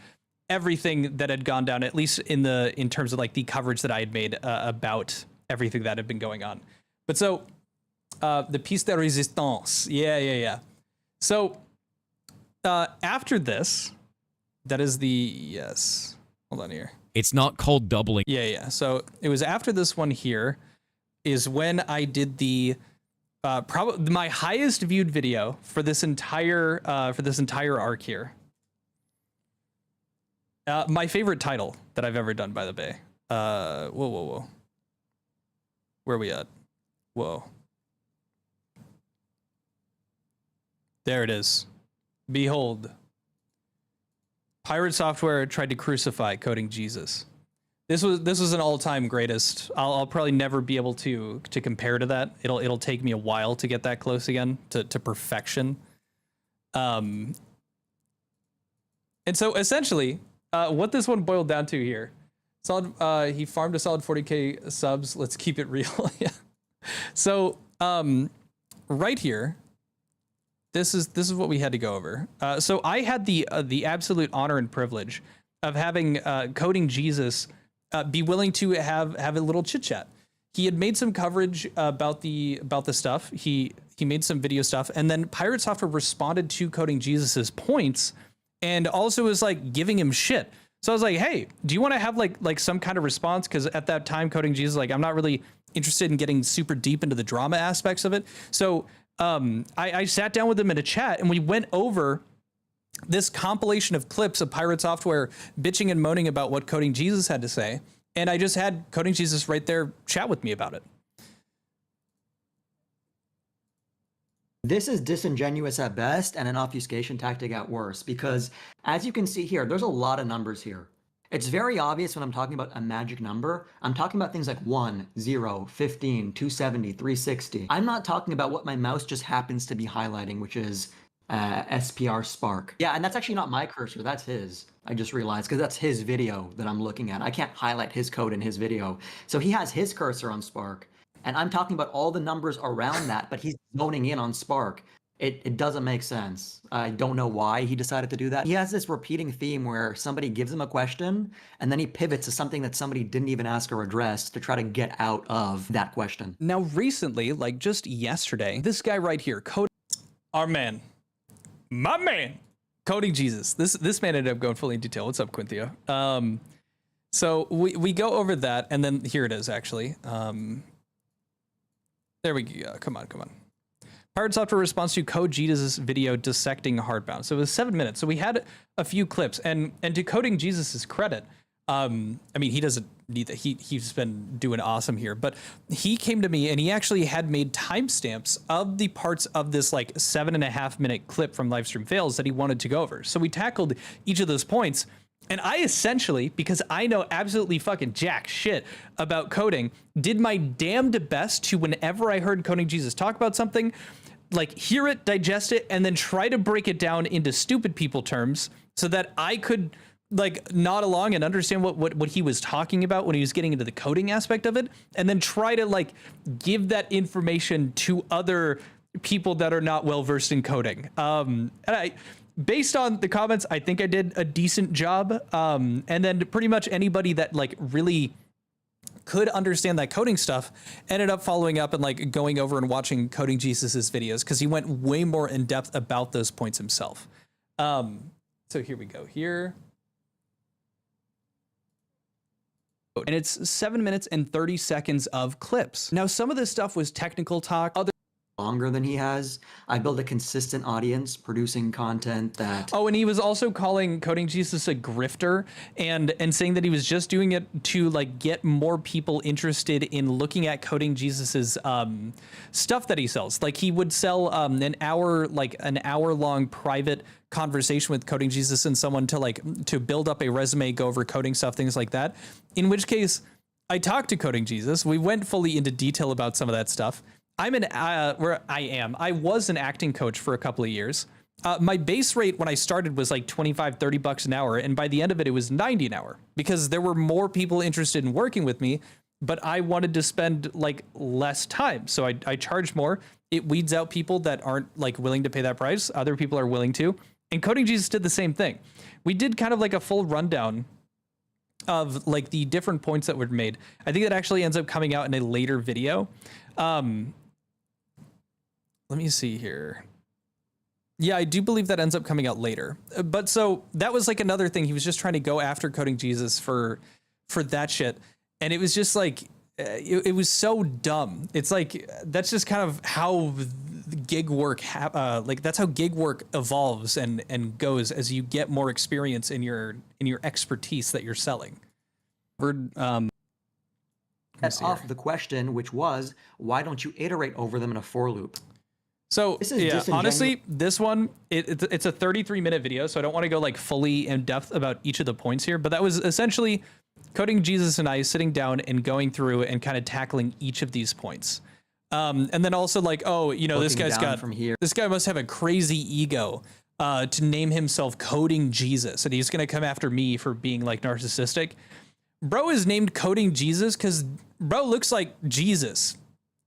everything that had gone down, at least in terms of like the coverage that I had made about everything that had been going on. But so, the piece de résistance. Yeah. So, after this, that is yes. Hold on here. It's not called doubling. Yeah. So it was after this one here is when I did the probably my highest viewed video for this entire arc here. My favorite title that I've ever done, by the way. Whoa. Where are we at? Whoa. There it is. Behold. Pirate Software tried to crucify coding Jesus. This was an all-time greatest. I'll probably never be able to compare to that. It'll take me a while to get that close again to perfection. And so essentially, what this one boiled down to here, he farmed a solid 40K subs. Let's keep it real. Yeah. So right here. This is what we had to go over. So I had the absolute honor and privilege of having Coding Jesus be willing to have a little chit chat. He had made some coverage about the stuff. He made some video stuff, and then Pirate Software responded to Coding Jesus's points, and also was like giving him shit. So I was like, hey, do you want to have like some kind of response? Because at that time, Coding Jesus, like, I'm not really interested in getting super deep into the drama aspects of it. So I sat down with him in a chat, and we went over this compilation of clips of Pirate Software bitching and moaning about what Coding Jesus had to say. And I just had Coding Jesus right there chat with me about it. This is disingenuous at best and an obfuscation tactic at worst, because as you can see here, there's a lot of numbers here. It's very obvious when I'm talking about a magic number. I'm talking about things like 1, 0, 15, 270, 360. I'm not talking about what my mouse just happens to be highlighting, which is SPR Spark. Yeah, and that's actually not my cursor, that's his. I just realized, because that's his video that I'm looking at. I can't highlight his code in his video. So he has his cursor on Spark, and I'm talking about all the numbers around that, but he's zoning in on Spark. It doesn't make sense. I don't know why he decided to do that. He has this repeating theme where somebody gives him a question, and then he pivots to something that somebody didn't even ask or address to try to get out of that question. Now, recently, like just yesterday, this guy right here, our man, my man, Coding Jesus. This man ended up going fully in detail. What's up, Quintheo? So we go over that, and then here it is, actually. There we go. Come on. Pirate Software responds to Code Jesus' video dissecting Hardbound. So it was 7 minutes. So we had a few clips, and to Coding Jesus' credit, I mean, he doesn't need that. He's been doing awesome here, but he came to me and he actually had made timestamps of the parts of this like 7.5 minute clip from Livestream Fails that he wanted to go over. So we tackled each of those points. And I essentially, because I know absolutely fucking jack shit about coding, did my damned best to, whenever I heard Coding Jesus talk about something, like hear it, digest it, and then try to break it down into stupid people terms so that I could like nod along and understand what he was talking about when he was getting into the coding aspect of it, and then try to like give that information to other people that are not well versed in coding. And based on the comments, I think I did a decent job. And then pretty much anybody that like really could understand that coding stuff ended up following up and like going over and watching Coding Jesus's videos, because he went way more in depth about those points himself. So here we go here. And it's 7 minutes and 30 seconds of clips. Now, some of this stuff was technical talk. longer than he has. I built a consistent audience producing content that. Oh, and he was also calling Coding Jesus a grifter and saying that he was just doing it to like get more people interested in looking at Coding Jesus's stuff that he sells. Like he would sell an hour long private conversation with Coding Jesus and someone to build up a resume, go over coding stuff, things like that. In which case, I talked to Coding Jesus. We went fully into detail about some of that stuff. I was an acting coach for a couple of years. My base rate when I started was like $25-$30 an hour. And by the end of it, it was $90 an hour because there were more people interested in working with me, but I wanted to spend like less time. So I charge more. It weeds out people that aren't like willing to pay that price. Other people are willing to. And Coding Jesus did the same thing. We did kind of like a full rundown of like the different points that were made. I think that actually ends up coming out in a later video. Let me see here. Yeah, I do believe that ends up coming out later. But so that was like another thing. He was just trying to go after Coding Jesus for that shit. And it was just like, it was so dumb. It's like, that's just kind of how gig work, that's how gig work evolves and goes as you get more experience in your expertise that you're selling. Off the question, which was, why don't you iterate over them in a for loop? So yeah, honestly, this one, it's a 33-minute video, so I don't want to go like fully in depth about each of the points here, but that was essentially Coding Jesus and I sitting down and going through and kind of tackling each of these points. And then also like, oh, you know, this guy must have a crazy ego to name himself Coding Jesus, and he's going to come after me for being like narcissistic. Bro is named Coding Jesus because bro looks like Jesus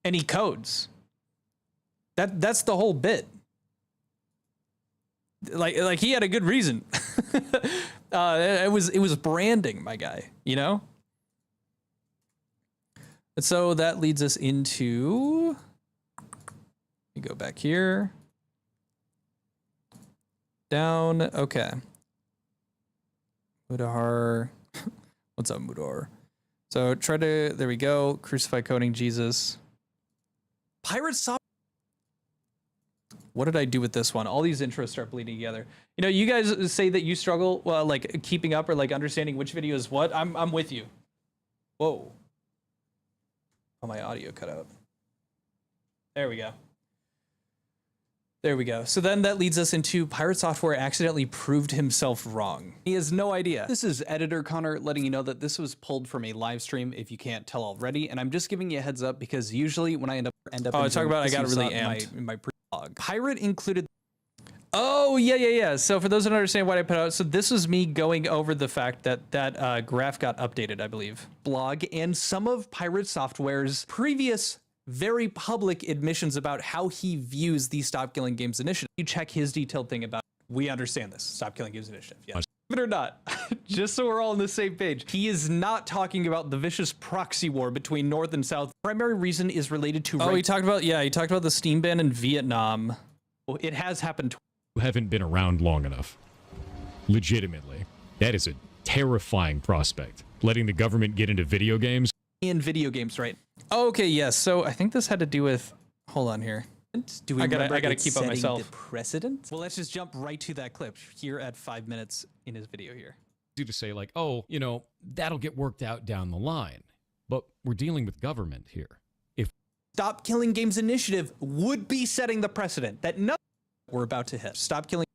and he codes. That's the whole bit. Like he had a good reason. It was branding, my guy, you know? And so that leads us into, we go back here, down. Okay. Mudahar. What's up, Mudahar? So there we go. Crucify Coding Jesus. Pirate Soft. What did I do with this one? All these intros start bleeding together. You know, you guys say that you struggle, like keeping up or like understanding which video is what. I'm with you. Whoa. Oh, my audio cut out. There we go. There we go. So then that leads us into Pirate Software accidentally proved himself wrong. He has no idea. This is Editor Connor letting you know that this was pulled from a live stream if you can't tell already. And I'm just giving you a heads up because usually when I end up Oh, talk about I got really amped. In my pre-log. Pirate included. Oh, yeah. So for those who don't understand what I put out, so this was me going over the fact that graph got updated, I believe. Blog and some of Pirate Software's previous very public admissions about how he views the Stop Killing Games initiative. You check his detailed thing about, we understand this, Stop Killing Games initiative. Yeah. Believe it or not, just so we're all on the same page, he is not talking about the vicious proxy war between North and South. Primary reason is related to... he talked about the Steam ban in Vietnam. It has happened. You haven't been around long enough. Legitimately. That is a terrifying prospect. Letting the government get into video games. In video games, right? Okay, yes. So I think this had to do with... Hold on here. Do we I gotta keep up myself. The precedent? Well, let's just jump right to that clip here at 5 minutes in his video here. To say like, oh, you know, that'll get worked out down the line. But we're dealing with government here. If Stop Killing Games initiative would be setting the precedent that we're about to hit. Stop Killing.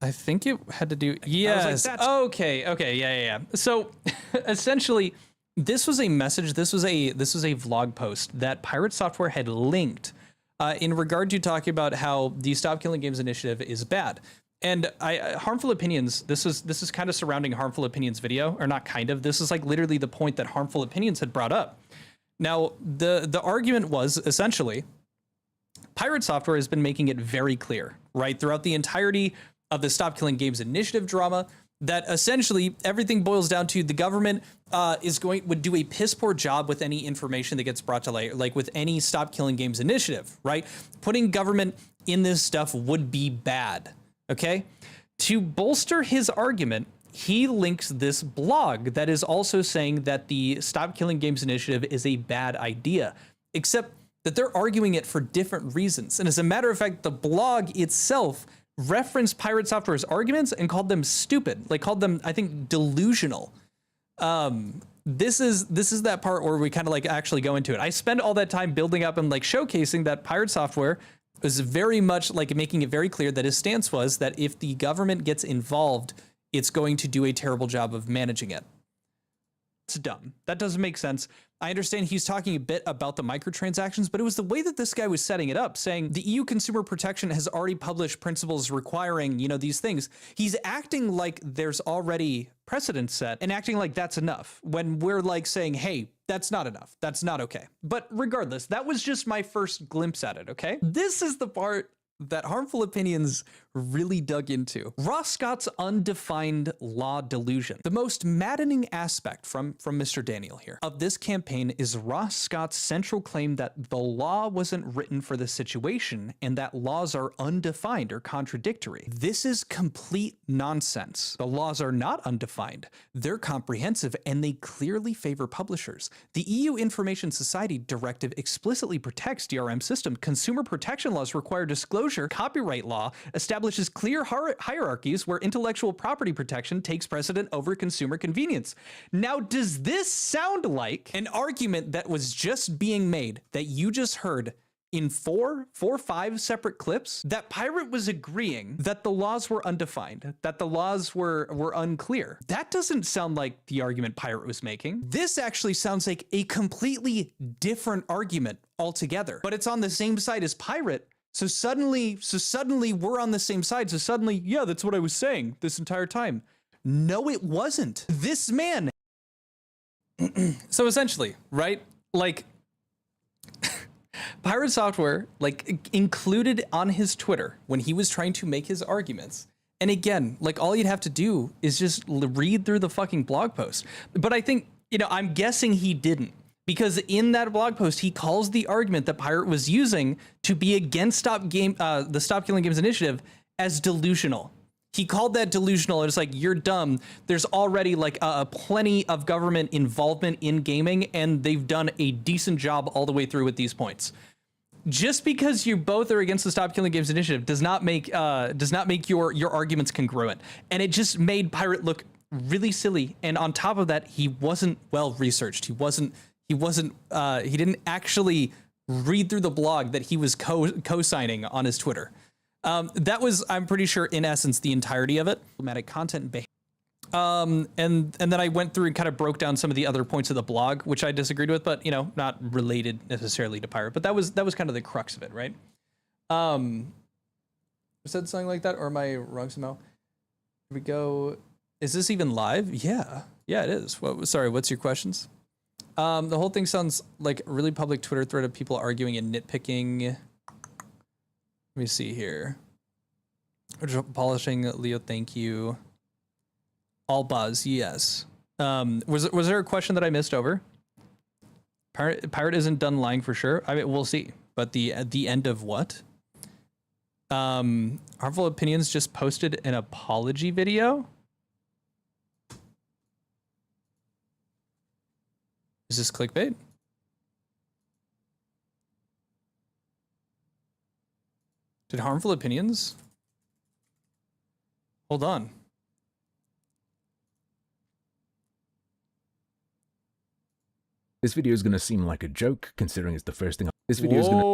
I think it had to do. Yes. Like, okay. Yeah. So essentially, this was a message. This was a vlog post that Pirate Software had linked in regard to talking about how the Stop Killing Games initiative is bad. And Harmful Opinions, this is kind of surrounding Harmful Opinions video, or not kind of, this is like literally the point that Harmful Opinions had brought up. Now, the argument was essentially, Pirate Software has been making it very clear, right, throughout the entirety of the Stop Killing Games initiative drama, that essentially everything boils down to the government would do a piss poor job with any information that gets brought to light, like with any Stop Killing Games initiative, right? Putting government in this stuff would be bad, okay? To bolster his argument, he links this blog that is also saying that the Stop Killing Games initiative is a bad idea, except that they're arguing it for different reasons. And as a matter of fact, the blog itself referenced Pirate Software's arguments and called them stupid, like called them, I think, delusional. This is that part where we kind of like actually go into it. I spend all that time building up and like showcasing that Pirate Software was very much like making it very clear that his stance was that if the government gets involved, it's going to do a terrible job of managing it. It's dumb. That doesn't make sense. I understand he's talking a bit about the microtransactions, but it was the way that this guy was setting it up, saying the EU Consumer Protection has already published principles requiring, you know, these things. He's acting like there's already precedent set and acting like that's enough when we're like saying, hey, that's not enough. That's not okay. But regardless, that was just my first glimpse at it, okay? This is the part that Harmful Opinions really dug into. Ross Scott's undefined law delusion. The most maddening aspect from Mr. Daniel here of this campaign is Ross Scott's central claim that the law wasn't written for the situation and that laws are undefined or contradictory. This is complete nonsense. The laws are not undefined. They're comprehensive and they clearly favor publishers. The EU Information Society Directive explicitly protects DRM system. Consumer protection laws require disclosure. Copyright law establishes clear hierarchies where intellectual property protection takes precedent over consumer convenience. Now, does this sound like an argument that was just being made that you just heard in four, five separate clips? That Pirate was agreeing that the laws were undefined, that the laws were unclear. That doesn't sound like the argument Pirate was making. This actually sounds like a completely different argument altogether, but it's on the same side as Pirate. So suddenly we're on the same side. So suddenly, yeah, that's what I was saying this entire time. No, it wasn't. This man. So essentially, right? Like Pirate Software, like included on his Twitter when he was trying to make his arguments. And again, like all you'd have to do is just read through the fucking blog post. But I think, you know, I'm guessing he didn't. Because in that blog post, he calls the argument that Pirate was using to be against the Stop Killing Games initiative as delusional. He called that delusional. It's like, you're dumb. There's already like plenty of government involvement in gaming, and they've done a decent job all the way through with these points. Just because you both are against the Stop Killing Games initiative does not make your arguments congruent. And it just made Pirate look really silly. And on top of that, he wasn't well researched. He didn't actually read through the blog that he was co-signing on his Twitter. That was, I'm pretty sure, in essence, the entirety of it. Problematic content behavior. And then I went through and kind of broke down some of the other points of the blog, which I disagreed with, but, you know, not related necessarily to Pirate. But that was kind of the crux of it, right? Said something like that, or am I wrong somehow? Here we go. Is this even live? Yeah, it is. Sorry, what's your questions? The whole thing sounds like a really public Twitter thread of people arguing and nitpicking. Let me see here. Polishing, Leo, thank you. All buzz, yes. Was there a question that I missed over? Pirate isn't done lying for sure. I mean, we'll see. But the end of what? Harmful Opinions just posted an apology video. Is this clickbait? Did Harmful Opinions? Hold on. This video is going to seem like a joke, considering it's the first thing. This video is going to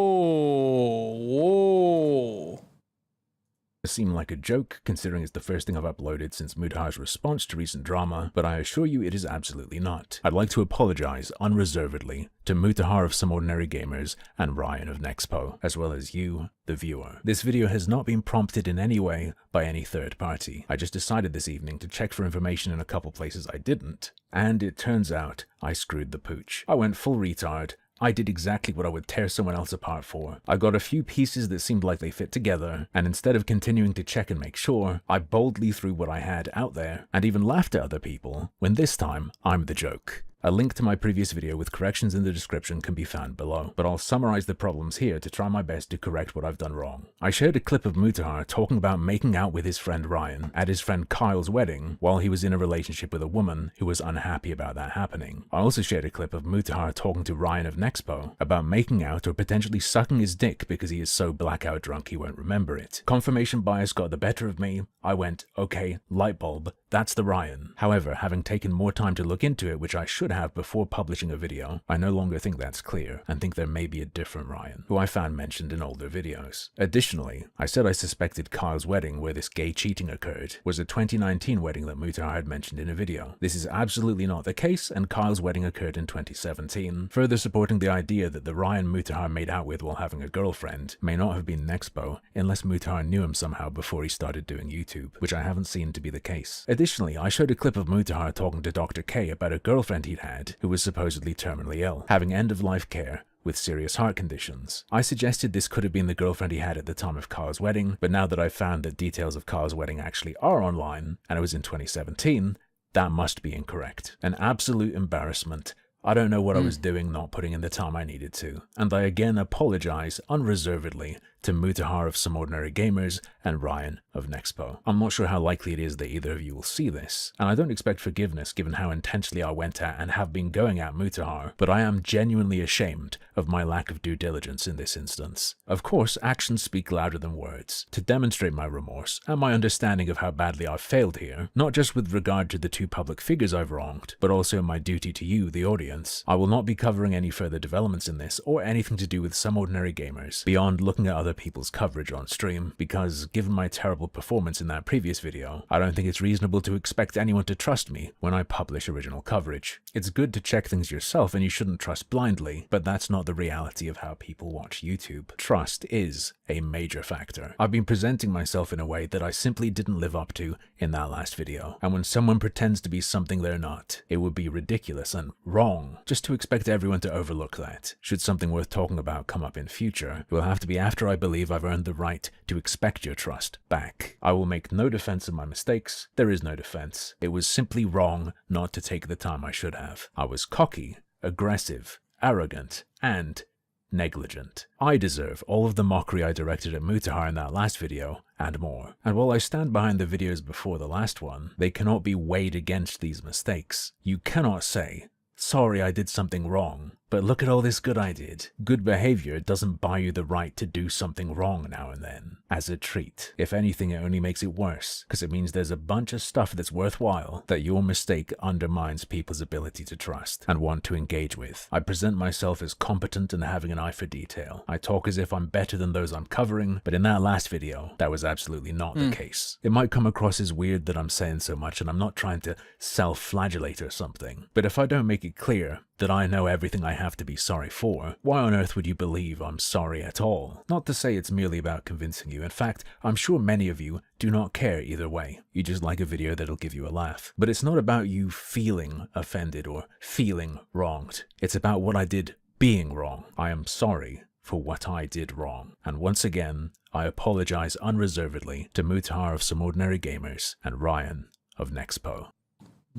seem like a joke, considering it's the first thing I've uploaded since Mutahar's response to recent drama, but I assure you it is absolutely not. I'd like to apologize unreservedly to Mutahar of Some Ordinary Gamers and Ryan of Nexpo, as well as you, the viewer. This video has not been prompted in any way by any third party. I just decided this evening to check for information in a couple places I didn't, and it turns out I screwed the pooch. I went full retard. I did exactly what I would tear someone else apart for. I got a few pieces that seemed like they fit together, and instead of continuing to check and make sure, I boldly threw what I had out there, and even laughed at other people, when this time, I'm the joke. A link to my previous video with corrections in the description can be found below, but I'll summarize the problems here to try my best to correct what I've done wrong. I shared a clip of Mutahar talking about making out with his friend Ryan at his friend Kyle's wedding while he was in a relationship with a woman who was unhappy about that happening. I also shared a clip of Mutahar talking to Ryan of Nexpo about making out or potentially sucking his dick because he is so blackout drunk he won't remember it. Confirmation bias got the better of me. I went, okay, light bulb, that's the Ryan. However, having taken more time to look into it, which I should have before publishing a video, I no longer think that's clear and think there may be a different Ryan, who I found mentioned in older videos. Additionally, I said I suspected Kyle's wedding where this gay cheating occurred was a 2019 wedding that Mutahar had mentioned in a video. This is absolutely not the case, and Kyle's wedding occurred in 2017, further supporting the idea that the Ryan Mutahar made out with while having a girlfriend may not have been Nexpo unless Mutahar knew him somehow before he started doing YouTube, which I haven't seen to be the case. Additionally, I showed a clip of Mutahar talking to Dr. K about a girlfriend he'd had who was supposedly terminally ill, having end-of-life care with serious heart conditions. I suggested this could have been the girlfriend he had at the time of Kyle's wedding, but now that I've found that details of Kyle's wedding actually are online, and it was in 2017, that must be incorrect. An absolute embarrassment. I don't know what I was doing not putting in the time I needed to, and I again apologize unreservedly to Mutahar of Some Ordinary Gamers and Ryan of Nexpo. I'm not sure how likely it is that either of you will see this, and I don't expect forgiveness given how intensely I went at and have been going at Mutahar, but I am genuinely ashamed of my lack of due diligence in this instance. Of course, actions speak louder than words. To demonstrate my remorse and my understanding of how badly I've failed here, not just with regard to the two public figures I've wronged, but also my duty to you, the audience, I will not be covering any further developments in this or anything to do with Some Ordinary Gamers beyond looking at other people's coverage on stream, because given my terrible performance in that previous video, I don't think it's reasonable to expect anyone to trust me when I publish original coverage. It's good to check things yourself and you shouldn't trust blindly, but that's not the reality of how people watch YouTube. Trust is a major factor. I've been presenting myself in a way that I simply didn't live up to in that last video, and when someone pretends to be something they're not, it would be ridiculous and wrong just to expect everyone to overlook that. Should something worth talking about come up in future, it will have to be after I believe I've earned the right to expect your trust back. I will make no defense of my mistakes. There is no defense. It was simply wrong not to take the time I should have. I was cocky, aggressive, arrogant, and negligent. I deserve all of the mockery I directed at Mutahar in that last video, and more. And while I stand behind the videos before the last one, they cannot be weighed against these mistakes. You cannot say, sorry I did something wrong, but look at all this good I did. Good behavior doesn't buy you the right to do something wrong now and then, as a treat. If anything, it only makes it worse, because it means there's a bunch of stuff that's worthwhile that your mistake undermines people's ability to trust and want to engage with. I present myself as competent and having an eye for detail. I talk as if I'm better than those I'm covering, but in that last video, that was absolutely not the case. It might come across as weird that I'm saying so much and I'm not trying to self-flagellate or something, but if I don't make it clear that I know everything I have to be sorry for, why on earth would you believe I'm sorry at all? Not to say it's merely about convincing you. In fact, I'm sure many of you do not care either way. You just like a video that'll give you a laugh. But it's not about you feeling offended or feeling wronged. It's about what I did being wrong. I am sorry for what I did wrong. And once again, I apologize unreservedly to Mutahar of Some Ordinary Gamers and Ryan of Nexpo.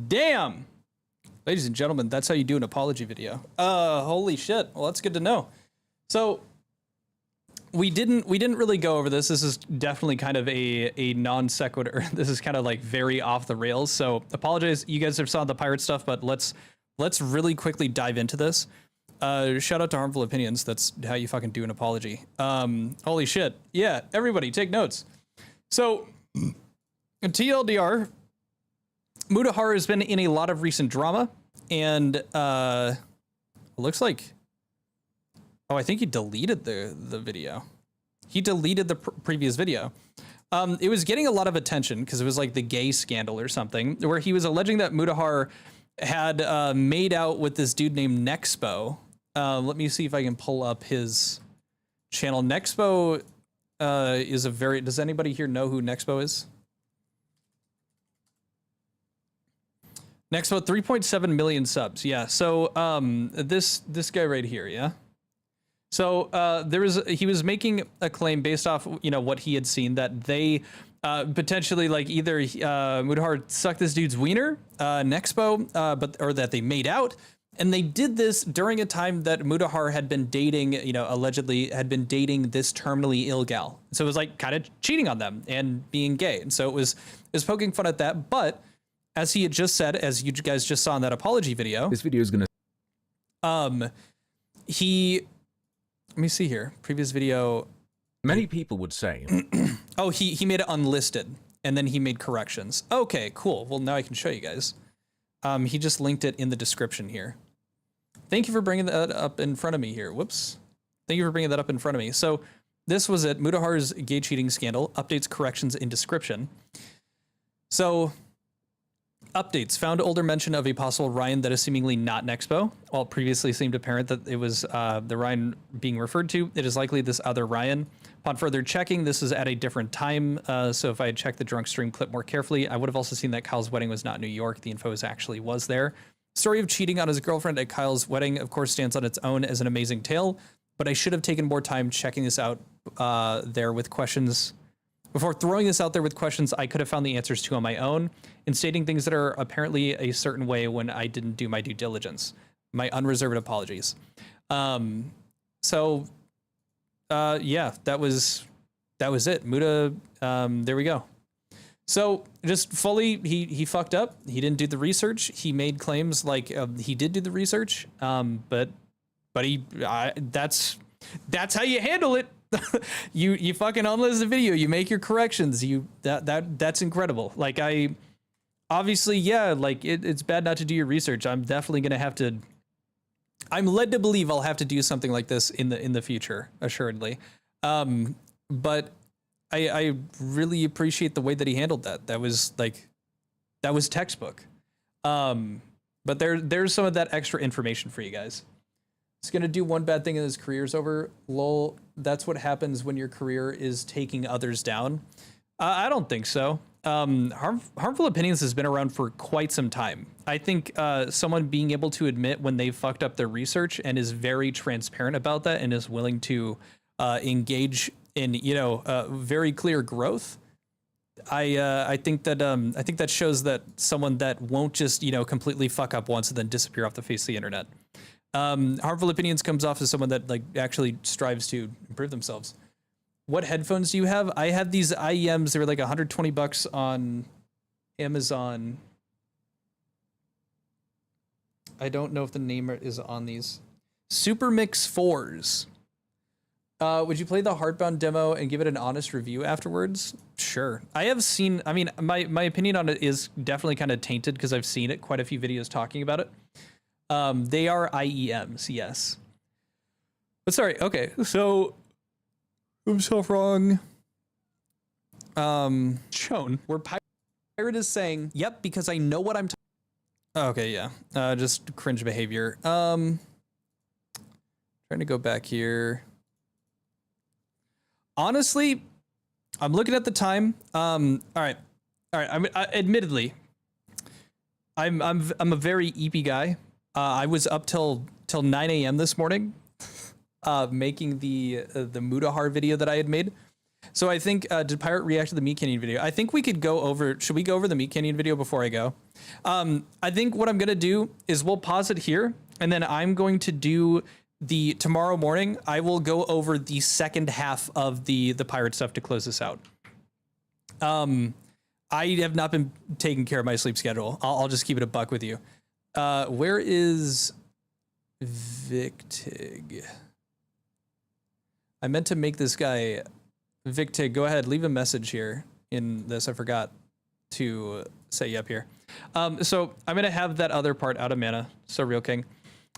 Damn! Ladies and gentlemen, that's how you do an apology video. Holy shit. Well, that's good to know. So we didn't really go over this. This is definitely kind of a non sequitur. This is kind of like very off the rails. So apologize. You guys have saw the pirate stuff, but let's really quickly dive into this. Shout out to Harmful Opinions. That's how you fucking do an apology. Holy shit. Yeah, everybody take notes. So TLDR, Mutahar has been in a lot of recent drama, and it looks like, oh, I think he deleted the video. He deleted the previous video. It was getting a lot of attention because it was like the gay scandal or something, where he was alleging that Mutahar had made out with this dude named Nexpo. Let me see if I can pull up his channel. Nexpo is a very, does anybody here know who Nexpo is? Nexpo, 3.7 million subs. Yeah. So this guy right here. Yeah. So he was making a claim based off, you know, what he had seen, that they potentially, like, either Mutahar sucked this dude's wiener, Nexpo, or that they made out, And they did this during a time that Mutahar had been dating, allegedly had been dating this terminally ill gal. So it was like kind of cheating on them and being gay. And so it was poking fun at that. But as he had just said, as you guys just saw in that apology video, This video is going to let me see here. Previous video. Many people would say, Oh, he made it unlisted and then he made corrections. Okay, cool. Well, now I can show you guys. He just linked it in the description here. Thank you for bringing that up in front of me here. Whoops. Thank you for bringing that up in front of me. So this was it. Mutahar's gay cheating scandal. Updates, corrections in description. So updates. Found older mention of a possible Ryan that is seemingly not an Expo. While it previously seemed apparent that it was the Ryan being referred to, it is likely this other Ryan. Upon further checking, this is at a different time. So if I had checked the drunk stream clip more carefully, I would have also seen that Kyle's wedding was not in New York. The info actually was there. Story of cheating on his girlfriend at Kyle's wedding, of course, stands on its own as an amazing tale, but I should have taken more time checking this out there with questions. Before throwing this out there with questions I could have found the answers to on my own, and stating things that are apparently a certain way when I didn't do my due diligence. My unreserved apologies. Yeah, that was it. Muta, there we go. So just fully, he fucked up. He didn't do the research. He made claims like he did do the research, but that's how you handle it. you fucking unlist the video. You make your corrections. That's incredible. Like obviously, yeah, like it's bad not to do your research. I'm definitely gonna have to. I'm led to believe I'll have to do something like this in the future, assuredly. But I really appreciate the way that he handled that. That was textbook. But there's some of that extra information for you guys. It's gonna do one bad thing and his career's over. Lol, that's what happens when your career is taking others down. I don't think so. Harmful Opinions has been around for quite some time. I think someone being able to admit when they fucked up their research and is very transparent about that and is willing to engage in very clear growth. I think that shows that someone that won't just completely fuck up once and then disappear off the face of the internet. Harmful Opinions comes off as someone that actually strives to improve themselves. What headphones do you have? I have these IEMs. They were like $120 on Amazon. I don't know if the name is on these. Super Mix 4s. Would you play the Heartbound demo and give it an honest review afterwards? Sure. I have seen, my opinion on it is definitely kind of tainted because I've seen it, quite a few videos talking about it. They are IEMs, yes. But sorry, okay, so I'm so wrong. Shown where Pirate is saying, yep, because I know what I'm talking. Okay, yeah. Just cringe behavior. Trying to go back here. Honestly, I'm looking at the time. All right. Admittedly, I'm a very EP guy. I was up till 9 a.m. this morning, making the Mutahar video that I had made. So I think, did Pirate react to the Meat Canyon video? I think we could go over, should we go over the Meat Canyon video before I go? I think what I'm going to do is we'll pause it here, and then I'm going to do tomorrow morning, I will go over the second half of the Pirate stuff to close this out. I have not been taking care of my sleep schedule. I'll just keep it a buck with you. Where is Victig? I meant to make this guy Victig. Go ahead, leave a message here in this. I forgot to set you up here. So I'm gonna have that other part out of mana. So Real King.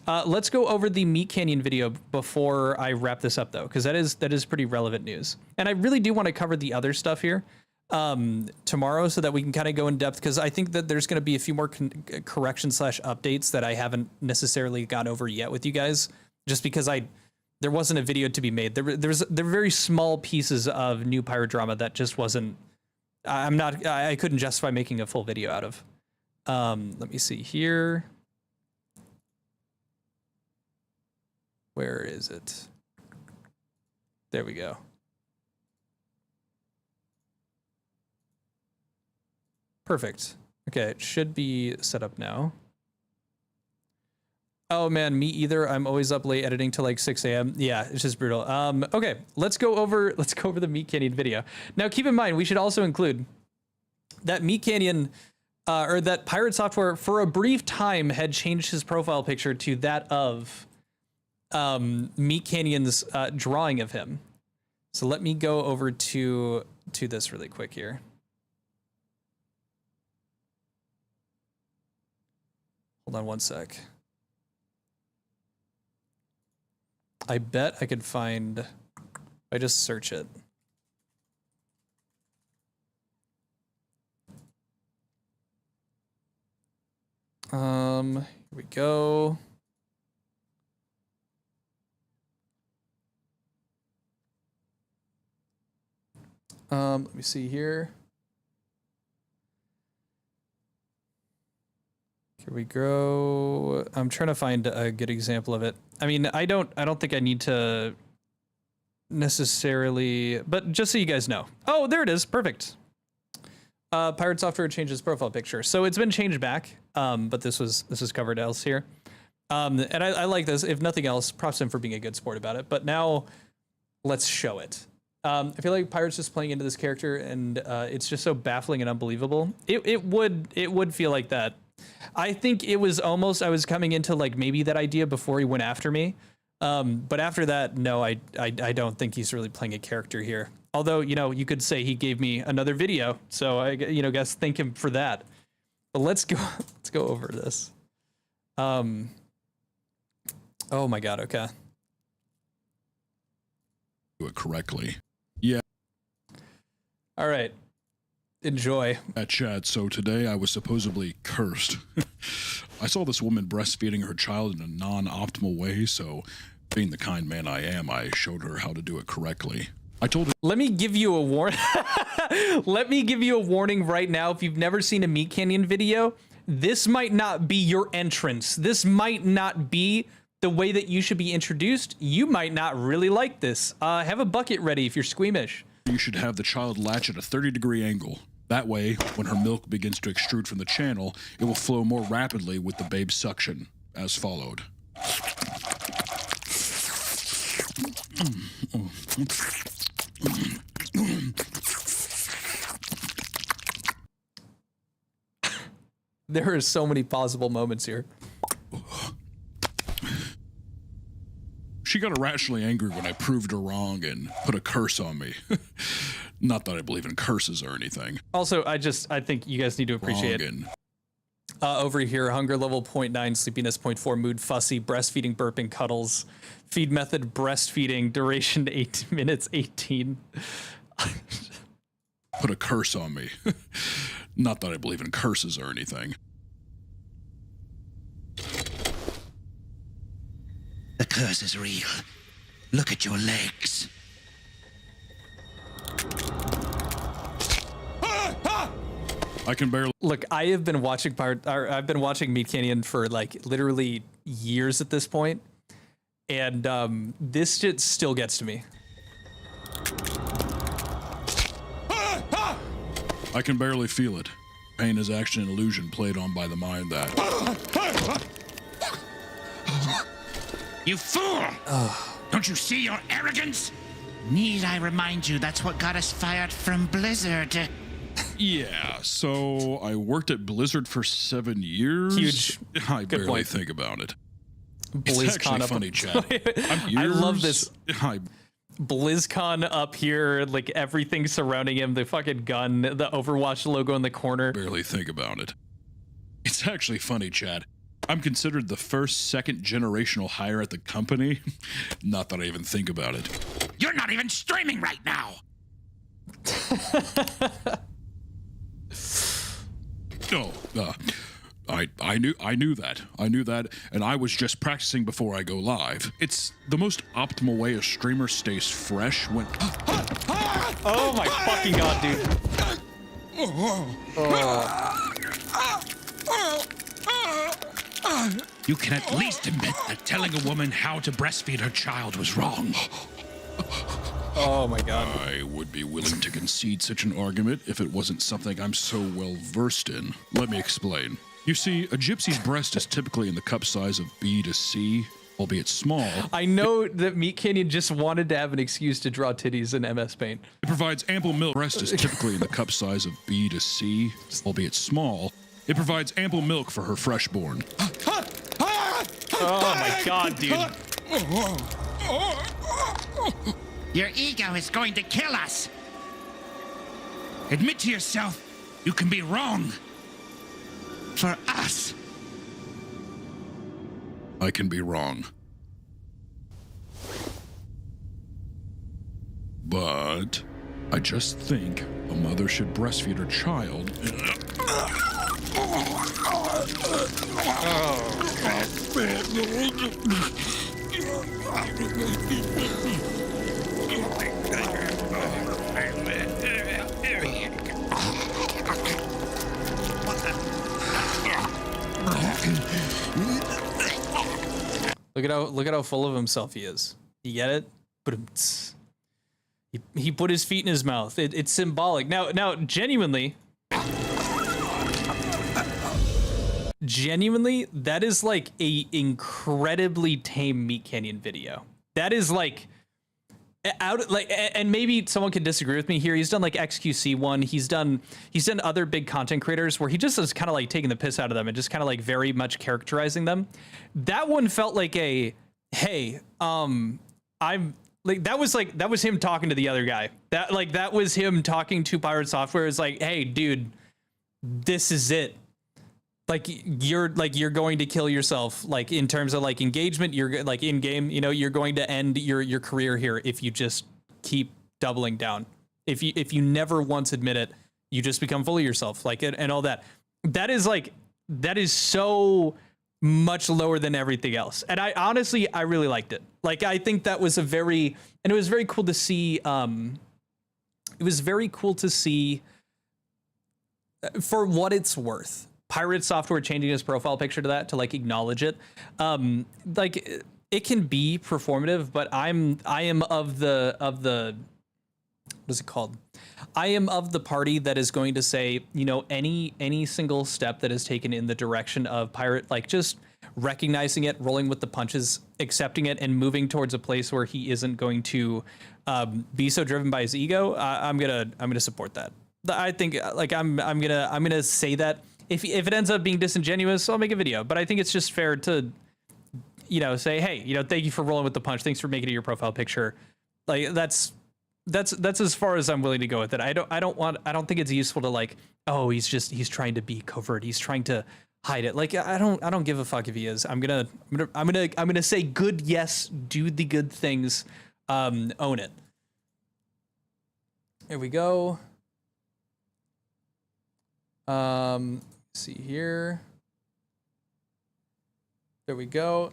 Let's go over the Meat Canyon video before I wrap this up, though, because that is pretty relevant news. And I really do want to cover the other stuff here tomorrow so that we can kind of go in depth, because I think that there's going to be a few more corrections / updates that I haven't necessarily gone over yet with you guys, just because there wasn't a video to be made. There were very small pieces of new pirate drama that just wasn't. I couldn't justify making a full video out of. Let me see here. Where is it? There we go. Perfect. Okay, it should be set up now. Oh man, me either. I'm always up late editing till like 6 a.m. Yeah, it's just brutal. Okay, let's go over the Meat Canyon video. Now keep in mind, we should also include that Meat Canyon, or that Pirate Software for a brief time had changed his profile picture to that of Meat Canyon's drawing of him. So let me go over to this really quick here. Hold on one sec. I bet I could find, if I just search it. Here we go. Let me see here. Here we go. I'm trying to find a good example of it. I mean, I don't think I need to necessarily, but just so you guys know. Oh, there it is. Perfect. Pirate Software changed its profile picture. So it's been changed back. But this was covered else here. And I like this. If nothing else, props him for being a good sport about it. But now let's show it. I feel like Pirate's just playing into this character, and it's just so baffling and unbelievable. It would feel like that. I think it was almost, I was coming into like maybe that idea before he went after me. But after that, no, I don't think he's really playing a character here. Although, you know, you could say he gave me another video. So I, guess thank him for that. But let's go over this. Oh my God. Okay. Do it correctly. Yeah. All right. Enjoy. Chad, so today I was supposedly cursed. I saw this woman breastfeeding her child in a non-optimal way, so being the kind man I am, I showed her how to do it correctly. I told her— Let me give you a warning. Let me give you a warning right now. If you've never seen a Meat Canyon video, this might not be your entrance. This might not be the way that you should be introduced. You might not really like this. Have a bucket ready if you're squeamish. You should have the child latch at a 30-degree angle. That way, when her milk begins to extrude from the channel, it will flow more rapidly with the babe's suction, as followed. There are so many possible moments here. She got irrationally angry when I proved her wrong and put a curse on me. Not that I believe in curses or anything. Also, I think you guys need to appreciate it. Over here, hunger level 0.9, sleepiness 0.4, mood fussy, breastfeeding, burping, cuddles, feed method, breastfeeding, duration 8 minutes 18. Put a curse on me. Not that I believe in curses or anything. The curse is real. Look at your legs. I can barely— Look, I have been watching I've been watching Meat Canyon for like literally years at this point, and this shit still gets to me. I can barely feel it. Pain is actually an illusion played on by the mind that— You fool! Don't you see your arrogance? Need I remind you that's what got us fired from Blizzard? Yeah, so I worked at Blizzard for 7 years. Huge. I Good barely point. think about it. BlizzCon It's actually up. funny, Chad. I love this. BlizzCon up here, like everything surrounding him, the fucking gun, the Overwatch logo in the corner. Barely think about it. It's actually funny, Chad. I'm considered the first second generational hire at the company. Not that I even think about it. You're not even streaming right now! No, I knew that. I knew that, and I was just practicing before I go live. It's the most optimal way a streamer stays fresh when— Oh my fucking God, dude. You can at least admit that telling a woman how to breastfeed her child was wrong. Oh my God. I would be willing to concede such an argument if it wasn't something I'm so well versed in. Let me explain. You see, a gypsy's breast is typically in the cup size of B to C, albeit small. I know that Meat Canyon just wanted to have an excuse to draw titties in MS Paint. It provides ample milk. Breast is typically in the cup size of B to C, albeit small. It provides ample milk for her freshborn. Oh my god, dude. Your ego is going to kill us. Admit to yourself you can be wrong. For us. I can be wrong. But I just think a mother should breastfeed her child. Look at how full of himself he is. You get it? He put his feet in his mouth. It's symbolic. Now genuinely, that is like a incredibly tame Meat Canyon video. That is like and maybe someone could disagree with me here. He's done like XQC1. He's done other big content creators where he just is kind of like taking the piss out of them and just kind of like very much characterizing them. That one felt like a, hey, I'm like, that was him talking to the other guy. That was him talking to Pirate Software. It's like, hey, dude, this is it. Like you're going to kill yourself, like in terms of like engagement. You're like in game, you know, you're going to end your career here if you just keep doubling down. If you never once admit it, you just become full of yourself, like and all that. That is so much lower than everything else. And I honestly really liked it. Like I think that was it was very cool to see. It was very cool to see, for what it's worth, Pirate Software changing his profile picture to that, to like acknowledge it. Like it can be performative, but I am of the what is it called? I am of the party that is going to say, you know, any single step that is taken in the direction of Pirate, like just recognizing it, rolling with the punches, accepting it, and moving towards a place where he isn't going to be so driven by his ego. I'm gonna support that. I think like I'm gonna say that. If it ends up being disingenuous, I'll make a video. But I think it's just fair to, you know, say, hey, you know, thank you for rolling with the punch. Thanks for making it your profile picture. Like that's as far as I'm willing to go with it. I don't think it's useful to like, oh, he's trying to be covert. He's trying to hide it. Like I don't give a fuck if he is. I'm gonna say good, yes, do the good things, own it. Here we go. See here. There we go.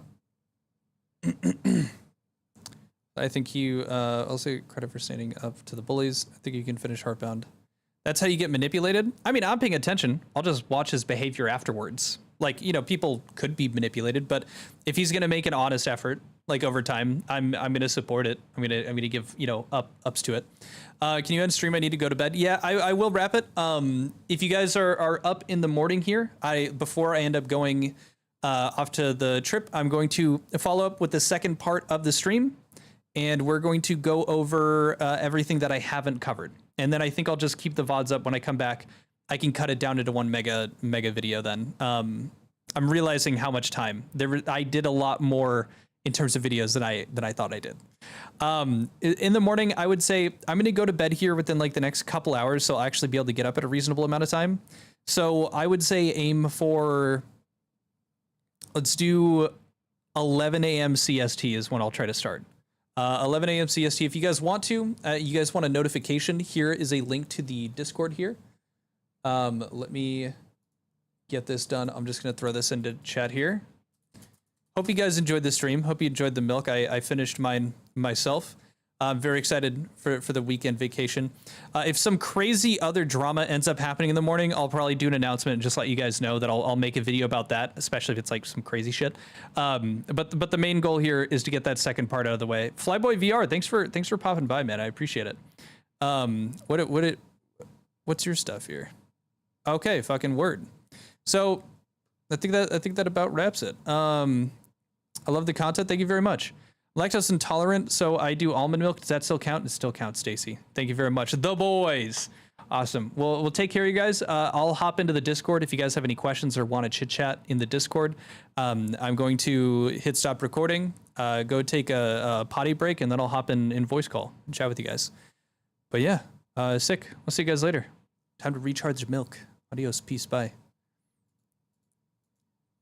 I think you also credit for standing up to the bullies. I think you can finish Heartbound. That's how you get manipulated. I mean, I'm paying attention. I'll just watch his behavior afterwards. Like, you know, people could be manipulated, but if he's gonna make an honest effort, like over time, I'm gonna support it. I'm gonna give, you know, ups to it. Can you end stream? I need to go to bed. Yeah, I will wrap it. If you guys are up in the morning here, before I end up going off to the trip, I'm going to follow up with the second part of the stream, and we're going to go over everything that I haven't covered. And then I think I'll just keep the VODs up when I come back. I can cut it down into one mega video then. I'm realizing how much time I did a lot more in terms of videos than I thought I did. In the morning, I would say I'm going to go to bed here within like the next couple hours, so I'll actually be able to get up at a reasonable amount of time. So I would say aim for, let's do 11 a.m. CST is when I'll try to start. 11 a.m. CST. If you guys want to, you guys want a notification, here is a link to the Discord here. Let me get this done. I'm just going to throw this into chat here. Hope you guys enjoyed the stream. Hope you enjoyed the milk. I finished mine myself. I'm very excited for the weekend vacation. If some crazy other drama ends up happening in the morning, I'll probably do an announcement and just let you guys know that I'll make a video about that, especially if it's like some crazy shit. But the main goal here is to get that second part out of the way. Flyboy VR, thanks for popping by, man. I appreciate it. What's your stuff here? Okay, fucking word. So I think that about wraps it. I love the content. Thank you very much. Lactose intolerant, so I do almond milk. Does that still count? It still counts, Stacy. Thank you very much. The boys. Awesome. Well, we'll take care of you guys. I'll hop into the Discord if you guys have any questions or want to chit chat in the Discord. I'm going to hit stop recording, go take a potty break, and then I'll hop in voice call and chat with you guys. But yeah, sick. I'll see you guys later. Time to recharge milk. Adios. Peace. Bye.